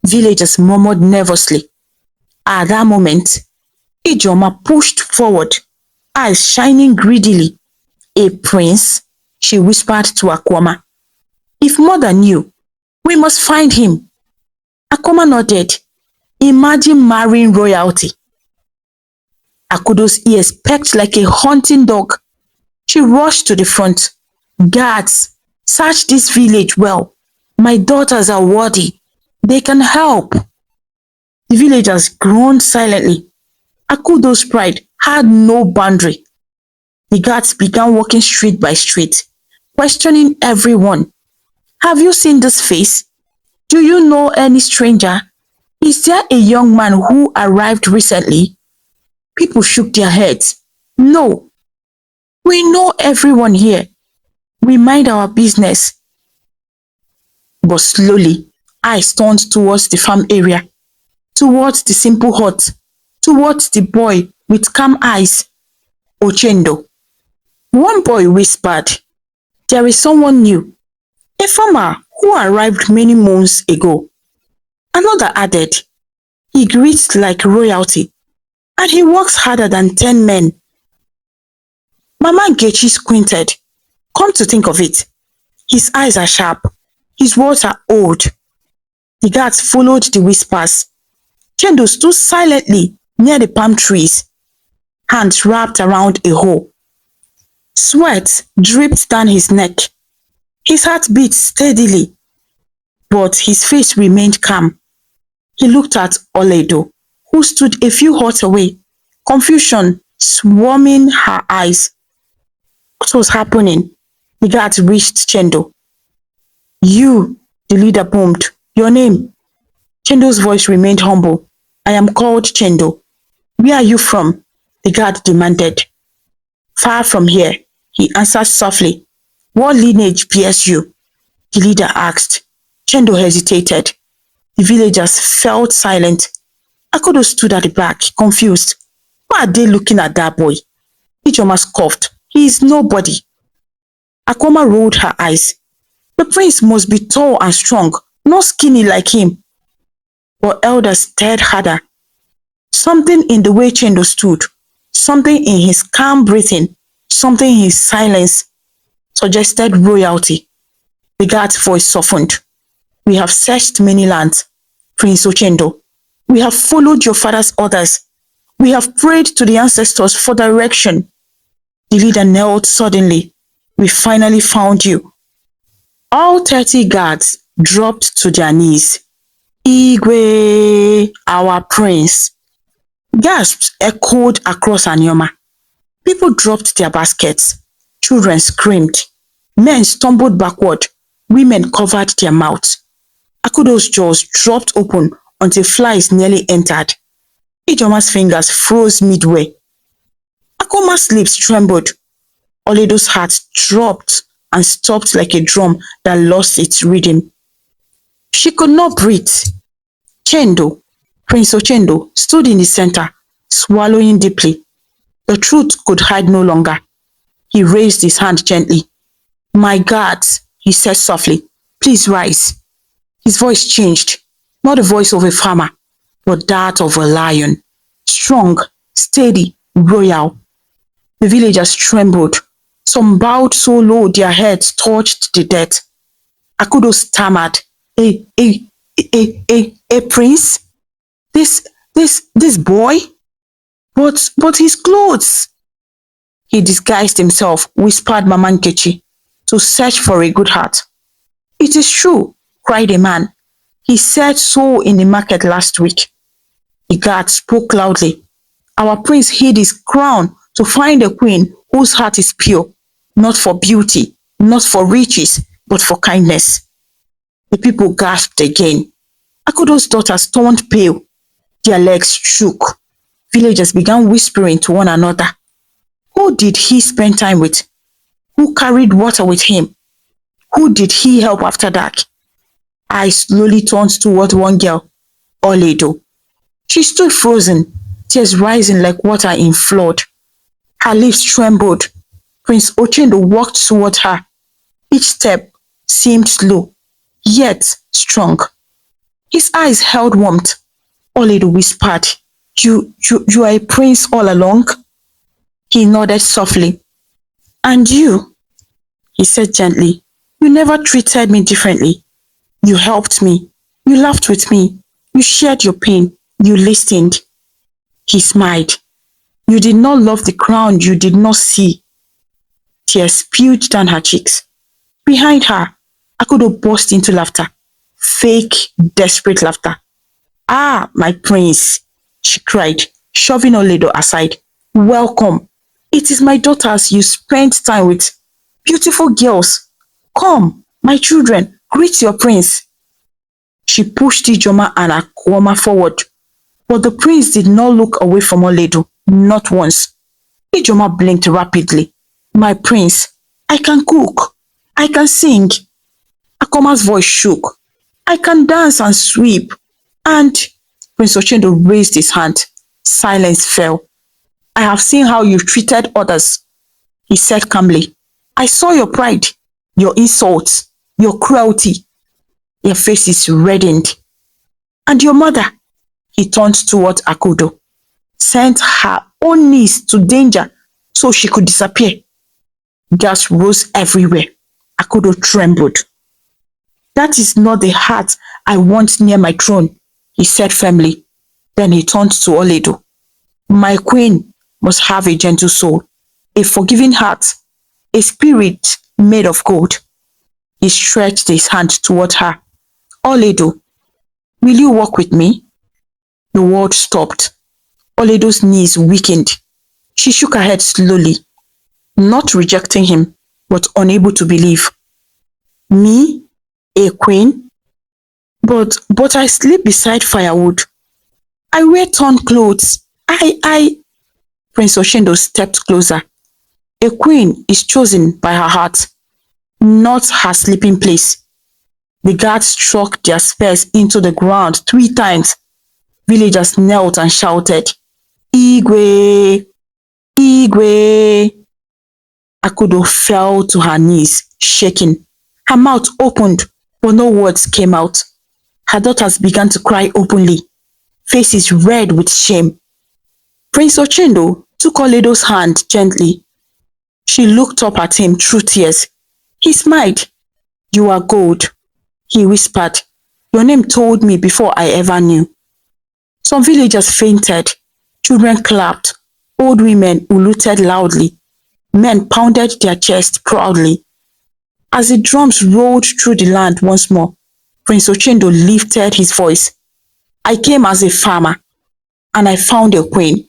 Villagers murmured nervously. At that moment, Ijoma pushed forward, eyes shining greedily. "A prince?" she whispered to Akoma. "If mother knew, we must find him." Akoma nodded. Imagine marrying royalty. Akudo's ears perked like a hunting dog. She rushed to the front. "Guards, search this village well. My daughters are worthy. They can help." The villagers groaned silently. Akudo's pride had no boundary. The guards began walking street by street, questioning everyone. "Have you seen this face? Do you know any stranger? Is there a young man who arrived recently?" People shook their heads. "No, we know everyone here. We mind our business." But slowly, eyes turned towards the farm area, towards the simple hut, towards the boy with calm eyes, Ochendo. One boy whispered, "There is someone new, a farmer who arrived many months ago." Another added, "He greets like royalty, and he works harder than 10 men." Mama Nkechi squinted. "Come to think of it, his eyes are sharp, his words are old." The guards followed the whispers. Chendo stood silently near the palm trees, hands wrapped around a hoe. Sweat dripped down his neck. His heart beat steadily, but his face remained calm. He looked at Oledo, who stood a few huts away, confusion swarming her eyes. What was happening? The guards reached Chendo. "You," the leader boomed. "Your name?" Chendo's voice remained humble. "I am called Chendo." "Where are you from?" the guard demanded. "Far from here," he answered softly. "What lineage bears you?" the leader asked. Chendo hesitated. The villagers fell silent. Akodo stood at the back, confused. Why are they looking at that boy? Ijoma scoffed. "He is nobody." Akoma rolled her eyes. "The prince must be tall and strong, not skinny like him." But elders stared harder. Something in the way Chendo stood, something in his calm breathing, something in his silence suggested royalty. The guard's voice softened. "We have searched many lands, Prince Ochendo. We have followed your father's orders. We have prayed to the ancestors for direction." The leader knelt suddenly. "We finally found you." All 30 guards dropped to their knees. "Igwe, our prince." Gasps echoed across Anyoma. People dropped their baskets. Children screamed. Men stumbled backward. Women covered their mouths. Akudo's jaws dropped open until flies nearly entered. Ijoma's fingers froze midway. Akoma's lips trembled. Oledo's heart dropped and stopped like a drum that lost its rhythm. She could not breathe. Chendo, Prince Ochendo, stood in the center, swallowing deeply. The truth could hide no longer. He raised his hand gently. My guards, he said softly, please rise. His voice changed, not the voice of a farmer, but that of a lion. Strong, steady, royal. The villagers trembled. Some bowed so low their heads touched the dead. Akudo stammered, a prince? This boy? But his clothes. He disguised himself, whispered Mama Nkechi, to search for a good heart. It is true, cried a man. He said so in the market last week. The guard spoke loudly. Our prince hid his crown to find a queen whose heart is pure, not for beauty, not for riches, but for kindness. The people gasped again. Akudo's daughters turned pale. Their legs shook. Villagers began whispering to one another. Who did he spend time with? Who carried water with him? Who did he help after dark? I slowly turned toward one girl, Oledo. She stood frozen, tears rising like water in flood. Her lips trembled. Prince Ochendo walked toward her. Each step seemed slow, yet strong. His eyes held warmth. Oledo whispered, You are a prince all along? He nodded softly. And you? He said gently, you never treated me differently. You helped me. You laughed with me. You shared your pain. You listened. He smiled. You did not love the crown you did not see. Tears spewed down her cheeks. Behind her, Akudo burst into laughter. Fake, desperate laughter. Ah, my prince, she cried, shoving Oledo aside. Welcome. It is my daughters you spent time with. Beautiful girls. Come, my children, greet your prince. She pushed Ijoma and Akwoma forward, but the prince did not look away from Oledo, not once. Ijoma blinked rapidly. My prince, I can cook. I can sing. Akoma's voice shook. I can dance and sweep. And Prince Ochendo raised his hand. Silence fell. I have seen how you treated others, he said calmly. I saw your pride, your insults, your cruelty. Their faces reddened. And your mother, he turned toward Akudo, sent her own niece to danger so she could disappear. Gas rose everywhere. Akudo trembled. That is not the heart I want near my throne, he said firmly. Then he turned to Oledo. My queen must have a gentle soul, a forgiving heart, a spirit made of gold. He stretched his hand toward her. Oledo, will you walk with me? The world stopped. Oledo's knees weakened. She shook her head slowly, not rejecting him, but unable to believe. Me? A queen? But I sleep beside firewood. I wear torn clothes. Prince Ochendo stepped closer. A queen is chosen by her heart, not her sleeping place. The guards struck their spears into the ground 3 times. Villagers knelt and shouted, Igwe! Igwe! Akudo fell to her knees, shaking. Her mouth opened, but no words came out. Her daughters began to cry openly, faces red with shame. Prince Ochendo took Oledo's hand gently. She looked up at him through tears. He smiled. You are gold, he whispered. Your name told me before I ever knew. Some villagers fainted. Children clapped. Old women uluted loudly. Men pounded their chests proudly. As the drums rolled through the land once more, Prince Ochendo lifted his voice. I came as a farmer, and I found a queen.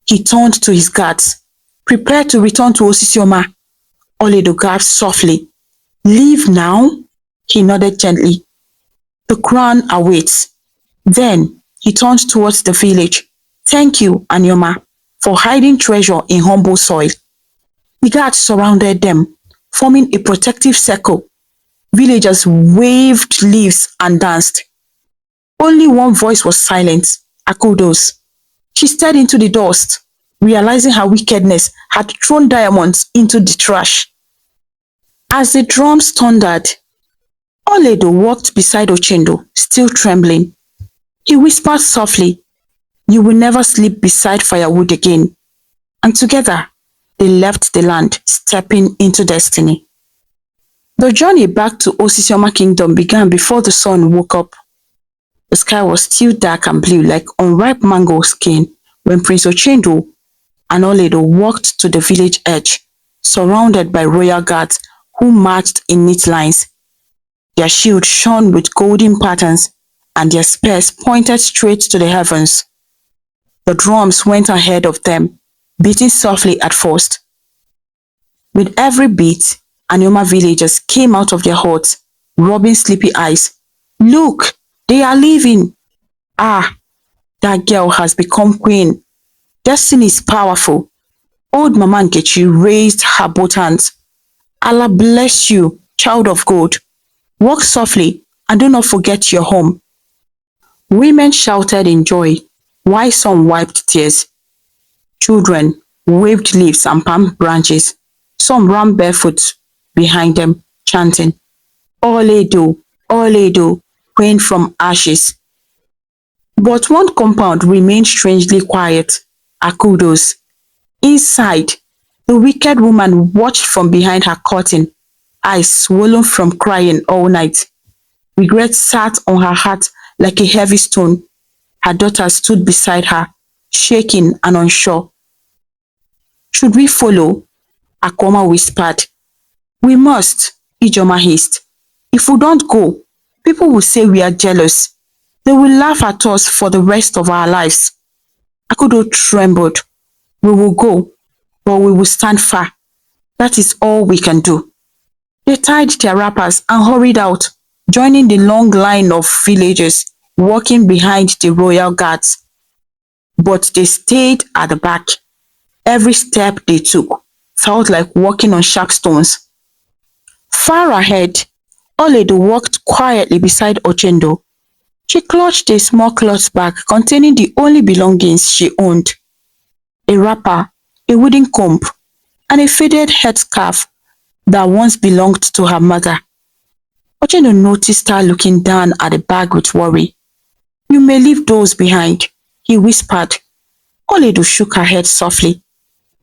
He turned to his guards. Prepare to return to Osisioma. Oledo gasped softly. Leave now? He nodded gently. The crown awaits. Then he turned towards the village. Thank you, Anyoma, for hiding treasure in humble soil. The guards surrounded them. forming a protective circle. Villagers waved leaves and danced. Only one voice was silent, Akudo's. She stared into the dust, realizing her wickedness had thrown diamonds into the trash. As the drums thundered, Oledo walked beside Ochendo, still trembling. He whispered softly, "You will never sleep beside firewood again." And together, they left the land, stepping into destiny. The journey back to Osisioma Kingdom began before the sun woke up. The sky was still dark and blue like unripe mango skin when Prince Ochendo and Oledo walked to the village edge, surrounded by royal guards who marched in neat lines. Their shields shone with golden patterns, and their spears pointed straight to the heavens. The drums went ahead of them, beating softly at first. With every beat, Anioma villagers came out of their huts, rubbing sleepy eyes. "Look, they are leaving. Ah, that girl has become queen. Destiny is powerful." Old Mama Nkechi raised her both hands. "Allah bless you, child of God. Walk softly and do not forget your home." Women shouted in joy, while some wiped tears. Children waved leaves and palm branches. Some ran barefoot behind them, chanting, "Oledo, Oledo, queen from ashes." But one compound remained strangely quiet, Akudo's. Inside, the wicked woman watched from behind her curtain, eyes swollen from crying all night. Regret sat on her heart like a heavy stone. Her daughter stood beside her, shaking and unsure. "Should we follow?" Akoma whispered. "We must," Ijoma hissed. "If we don't go, people will say we are jealous. They will laugh at us for the rest of our lives." Akudo trembled. "We will go, but we will stand far. That is all we can do." They tied their wrappers and hurried out, joining the long line of villagers walking behind the royal guards. But they stayed at the back. Every step they took felt like walking on sharp stones. Far ahead, Oledo walked quietly beside Ochendo. She clutched a small cloth bag containing the only belongings she owned: a wrapper, a wooden comb, and a faded headscarf that once belonged to her mother. Ochendo noticed her looking down at the bag with worry. "You may leave those behind," he whispered. Oledo shook her head softly.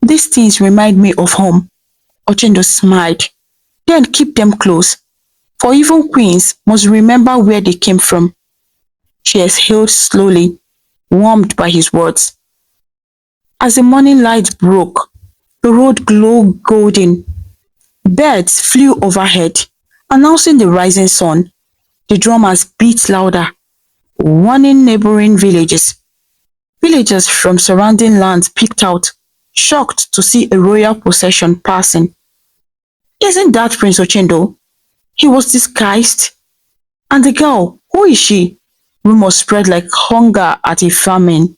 "These things remind me of home." Ochendo smiled. "Then keep them close, for even queens must remember where they came from." She exhaled slowly, warmed by his words. As the morning light broke, the road glowed golden. Birds flew overhead, announcing the rising sun. The drummers beat louder, warning neighboring villages. Villagers from surrounding lands peeked out, shocked to see a royal procession passing. "Isn't that Prince Ochendo? He was disguised. And the girl, who is she?" Rumors spread like hunger at a famine.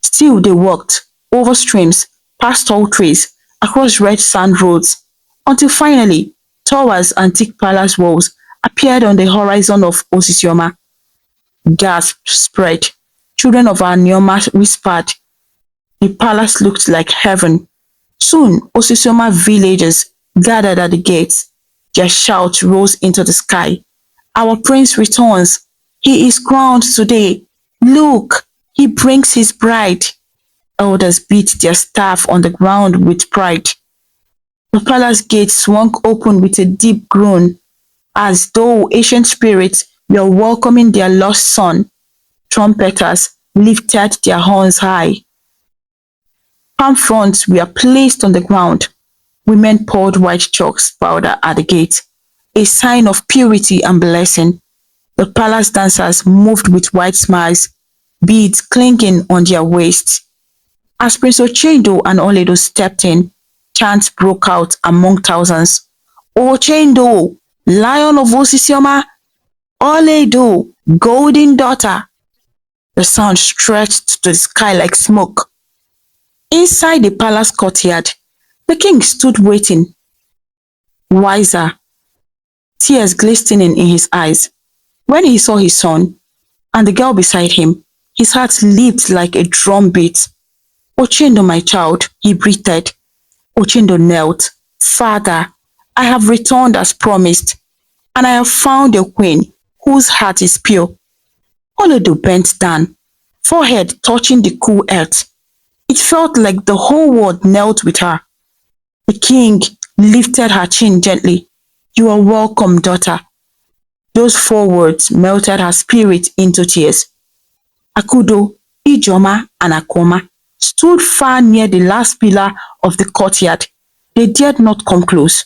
Still they walked, over streams, past tall trees, across red sand roads, until finally towers and thick palace walls appeared on the horizon of Osisioma. Gasps spread. Children of Anioma whispered. The palace looked like heaven. Soon Osisioma villagers gathered at the gates. Their shouts rose into the sky. "Our prince returns. He is crowned today. Look, he brings his bride." Elders beat their staff on the ground with pride. The palace gate swung open with a deep groan, as though ancient spirits were welcoming their lost son. Trumpeters lifted their horns high. Palm fronds were placed on the ground. Women poured white chalk powder at the gate, a sign of purity and blessing. The palace dancers moved with white smiles, beads clinging on their waists. As Prince Ochendo and Oledo stepped in, chants broke out among thousands. "Ochendo, Lion of Osisioma! Oledo, Golden Daughter!" The sound stretched to the sky like smoke. Inside the palace courtyard, the king stood waiting. wiser, tears glistening in his eyes. When he saw his son and the girl beside him, his heart leaped like a drum beat. Ochendo, my child, he breathed. Ochendo knelt. Father, I have returned as promised, and I have found a queen whose heart is pure. Olodo bent down, forehead touching the cool earth. It felt like the whole world knelt with her. The king lifted her chin gently. You are welcome, daughter. Those four words melted her spirit into tears. Akudo, Ijoma, and Akoma stood far near the last pillar of the courtyard. They dared not come close.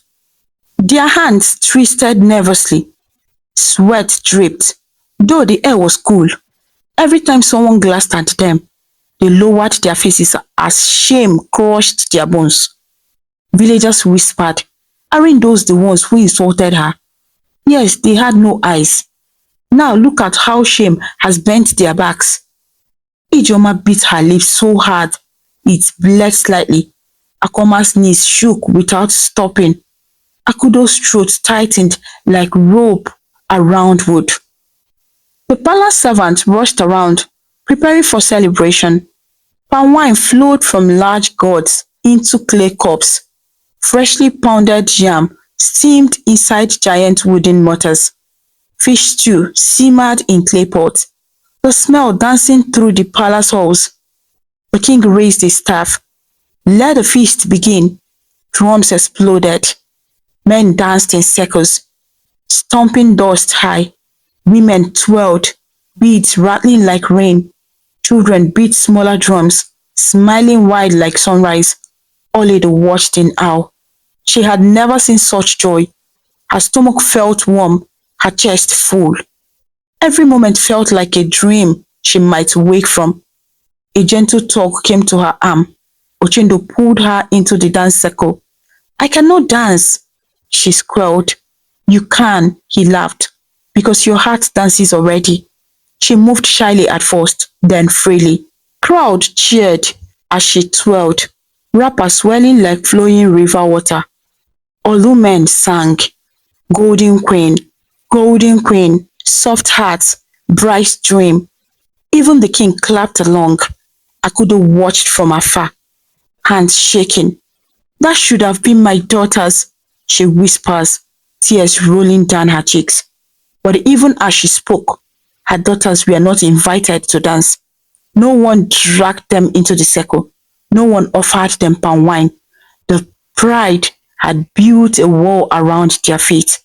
Their hands twisted nervously. Sweat dripped, though the air was cool. Every time someone glanced at them, they lowered their faces as shame crushed their bones. Villagers whispered, aren't those the ones who insulted her? Yes, they had no eyes. Now look at how shame has bent their backs. Ijoma bit her lips so hard it bled slightly. Akoma's knees shook without stopping. Akudo's throat tightened like rope around wood. The palace servants rushed around, preparing for celebration. Palm wine flowed from large gourds into clay cups. Freshly pounded yam steamed inside giant wooden mortars. Fish stew simmered in clay pots, the smell dancing through the palace halls. The king raised his staff. Let the feast begin. Drums exploded. Men danced in circles, stomping dust high. Women twirled, beads rattling like rain. Children beat smaller drums, smiling wide like sunrise. Oledo watched in awe. She had never seen such joy. Her stomach felt warm, her chest full. Every moment felt like a dream she might wake from. A gentle tug came to her arm. Ochendo pulled her into the dance circle. I cannot dance, she squealed. You can, he laughed, because your heart dances already. She moved shyly at first, then freely. Crowd cheered as she twirled, wrapper swelling like flowing river water. Olumen sang, Golden Queen, soft heart, bright dream. Even the king clapped along. Akudo watched from afar, hands shaking. That should have been my daughters, she whispers, tears rolling down her cheeks. But even as she spoke, her daughters were not invited to dance. No one dragged them into the circle. No one offered them palm wine. The pride had built a wall around their feet.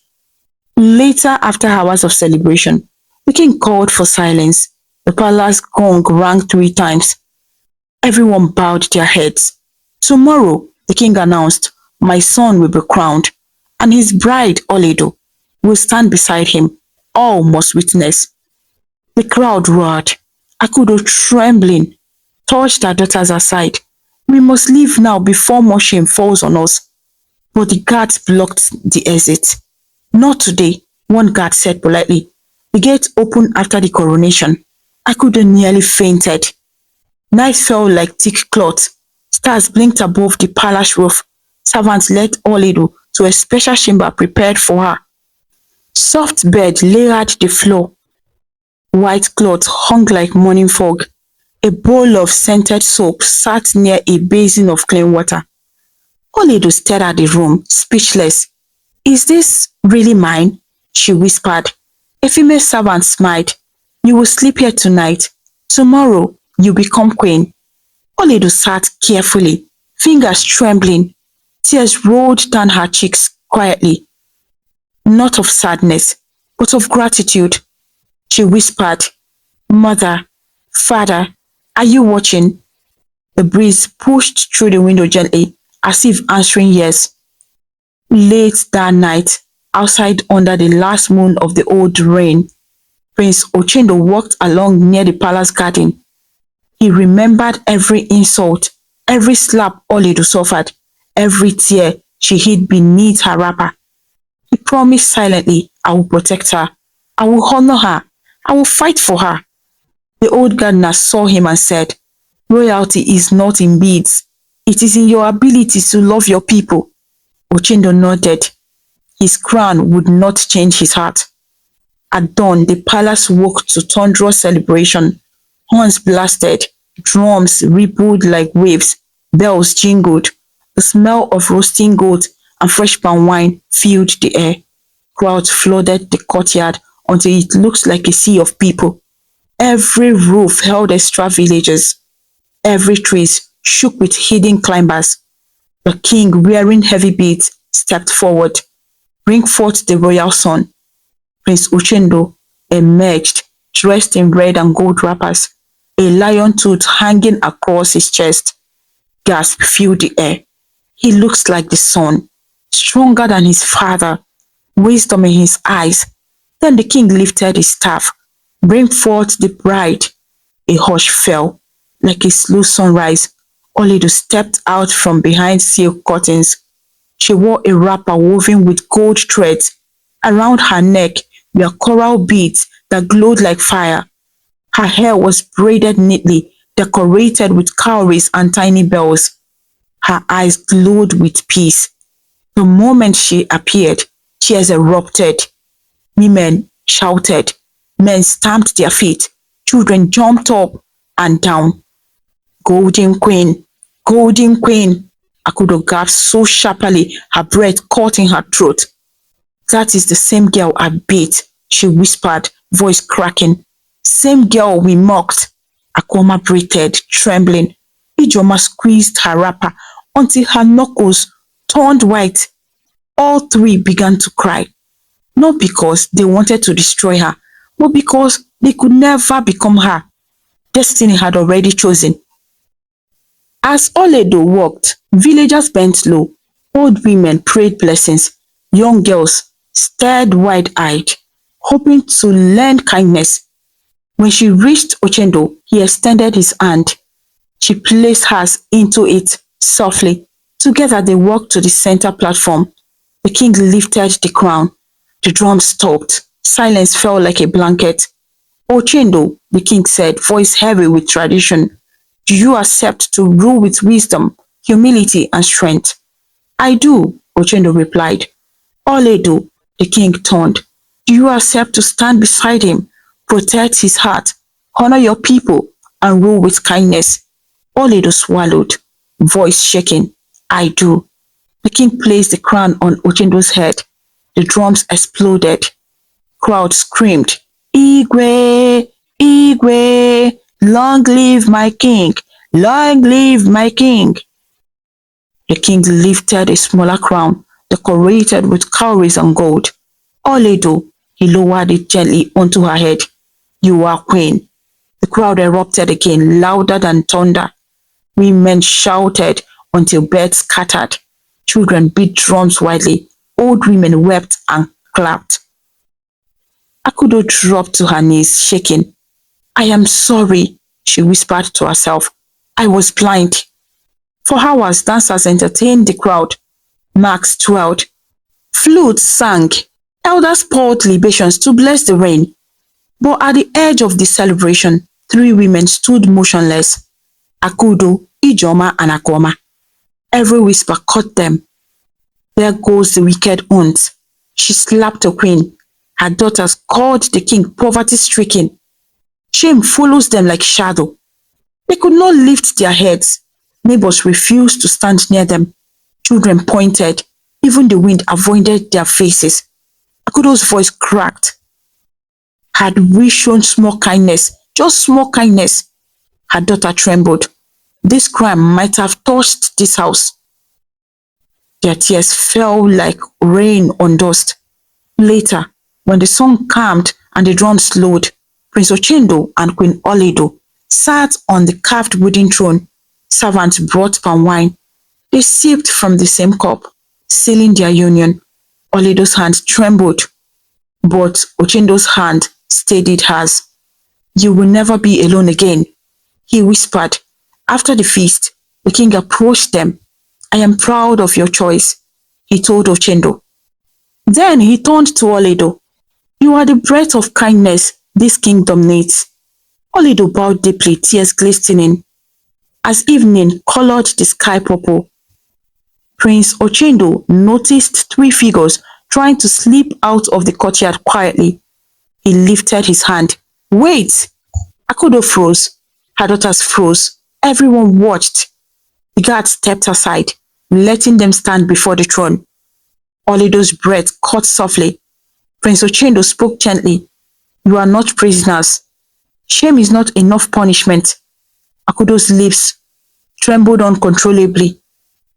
Later, after hours of celebration, the king called for silence. The palace gong rang 3 times. Everyone bowed their heads. Tomorrow, the king announced, my son will be crowned, and his bride, Oledo, will stand beside him. All must witness. The crowd roared. Akudo, trembling, touched her daughters aside. We must leave now before more shame falls on us. But the guards blocked the exit. Not today, one guard said politely. The gate opened after the coronation. Akudo nearly fainted. Night fell like thick cloth. Stars blinked above the palace roof. Servants led Oledo to a special chamber prepared for her. Soft bed layered the floor. White cloth hung like morning fog. A bowl of scented soap sat near a basin of clean water. Oledo stared at the room, speechless. Is this really mine? She whispered. A female servant smiled. You will sleep here tonight. Tomorrow, you become queen. Oledo sat carefully, fingers trembling. Tears rolled down her cheeks quietly. Not of sadness, but of gratitude. She whispered, Mother, Father, are you watching? The breeze pushed through the window gently, as if answering yes. Late that night, outside under the last moon of the old rain, Prince Ochendo walked along near the palace garden. He remembered every insult, every slap Oledo suffered, every tear she hid beneath her wrapper. He promised silently, I will protect her, I will honor her, I will fight for her. The old gardener saw him and said, Royalty is not in beads, it is in your ability to love your people. Ochendo nodded. His crown would not change his heart. At dawn, the palace woke to thunderous celebration. Horns blasted, drums rippled like waves, bells jingled. The smell of roasting goat and fresh palm wine filled the air. Crowds flooded the courtyard until it looked like a sea of people. Every roof held extra villagers. Every tree shook with hidden climbers. The king, wearing heavy beads, stepped forward. Bring forth the royal son. Prince Uchendo emerged, dressed in red and gold wrappers, a lion tooth hanging across his chest. Gasp filled the air. He looks like the sun, stronger than his father, wisdom in his eyes. Then the king lifted his staff. Bring forth the bride. A hush fell. Like a slow sunrise, Olido stepped out from behind silk curtains. She wore a wrapper woven with gold threads. Around her neck were coral beads that glowed like fire. Her hair was braided neatly, decorated with cowries and tiny bells. Her eyes glowed with peace. The moment she appeared, cheers erupted. Women shouted, men stamped their feet, children jumped up and down. Golden Queen, Golden Queen, Akudo gasped so sharply her breath caught in her throat. That is the same girl I beat, she whispered, voice cracking. Same girl we mocked. Akoma breathed, trembling. Ijoma squeezed her wrapper until her knuckles turned white. All three began to cry, not because they wanted to destroy her, but because they could never become her. Destiny had already chosen. As Oledo walked, villagers bent low, old women prayed blessings, young girls stared wide-eyed, hoping to lend kindness. When she reached Ochendo, he extended his hand. She placed hers into it softly. Together they walked to the center platform. The king lifted the crown. The drums stopped. Silence fell like a blanket. Ochendo, the king said, voice heavy with tradition, do you accept to rule with wisdom, humility, and strength? I do, Ochendo replied. Oledo, the king turned. Do you accept to stand beside him, protect his heart, honor your people, and rule with kindness? Oledo swallowed, voice shaking. I do. The king placed the crown on Ochendo's head. The drums exploded. Crowd screamed, Igwe, Igwe, long live my king, long live my king. The king lifted a smaller crown, decorated with cowries and gold. Oledo, he lowered it gently onto her head. You are queen. The crowd erupted again, louder than thunder. Women shouted until birds scattered. Children beat drums wildly. Old women wept and clapped. Akudo dropped to her knees, shaking. I am sorry, she whispered to herself. I was blind. For hours, dancers entertained the crowd. Marks twirled. Flutes sang. Elders poured libations to bless the rain. But at the edge of the celebration, three women stood motionless. Akudo, Ijoma, and Akoma. Every whisper caught them. There goes the wicked aunt. She slapped the queen. Her daughters called the king poverty-stricken. Shame follows them like shadow. They could not lift their heads. Neighbors refused to stand near them. Children pointed. Even the wind avoided their faces. Akudo's voice cracked. Had we shown small kindness, just small kindness? Her daughter trembled. This crime might have touched this house. Their tears fell like rain on dust. Later, when the sun calmed and the drums slowed, Prince Ochendo and Queen Oledo sat on the carved wooden throne. Servants brought palm wine. They sipped from the same cup, sealing their union. Oledo's hand trembled, but Ochendo's hand steadied hers. You will never be alone again, he whispered. After the feast, the king approached them. I am proud of your choice, he told Ochendo. Then he turned to Oledo. You are the breath of kindness this kingdom needs. Oledo bowed deeply, tears glistening. As evening colored the sky purple, Prince Ochendo noticed three figures trying to slip out of the courtyard quietly. He lifted his hand. Wait! Akudo froze. Her daughters froze. Everyone watched. The guard stepped aside, letting them stand before the throne. Olido's breath caught softly. Prince Ochendo spoke gently. You are not prisoners. Shame is not enough punishment. Akudo's lips trembled uncontrollably.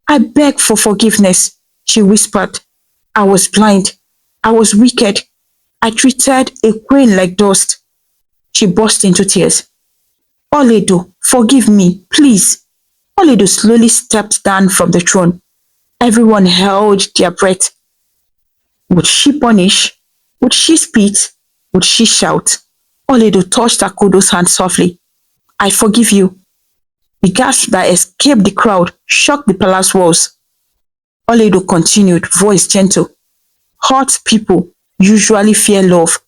I beg for forgiveness, she whispered. I was blind. I was wicked. I treated a queen like dust. She burst into tears. Oledo, forgive me, please. Oledo slowly stepped down from the throne. Everyone held their breath. Would she punish? Would she spit? Would she shout? Oledo touched Akudo's hand softly. I forgive you. The gasp that escaped the crowd shook the palace walls. Oledo continued, voice gentle. Hurt people usually fear love,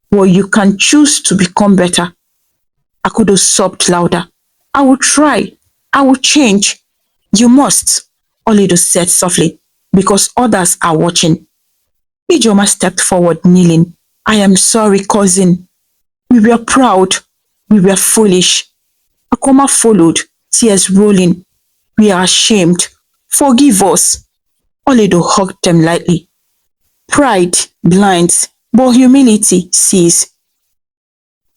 but you can choose to become better. Akudo sobbed louder. I will try. I will change. You must, Oledo said softly, because others are watching. Ijoma stepped forward, kneeling. I am sorry, cousin. We were proud. We were foolish. Akoma followed, tears rolling. We are ashamed. Forgive us. Oledo hugged them lightly. Pride blinds, but humility sees.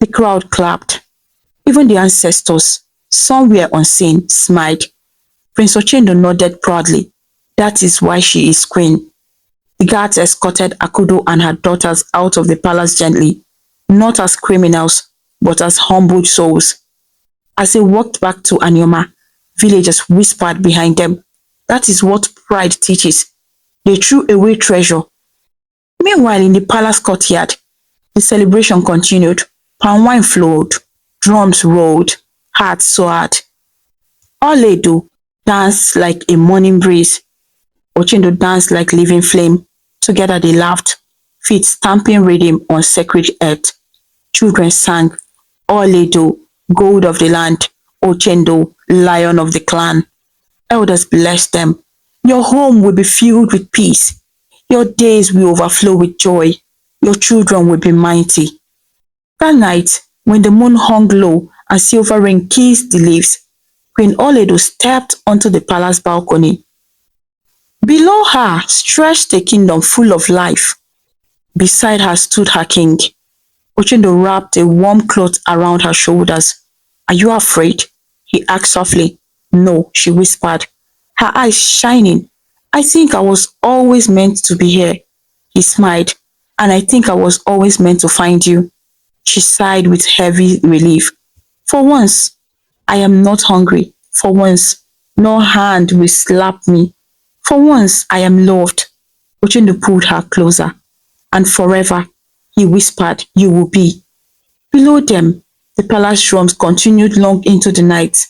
The crowd clapped. Even the ancestors, somewhere unseen, smiled. Prince Ochendo nodded proudly. That is why she is queen. The guards escorted Akudo and her daughters out of the palace gently, not as criminals, but as humbled souls. As they walked back to Anioma, villagers whispered behind them. That is what pride teaches. They threw away treasure. Meanwhile, in the palace courtyard, the celebration continued. Palm wine flowed, drums rolled, hearts soared. Oledo danced like a morning breeze. Ochendo danced like living flame. Together they laughed, feet stamping rhythm on sacred earth. Children sang, Oledo, gold of the land, Ochendo, lion of the clan. Elders blessed them. Your home will be filled with peace. Your days will overflow with joy. Your children will be mighty. That night, when the moon hung low and silver rain kissed the leaves, Queen Oledo stepped onto the palace balcony. Below her stretched a kingdom full of life. Beside her stood her king. Ochendo wrapped a warm cloth around her shoulders. Are you afraid? He asked softly. No, she whispered, her eyes shining. I think I was always meant to be here. He smiled. And I think I was always meant to find you. She sighed with heavy relief. For once, I am not hungry. For once, no hand will slap me. For once, I am loved. Ochendo pulled her closer. And forever, he whispered, you will be. Below them, the palace drums continued long into the night.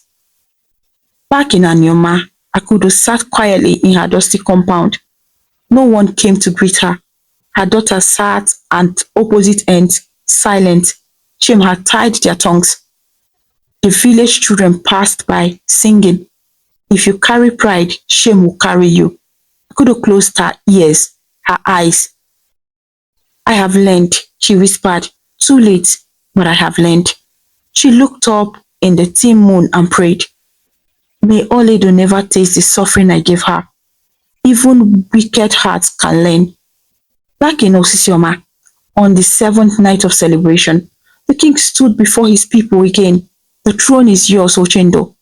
Back in Anioma, Akudo sat quietly in her dusty compound. No one came to greet her. Her daughter sat at opposite ends, silent. Shame had tied their tongues. The village children passed by, singing, if you carry pride, shame will carry you. Akudo closed her ears, her eyes. I have learned, she whispered. Too late, but I have learned. She looked up in the dim moon and prayed. May Oledo never taste the suffering I gave her. Even wicked hearts can learn. Back in Osisioma, on the seventh night of celebration, the king stood before his people again. The throne is yours, Ochendo.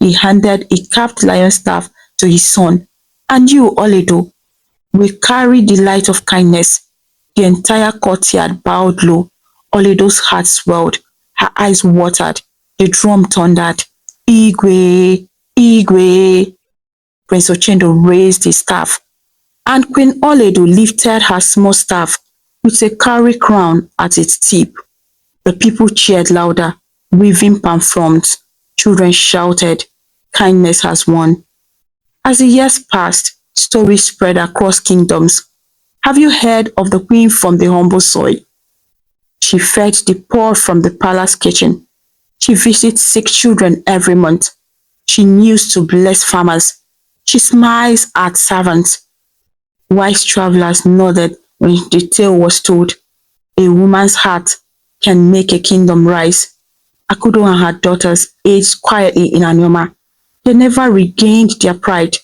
He handed a capped lion staff to his son. And you, Oledo, will carry the light of kindness. The entire courtyard bowed low. Oledo's heart swelled. Her eyes watered. The drum thundered. Igwe, Igwe. Prince Ochendo raised his staff, and Queen Oledo lifted her small staff with a cowrie crown at its tip. The people cheered louder, waving palm fronds. Children shouted, kindness has won. As the years passed, stories spread across kingdoms. Have you heard of the queen from the humble soil? She fed the poor from the palace kitchen. She visits sick children every month. She kneels to bless farmers. She smiles at servants. Wise travelers nodded when the tale was told. A woman's heart can make a kingdom rise. Akudo and her daughters aged quietly in Anioma. They never regained their pride.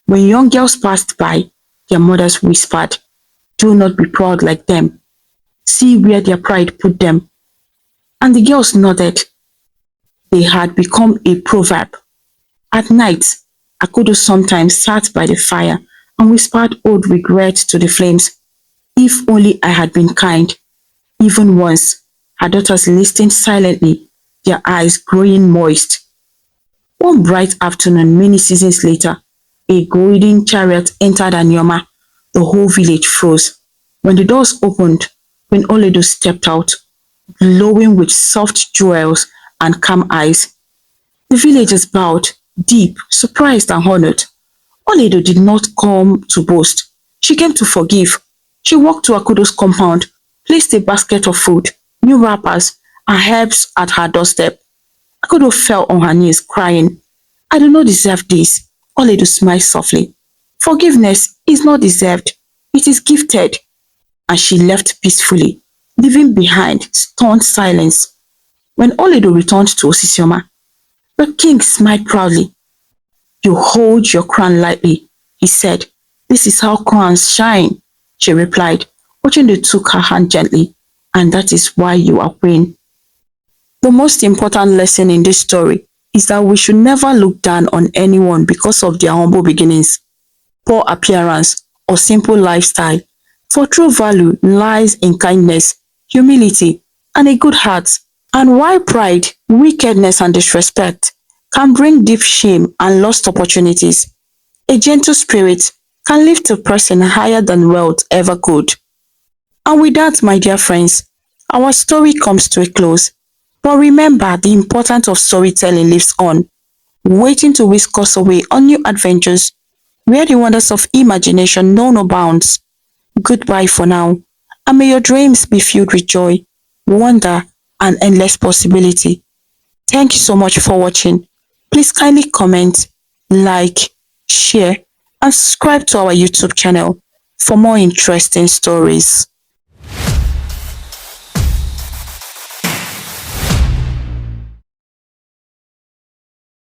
When young girls passed by, their mothers whispered, "Do not be proud like them. See where their pride put them." And the girls nodded. They had become a proverb. At night, Akudo sometimes sat by the fire and whispered old regrets to the flames. If only I had been kind. Even once, her daughters listened silently, their eyes growing moist. One bright afternoon many seasons later, a golden chariot entered Anioma. The whole village froze. When the doors opened, Queen Oledo stepped out, glowing with soft jewels and calm eyes. The villagers bowed, deep, surprised and honored. Oledo did not come to boast. She came to forgive. She walked to Akudo's compound, placed a basket of food, new wrappers, and herbs at her doorstep. Akudo fell on her knees, crying, "I do not deserve this." Oledo smiled softly. "Forgiveness is not deserved, it is gifted." And she left peacefully, leaving behind stunned silence. When Oledo returned to Osisioma, the king smiled proudly. "You hold your crown lightly," he said. "This is how crowns shine," she replied. Ochendo took her hand gently. "And that is why you are queen." The most important lesson in this story is that we should never look down on anyone because of their humble beginnings, poor appearance, or simple lifestyle. For true value lies in kindness, humility, and a good heart. And while pride, wickedness, and disrespect can bring deep shame and lost opportunities, a gentle spirit can lift a person higher than wealth ever could. And with that, my dear friends, our story comes to a close. But remember, the importance of storytelling lives on, waiting to whisk us away on new adventures where the wonders of imagination know no bounds. Goodbye for now, and may your dreams be filled with joy, wonder, and endless possibility. Thank you so much for watching. Please kindly comment, like, share, and subscribe to our YouTube channel for more interesting stories.